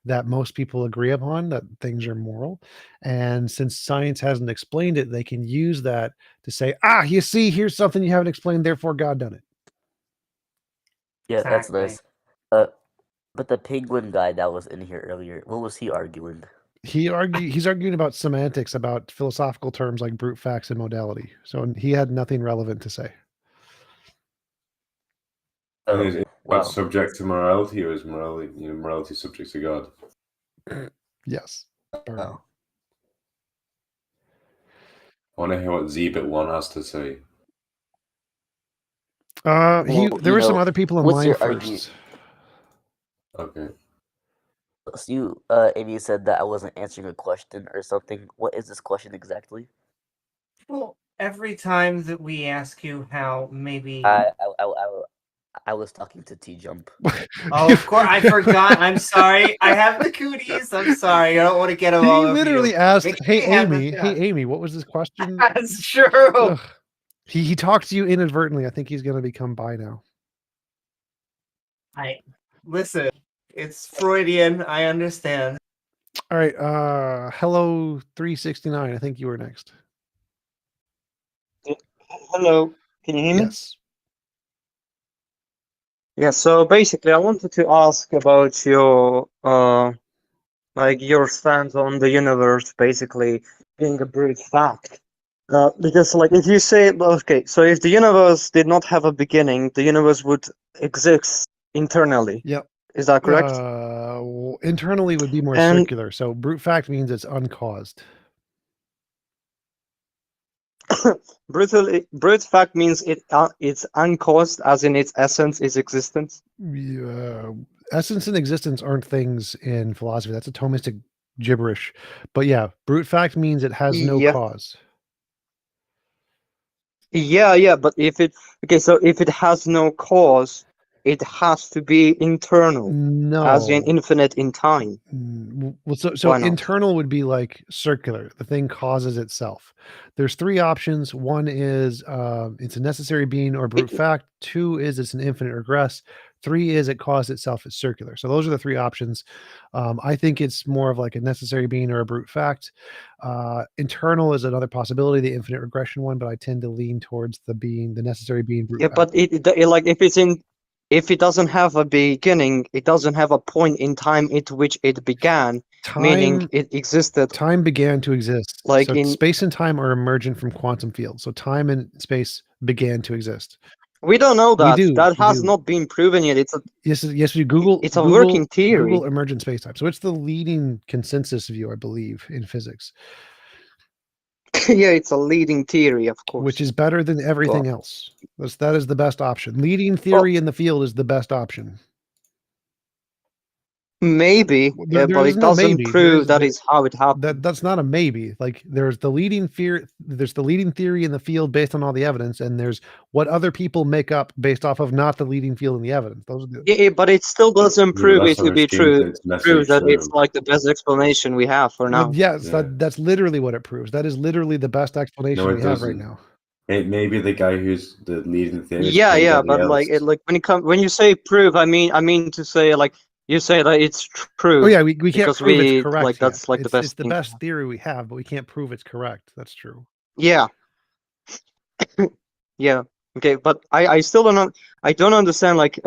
that most people agree upon, that things are moral. And since science hasn't explained it, they can use that to say, you see, here's something you haven't explained, therefore God done it.
Yeah, that's
Exactly.
nice. But the penguin guy that was in here earlier, what was he arguing?
He's arguing about semantics, about philosophical terms like brute facts and modality. So he had nothing relevant to say.
And is it
wow.
subject to morality, or is morality subject to God?
Yes.
Oh.
I want to hear what Zebit1 has to say.
There were some other people in
what's
line
your
first.
Okay.
So you, and you said that I wasn't answering a question or something. What is this question exactly?
Well, every time that we ask you how maybe...
I was talking to T-Jump.
Oh, of course, I forgot. I'm sorry. I have the cooties. I'm sorry. I don't want to get them all
He
over
literally
you.
asked,
Make
"Hey
sure you have
Amy,
the
hey
shot.
Amy, what was this question?"
That's true.
Ugh. He talked to you inadvertently. I think he's going to become bi now.
Listen, it's Freudian. I understand.
All right. Hello 369. I think you were next.
Hello, can you hear me?
Yes.
Yeah, so basically I wanted to ask about your your stance on the universe basically being a brute fact. Because if you say, okay, so if the universe did not have a beginning, the universe would exist internally.
Yep.
Is that correct?
Internally would be more circular. So brute fact means it's uncaused.
Brute fact means it's uncaused, as in its essence is existence.
Essence and existence aren't things in philosophy. That's atomistic gibberish. But yeah, brute fact means it has no cause.
Yeah, but if it has no cause, it has to be internal. As in
No.
infinite in time.
Well, so
Why not?
internal would be like circular. The thing causes itself. There's three options. One is it's a necessary being or brute fact. Two is it's an infinite regress. Three is it caused itself. It's circular. So those are the three options. I think it's more of like a necessary being or a brute fact. Internal is another possibility, the infinite regression one, but I tend to lean towards the necessary being brute
Yeah,
fact.
but if it doesn't have a beginning, it doesn't have a point in time at which it began, meaning it existed.
Time began to exist.
Like
So
in
space and time are emergent from quantum fields. So time and space began to exist.
we don't know that.
We do.
That
We
has
do.
not been proven yet. It's a
Yes, we Google.
it's a
Google,
working theory.
Google emergent spacetime. So it's the leading consensus view, I believe, in physics.
Yeah, it's a leading theory, of course.
Which is better than everything else. That is the best option. Leading theory in the field is the best option.
Maybe, but
There's
it
no
doesn't
maybe.
prove that is how it happened.
That's not a maybe. Like there's the leading theory in the field based on all the evidence, and there's what other people make up based off of not the leading field in the evidence. Those are the
Yeah, but it still doesn't
Yeah,
prove
that's
it to
not
be
assumes
true.
it's necessarily
Prove that it's
true.
like the best explanation we have for
well,
now.
yes,
Yeah.
that's literally what it proves. That is literally the best explanation
No,
we
it
have right
doesn't.
now.
Maybe the guy who's the leading theorist
Yeah,
told
yeah,
everybody
but like
else.
when you say prove, I mean to say like you say that it's true.
Oh yeah, we can't
because
prove it's
we
correct
like
yet.
that's like the
It's
best
the
thing.
best theory we have, but we can't prove it's correct. That's true.
Yeah. Yeah. Okay, but I still I don't understand like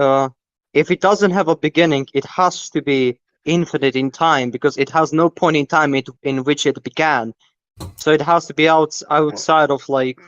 if it doesn't have a beginning, it has to be infinite in time because it has no point in time in which it began. So it has to be outside of like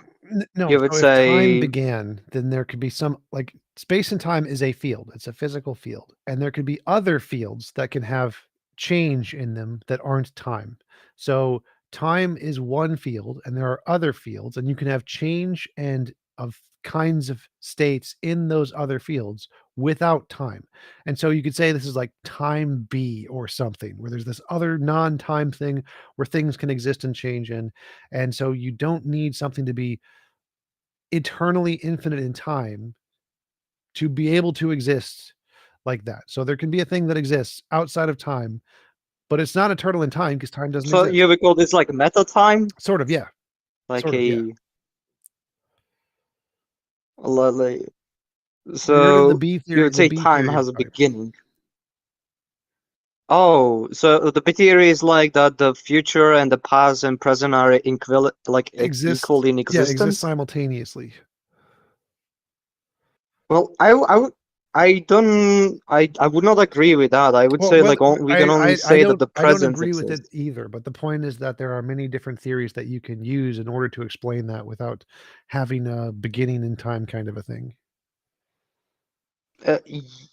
No,
you would
so if time
say
began, then there could be some like space and time is a field. It's a physical field, and there could be other fields that can have change in them that aren't time. So time is one field, and there are other fields, and you can have change and of kinds of states in those other fields without time. And so you could say this is like time B or something, where there's this other non-time thing where things can exist and change in. And so you don't need something to be eternally infinite in time to be able to exist like that. So there can be a thing that exists outside of time, but it's not eternal in time because time doesn't
so
exist.
you would call this like meta time?
Sort of, yeah.
Like
Sort of, yeah.
Like,
Where did the
so
B
you
theory
would say time has a beginning. Oh, so the B theory is like that the future and the past and present are
exists?
equal in
Yeah,
existence?
exists simultaneously.
Well, I would not agree with that. I would
Well,
say
well,
like we can only say that the
I don't
present
agree with it
exists.
either. But the point is that there are many different theories that you can use in order to explain that without having a beginning in time kind of a thing.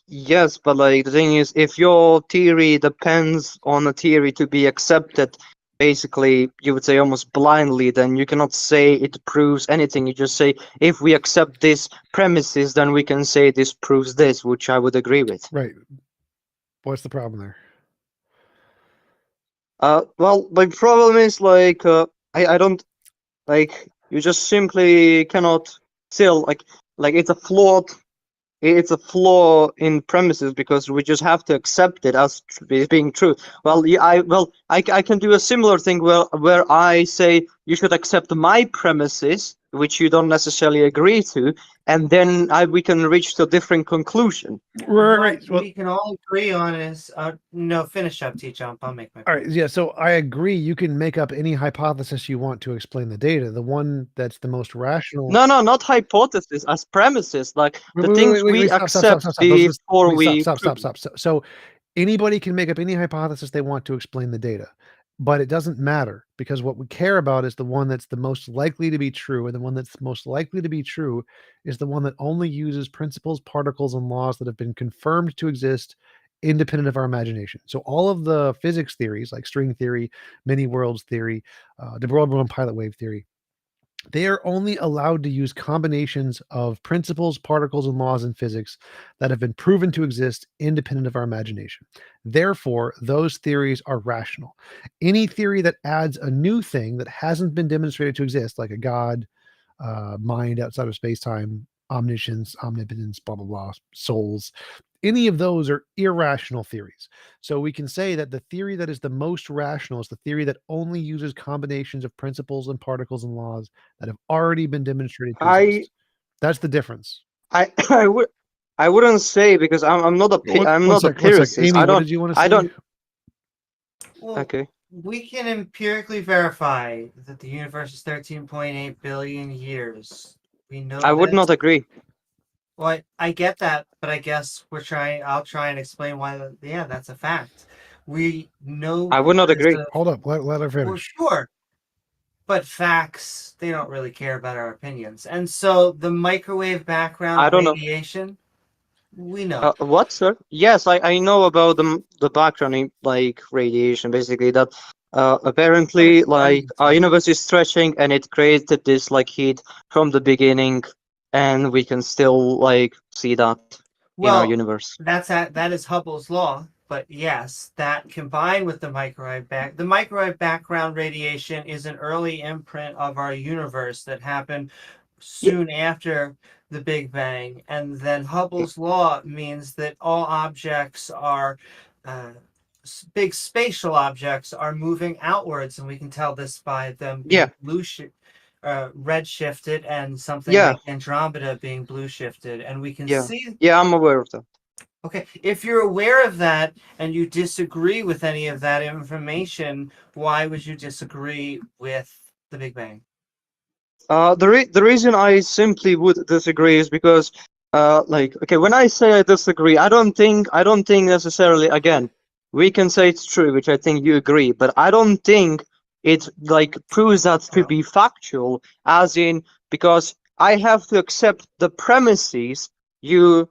Yes, but like the thing is, if your theory depends on a theory to be accepted, basically you would say almost blindly, then you cannot say it proves anything. You just say if we accept these premises, then we can say this proves this, which I would agree with.
Right. What's the problem there?
Well, my problem is like I don't like you just simply cannot still like it's a flaw in premises because we just have to accept it as being true. Well, yeah, I can do a similar thing where I say you should accept my premises, which you don't necessarily agree to, and then we can reach to a different conclusion.
Right.
What we can all agree on is no. Finish up, T-Jump. I'll make my.
All right, yeah, so I agree you can make up any hypothesis you want to explain the data. The one that's the most rational.
No, not hypothesis, as premises, like
Wait,
the
wait,
things
wait,
we
wait,
accept
stop.
before
Wait,
we
stop.
prove.
So anybody can make up any hypothesis they want to explain the data, but it doesn't matter because what we care about is the one that's the most likely to be true, and the one that's most likely to be true is the one that only uses principles, particles, and laws that have been confirmed to exist independent of our imagination. So all of the physics theories like string theory, many worlds theory, de Broglie pilot wave theory, they are only allowed to use combinations of principles, particles, and laws in physics that have been proven to exist independent of our imagination. Therefore, those theories are rational. Any theory that adds a new thing that hasn't been demonstrated to exist, like a god, mind outside of space-time, omniscience, omnipotence, blah, blah, blah, souls, any of those are irrational theories. So we can say that the theory that is the most rational is the theory that only uses combinations of principles and particles and laws that have already been demonstrated to exist. That's the difference.
I I wouldn't say because I'm not a empiricist.
Amy,
I
what
don't
did you want to say?
I don't.
Well,
Okay.
we can empirically verify that the universe is 13.8 billion years. We know
I would
this.
not agree.
Well, I get that, but I guess I'll try and explain why. Yeah, that's a fact. We know.
I would not agree.
Hold up, let her finish.
Well, sure, but facts, they don't really care about our opinions, and so the microwave background
I don't know.
radiation, we know.
What, sir? Yes, I know about the background like radiation, basically that apparently like our universe is stretching and it created this like heat from the beginning, and we can still like see that in our
Well,
universe.
that is Hubble's law. But yes, that combined with the microwave background radiation is an early imprint of our universe that happened soon after the Big Bang. And then Hubble's law means that all objects are big spatial objects are moving outwards, and we can tell this by them being red shifted, and something
Yeah.
like Andromeda being blue shifted, and we can
Yeah.
see.
Yeah, I'm aware of that.
Okay, if you're aware of that and you disagree with any of that information, why would you disagree with the Big Bang?
The reason I simply would disagree is because, okay, when I say I disagree, I don't think necessarily. Again, we can say it's true, which I think you agree, but I don't think it proves that to be factual. As in, because I have to accept the premises you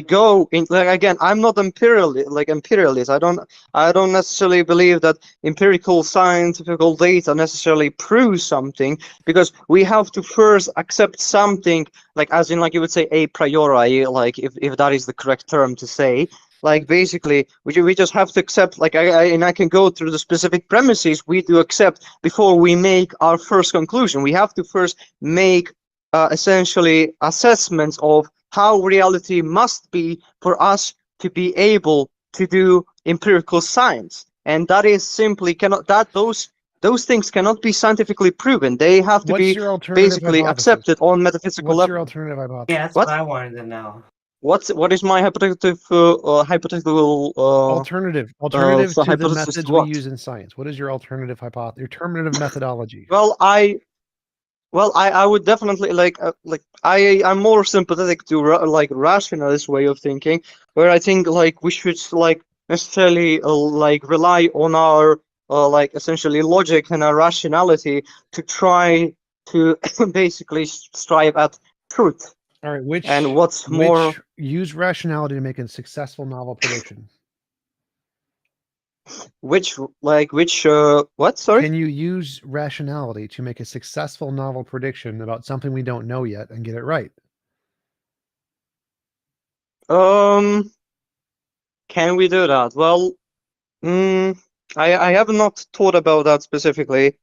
go in. Again, I'm not imperialist. I don't necessarily believe that empirical scientific data necessarily proves something, because we have to first accept something, as in you would say a priori, if that is the correct term to say. Basically, we just have to accept, I can go through the specific premises we do accept before we make our first conclusion. We have to first make essentially assessments of how reality must be for us to be able to do empirical science. And that is simply those things cannot be scientifically proven. They have to be basically accepted on metaphysical level.
What's your alternative hypothesis?
Yeah, that's what I wanted to know.
What is my hypothetical
alternative to the
hypothesis
methods
to
we
what?
use in science? What is your alternative alternative methodology?
Well, I would definitely I'm more sympathetic to rationalist way of thinking, where I think we should necessarily rely on our essentially logic and our rationality to try to basically strive at truth.
All right,
and what's more
use rationality to make a successful novel prediction.
What? Sorry?
Can you use rationality to make a successful novel prediction about something we don't know yet and get it right?
Can we do that? Well, I have not thought about that specifically.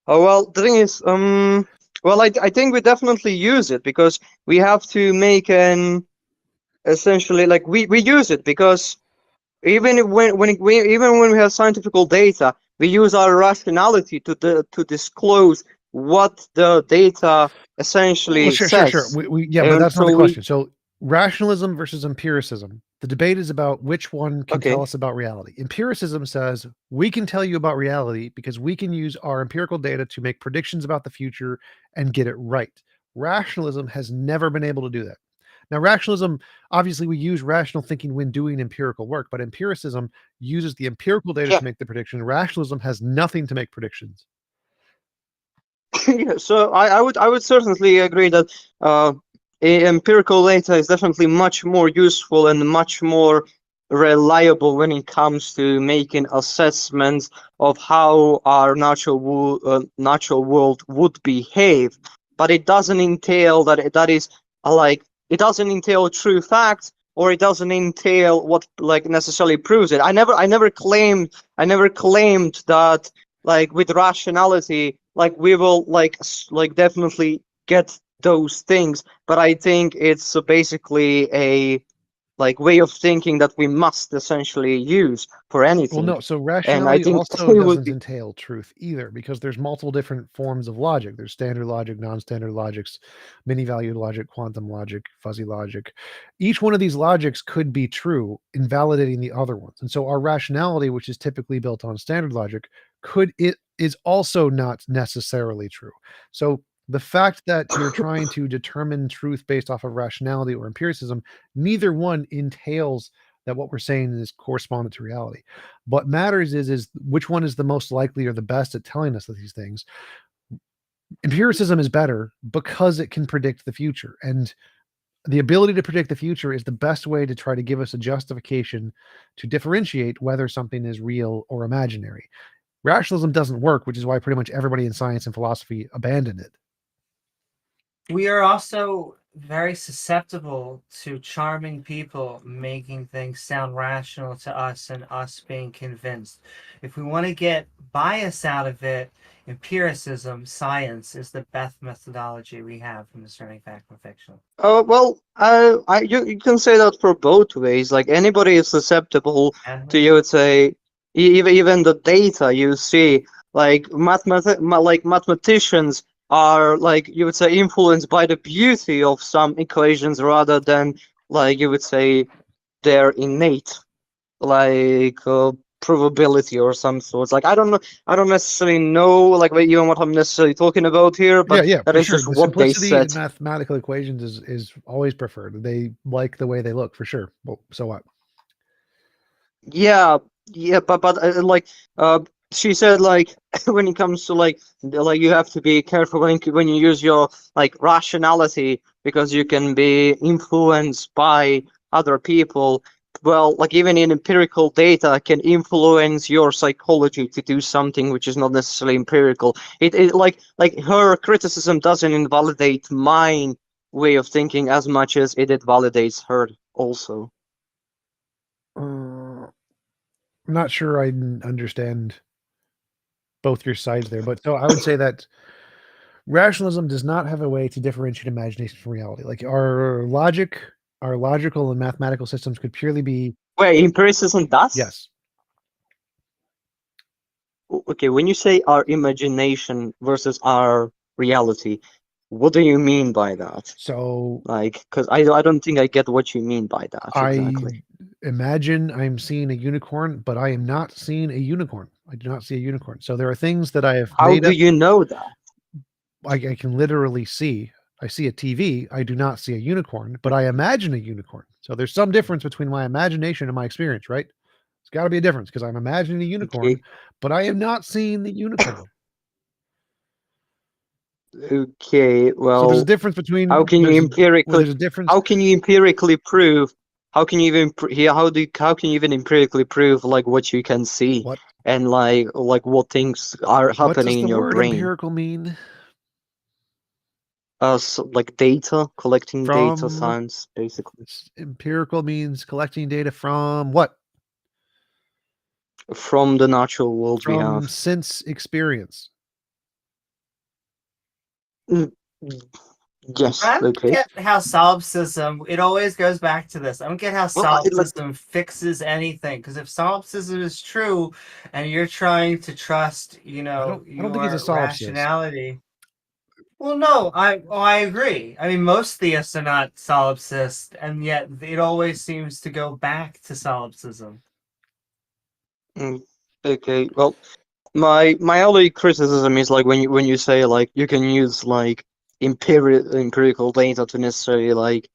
Well, the thing is, well, I think we definitely use it, because we have to make an essentially we use it because even when we have scientific data, we use our rationality to disclose what the data essentially
Well, sure.
says.
But that's not the question. So rationalism versus empiricism. The debate is about which one can tell us about reality. Empiricism says we can tell you about reality because we can use our empirical data to make predictions about the future and get it right. Rationalism has never been able to do that. Now, rationalism, obviously, we use rational thinking when doing empirical work, but empiricism uses the empirical data to make the prediction. Rationalism has nothing to make predictions.
Yeah, so I would certainly agree that empirical data is definitely much more useful and much more reliable when it comes to making assessments of how our natural world would behave. But it doesn't entail that it doesn't entail true facts, or it doesn't entail what necessarily proves it. I never claimed that with rationality we will definitely get those things, but I think it's basically a way of thinking that we must essentially use for anything.
Well, no, so
and
rationality
I think
also doesn't entail truth either, because there's multiple different forms of logic. There's standard logic, non-standard logics, many-valued logic, quantum logic, fuzzy logic. Each one of these logics could be true, invalidating the other ones. And so our rationality, which is typically built on standard logic, is also not necessarily true. So the fact that you're trying to determine truth based off of rationality or empiricism, neither one entails that what we're saying is correspondent to reality. What matters is which one is the most likely or the best at telling us these things. Empiricism is better because it can predict the future, and the ability to predict the future is the best way to try to give us a justification to differentiate whether something is real or imaginary. Rationalism doesn't work, which is why pretty much everybody in science and philosophy abandoned it.
We are also very susceptible to charming people making things sound rational to us and us being convinced. If we want to get bias out of it, empiricism, science is the best methodology we have from discerning fact from fiction.
Well, you can say that for both ways. Like anybody is susceptible to, you would say, even the data you see, like mathematicians are, like, you would say, influenced by the beauty of some equations rather than, like, you would say, their innate, like, probability or some sorts. Like, I don't necessarily know, like, even what I'm necessarily talking about here, but
Yeah,
that
for
is
sure.
just
The
what they
simplicity in
said.
mathematical equations is always preferred. They like the way they look, for sure. Well, so what?
Yeah, yeah, but like, she said, like, when it comes to, like you have to be careful when you use your, like, rationality, because you can be influenced by other people. Well, like, even in empirical data can influence your psychology to do something which is not necessarily empirical. It like her criticism doesn't invalidate my way of thinking as much as it validates her also.
I'm not sure I understand both your sides there, but so I would say that rationalism does not have a way to differentiate imagination from reality. Like our logical and mathematical systems could purely be.
Wait, empiricism does?
Yes.
Okay, when you say our imagination versus our reality, what do you mean by that?
So,
like, because I don't think I get what you mean by that exactly.
I imagine I'm seeing a unicorn, but I am not seeing a unicorn. I do not see a unicorn. So there are things that I have
How
made
do
up.
you know that?
I can literally see. I see a TV. I do not see a unicorn, but I imagine a unicorn. So there's some difference between my imagination and my experience, right? It's got to be a difference because I'm imagining a unicorn,
Okay.
but I am not seeing the unicorn.
Okay,
So there's a
well,
difference between.
how can you
Well,
empirically?
there's a difference.
How can you empirically prove? How can you even how can you even empirically prove, like, what you can see
What?
and like what things are
What does
happening
the
in your
word
brain?
empirical mean?
So, like, data, collecting data
From
science, basically.
empirical means collecting data from what?
From the natural world we
From
have.
sense experience.
Yes,
I don't
okay.
get how solipsism, it always goes back to this. I don't get how
Well,
solipsism fixes anything. Because if solipsism is true and you're trying to trust,
I don't think he's a
your
solipsist.
rationality. Well, no, I agree. I mean, most theists are not solipsists, and yet it always seems to go back to solipsism.
Okay, well, my only criticism is, like, when you say, like, you can use, like, empirical data to necessarily, like,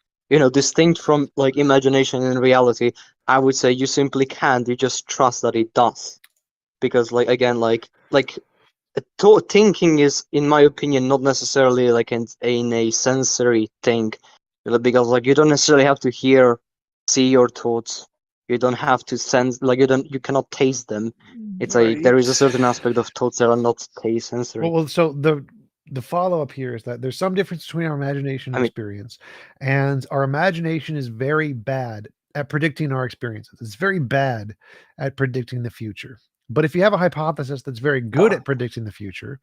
distinct from, like, imagination and reality. I would say you simply can't. You just trust that it does, because, like, again, like thinking is, in my opinion, not necessarily like in a sensory thing, because, like, you don't necessarily have to see your thoughts. You don't have to sense, like, you cannot taste them. It's there is a certain aspect of thoughts that are not taste sensory.
Well, so the follow up here is that there's some difference between our imagination and experience, and our imagination is very bad at predicting our experiences. It's very bad at predicting the future. But if you have a hypothesis that's very good at predicting the future,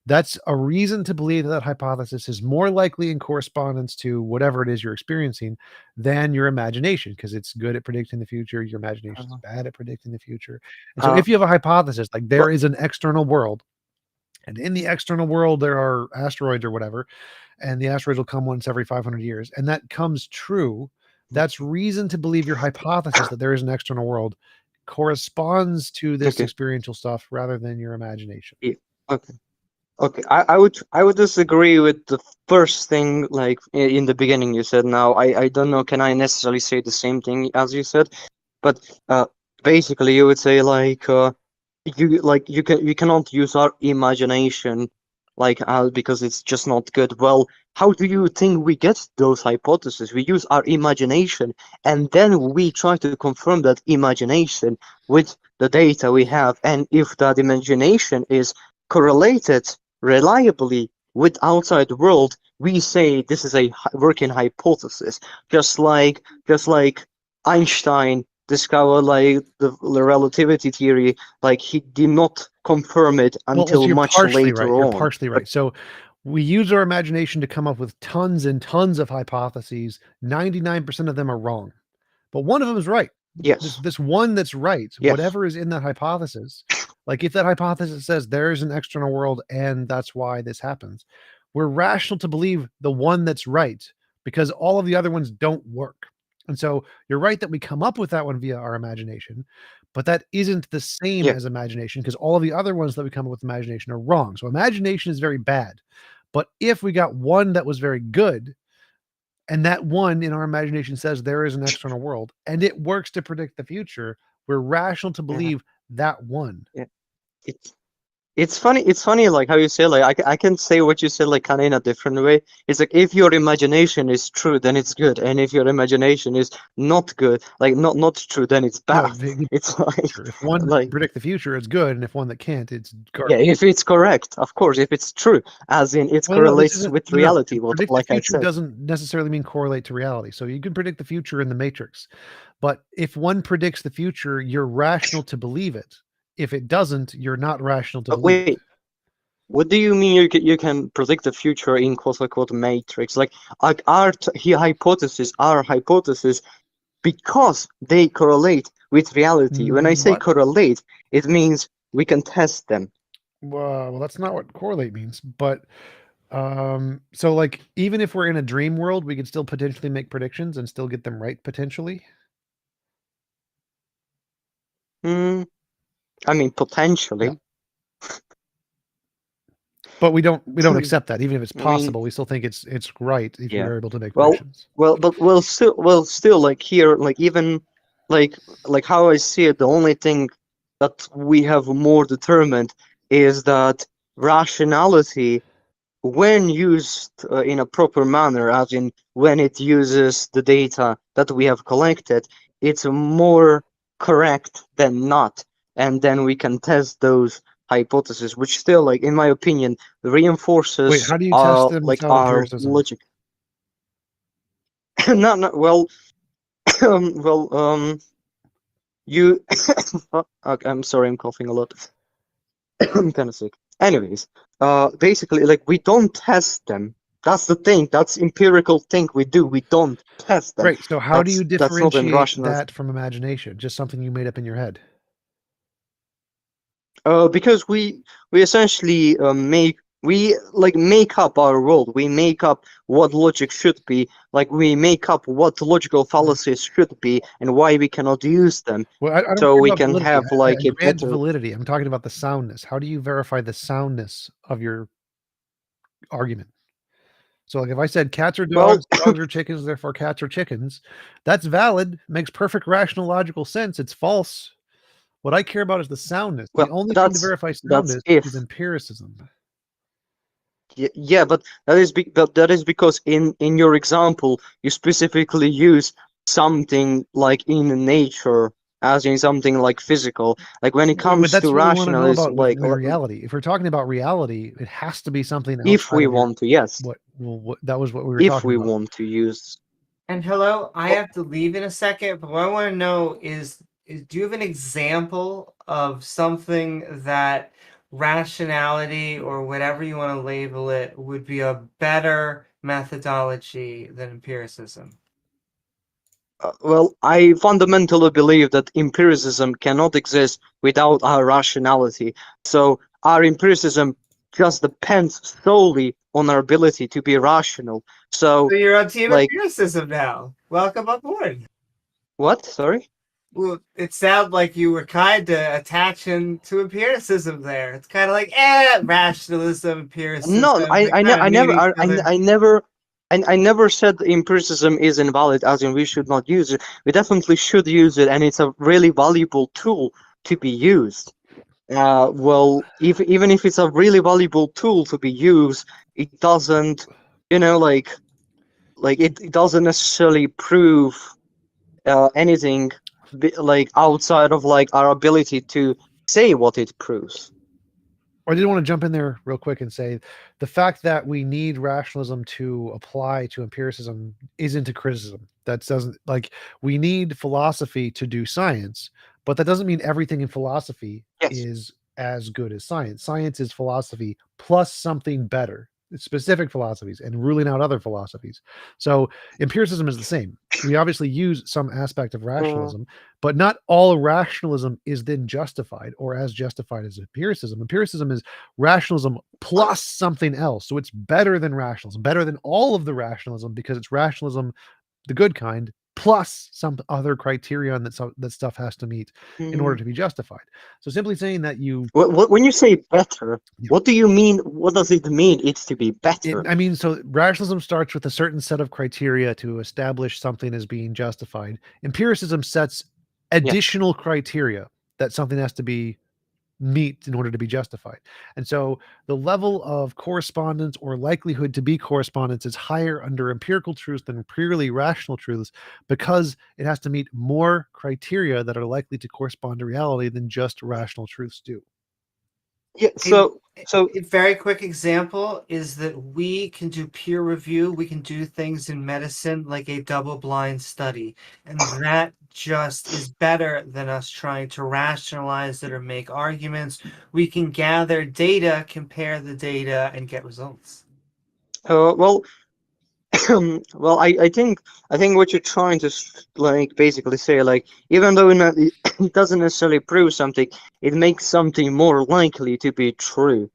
that's a reason to believe that hypothesis is more likely in correspondence to whatever it is you're experiencing than your imagination, because it's good at predicting the future. Your imagination is bad at predicting the future. And so if you have a hypothesis, like there is an external world, and in the external world, there are asteroids or whatever, and the asteroids will come once every 500 years, and that comes true, that's reason to believe your hypothesis that there is an external world corresponds to this experiential stuff rather than your imagination.
Yeah. Okay. Okay, I would disagree with the first thing, like, in the beginning you said. Now I don't know, can I necessarily say the same thing as you said, but basically you would say, like, you cannot use our imagination, like, because it's just not good. Well, how do you think we get those hypotheses? We use our imagination, and then we try to confirm that imagination with the data we have, and if that imagination is correlated reliably with outside world, we say this is a working hypothesis, just like Einstein discovered like the relativity theory, like he did not confirm it
Well,
until
so you're
much
partially
later
right. You're
on.
partially right. So we use our imagination to come up with tons and tons of hypotheses. 99% of them are wrong, but one of them is right.
Yes.
This one that's right,
Yes.
whatever is in that hypothesis, like if that hypothesis says there is an external world and that's why this happens, we're rational to believe the one that's right because all of the other ones don't work. And so you're right that we come up with that one via our imagination, but that isn't the same
Yeah.
as imagination because all of the other ones that we come up with imagination are wrong. So imagination is very bad. But if we got one that was very good, and that one in our imagination says there is an external world and it works to predict the future, we're rational to believe that one.
Yeah. It's funny. It's funny, like how you say, like I can say what you said, like kind of in a different way. It's like if your imagination is true, then it's good, and if your imagination is not good, like not true, then it's
No,
bad. It's like
if one can
like
predict the future, it's good, and if one that can't, it's
yeah,
garbage.
if it's correct, of course, if it's true, as in it
Well, no, this
correlates
isn't.
with
No, no.
reality. What,
Predict the
like I
future
said.
doesn't necessarily mean correlate to reality. So you can predict the future in the Matrix, but if one predicts the future, you're rational to believe it. If it doesn't, you're not rational to believe it.
Wait, what do you mean you can predict the future in quote unquote matrix? Like our hypothesis, because they correlate with reality. When I say
What?
correlate, it means we can test them.
Well, that's not what correlate means. But so like even if we're in a dream world, we could still potentially make predictions and still get them right potentially.
I mean potentially.
Yeah. But we don't accept that. Even if it's
I mean,
possible, we still think it's right if
yeah.
you're able to make
Well,
predictions.
still like here, like even like how I see it, the only thing that we have more determined is that rationality, when used in a proper manner, as in when it uses the data that we have collected, it's more correct than not, and then we can test those hypotheses, which still, like in my opinion, reinforces
Wait, how do you test them
like
without
our
empiricism?
logic. No, well, you. I'm sorry, I'm coughing a lot. I'm kind of sick. Anyways, basically, like we don't test them. That's the thing. That's empirical thing we do. We don't test them.
Right. So how do you
That's not
differentiate
irrational.
that from imagination? Just something you made up in your head.
Because we essentially make up our world. We make up what logic should be. Like we make up what logical fallacies should be and why we cannot use them.
Well, I don't
so
care
we
about
can
validity.
have like
I
a
grant
better.
validity. I'm talking about the soundness. How do you verify the soundness of your argument? So like if I said cats are dogs, dogs are chickens, therefore cats are chickens, that's valid, makes perfect rational logical sense. It's false. What I care about is the soundness. The
Well,
only thing to verify soundness is empiricism.
Yeah, but that is because in your example you specifically use something like in nature, as in something like physical. Like when it
But
comes
that's
to
what we want to know
rationalism,
about
like
with reality. If we're talking about reality, it has to be something
if
outside
we
of your,
want to, yes.
what that was what we were
If
talking
we
about.
want to use.
And hello, I have to leave in a second, but what I want to know is do you have an example of something that rationality or whatever you want to label it would be a better methodology than empiricism?
Well, I fundamentally believe that empiricism cannot exist without our rationality. So our empiricism just depends solely on our ability to be rational. So
you're on team
like
empiricism now. Welcome aboard.
what? Sorry?
Well, it sounded like you were kind of attaching to empiricism there. It's kind of like, rationalism, empiricism.
No, I never said empiricism is invalid, as in we should not use it. We definitely should use it, and it's a really valuable tool to be used. Well, even if it's a really valuable tool to be used, it doesn't, like it doesn't necessarily prove anything like outside of like our ability to say what it proves.
I did want to jump in there real quick and say the fact that we need rationalism to apply to empiricism isn't a criticism. That doesn't like we need philosophy to do science, but that doesn't mean everything in philosophy is as good as science. Science is philosophy plus something better. It's specific philosophies and ruling out other philosophies. So empiricism is the same. We obviously use some aspect of rationalism, but not all rationalism is then justified or as justified as empiricism. Empiricism is rationalism plus something else. So it's better than rationalism, better than all of the rationalism because it's rationalism, the good kind, plus some other criterion that stuff has to meet in order to be justified. So simply saying that you
When you say better, what do you mean? What does it mean? It's to be better.
I mean, so rationalism starts with a certain set of criteria to establish something as being justified. Empiricism sets additional criteria that something has to be meet in order to be justified. And so the level of correspondence or likelihood to be correspondence is higher under empirical truths than purely rational truths because it has to meet more criteria that are likely to correspond to reality than just rational truths do.
Yeah. So
a very quick example is that we can do peer review. We can do things in medicine like a double-blind study, and that just is better than us trying to rationalize it or make arguments. We can gather data, compare the data, and get results.
well, well, I think what you're trying to like basically say, like, even though it doesn't necessarily prove something, it makes something more likely to be true.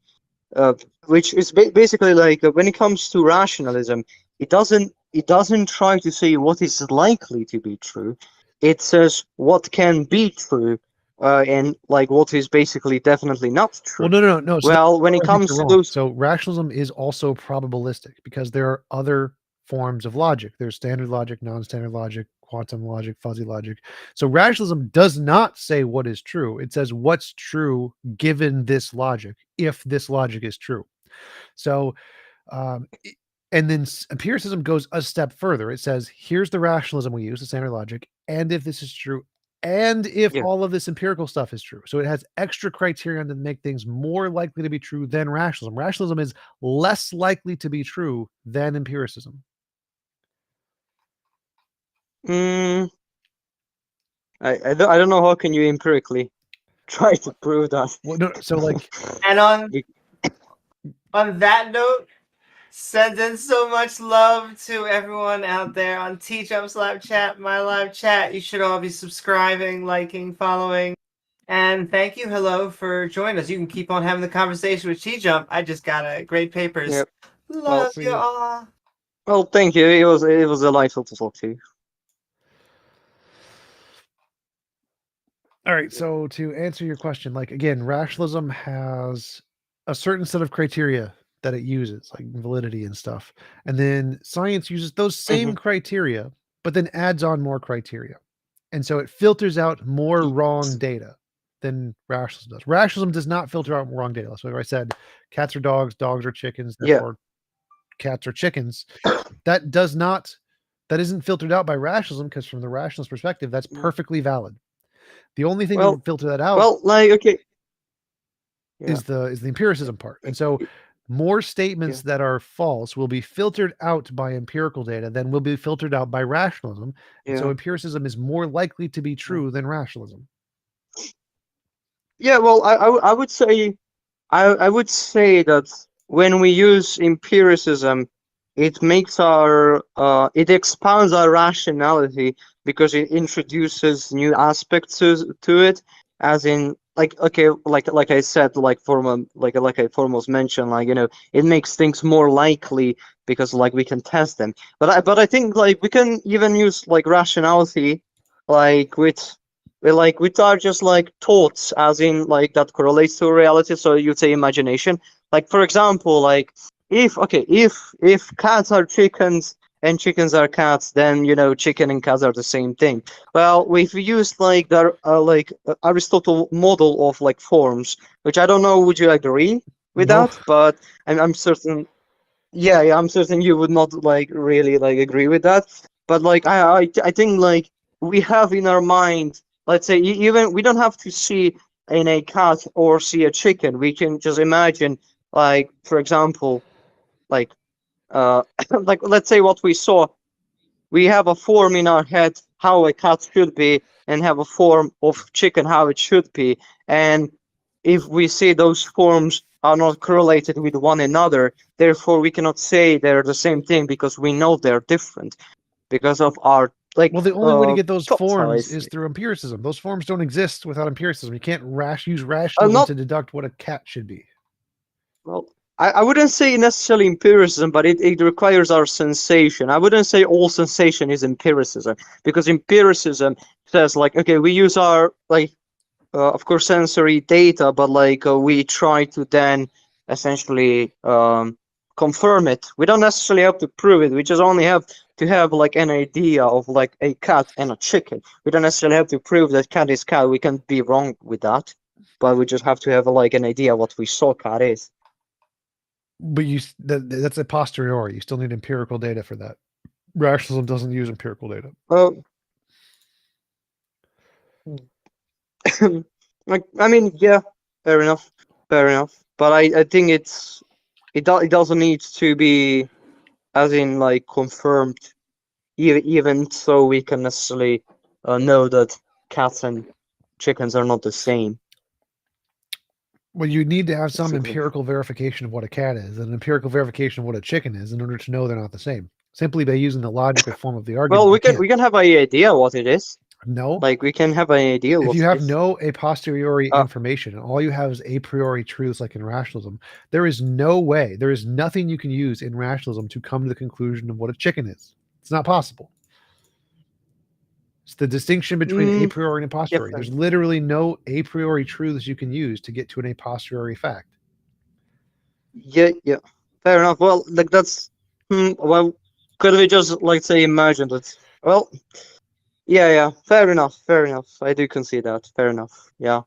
Which is basically like when it comes to rationalism, it doesn't try to say what is likely to be true. It says what can be true, and like what is basically definitely not true.
Well, no. So
Well, when it
I think
comes
you're
to
wrong.
those,
So rationalism is also probabilistic because there are other forms of logic. There's standard logic, non-standard logic, quantum logic, fuzzy logic. So rationalism does not say what is true. It says what's true given this logic, if this logic is true. So, and then empiricism goes a step further. It says, here's the rationalism we use, the standard logic, and if this is true, and if all of this empirical stuff is true. So it has extra criterion to make things more likely to be true than rationalism. Rationalism is less likely to be true than empiricism.
I don't know how can you empirically try to prove that.
Well, no, so like,
and on that note, send in so much love to everyone out there on T-Jump's live chat, my live chat. You should all be subscribing, liking, following. And thank you, hello, for joining us. You can keep on having the conversation with T-Jump. I just got a great papers.
Yep.
Love you all.
Well, thank you. It was delightful to talk to you.
All right. So to answer your question, like again, rationalism has a certain set of criteria that it uses, like validity and stuff. And then science uses those same criteria, but then adds on more criteria. And so it filters out more wrong data than rationalism does. Rationalism does not filter out wrong data. So I said cats are dogs, dogs are chickens, therefore cats are chickens. That isn't filtered out by rationalism because from the rationalist perspective, that's perfectly valid. The only thing that would filter that out is the empiricism part. And so more statements that are false will be filtered out by empirical data than will be filtered out by rationalism. And so empiricism is more likely to be true than rationalism.
Yeah, well, I would say that when we use empiricism, it makes it expands our rationality because it introduces new aspects to it, as in like I said, like I foremost mentioned, like, you know, it makes things more likely because like we can test them. But I think like we can even use like rationality like with our just like thoughts, as in like that correlates to reality. So you'd say imagination. Like for example, like if cats are chickens and chickens are cats, then, you know, chicken and cats are the same thing. Well, we've used like the Aristotle model of like forms, which I don't know. Would you agree with that? But I'm certain. Yeah, I'm certain you would not like really like agree with that. But like I think like we have in our mind, let's say even we don't have to see in a cat or see a chicken, we can just imagine, like, for example, like, like, let's say what we saw. We have a form in our head how a cat should be, and have a form of chicken how it should be. And if we see those forms are not correlated with one another, therefore we cannot say they're the same thing because we know they're different because of our
Well, the only way to get those
thoughts, how I
forms
see
is
it.
through empiricism. Those forms don't exist without empiricism. You can't use rationalism
Not
to deduct what a cat should be.
well. I wouldn't say necessarily empiricism, but it requires our sensation. I wouldn't say all sensation is empiricism, because empiricism says, like, okay, we use our, like, of course, sensory data, but like we try to then essentially confirm it. We don't necessarily have to prove it. We just only have to have like an idea of like a cat and a chicken. We don't necessarily have to prove that cat is cat. We can be wrong with that, but we just have to have like an idea what we saw cat is.
But that's a posteriori. You still need empirical data for that. Rationalism doesn't use empirical data.
Oh. Like, I mean, yeah, fair enough, But I think it doesn't need to be, as in, like, confirmed, even so we can necessarily know that cats and chickens are not the same.
Well, you need to have some
Basically.
empirical verification of what a cat is and an empirical verification of what a chicken is in order to know they're not the same. Simply by using the logical form of the argument.
Well,
you can't.
we can have an idea what it is.
No.
Like, we can have an idea
If
what
you
it
have
is.
no a posteriori information and all you have is a priori truths like in rationalism, there is no way, there is nothing you can use in rationalism to come to the conclusion of what a chicken is. It's not possible. It's the distinction between a priori and a posteriori. There's literally no a priori truths you can use to get to an a posteriori fact.
Yeah, fair enough. Well, like, that's well, could we just, like, say, imagine that? Well, yeah, fair enough. I do concede that. Fair enough. Yeah.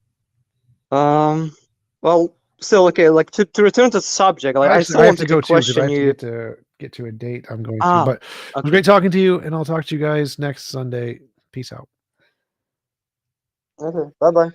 Well, still, okay. Like, to return to the subject, like, I still
I have to
wanted to
go too because I
question
have
you.
to get to a date I'm going to. But it was
okay.
great talking to you, and I'll talk to you guys next Sunday. Peace out.
Okay. Bye.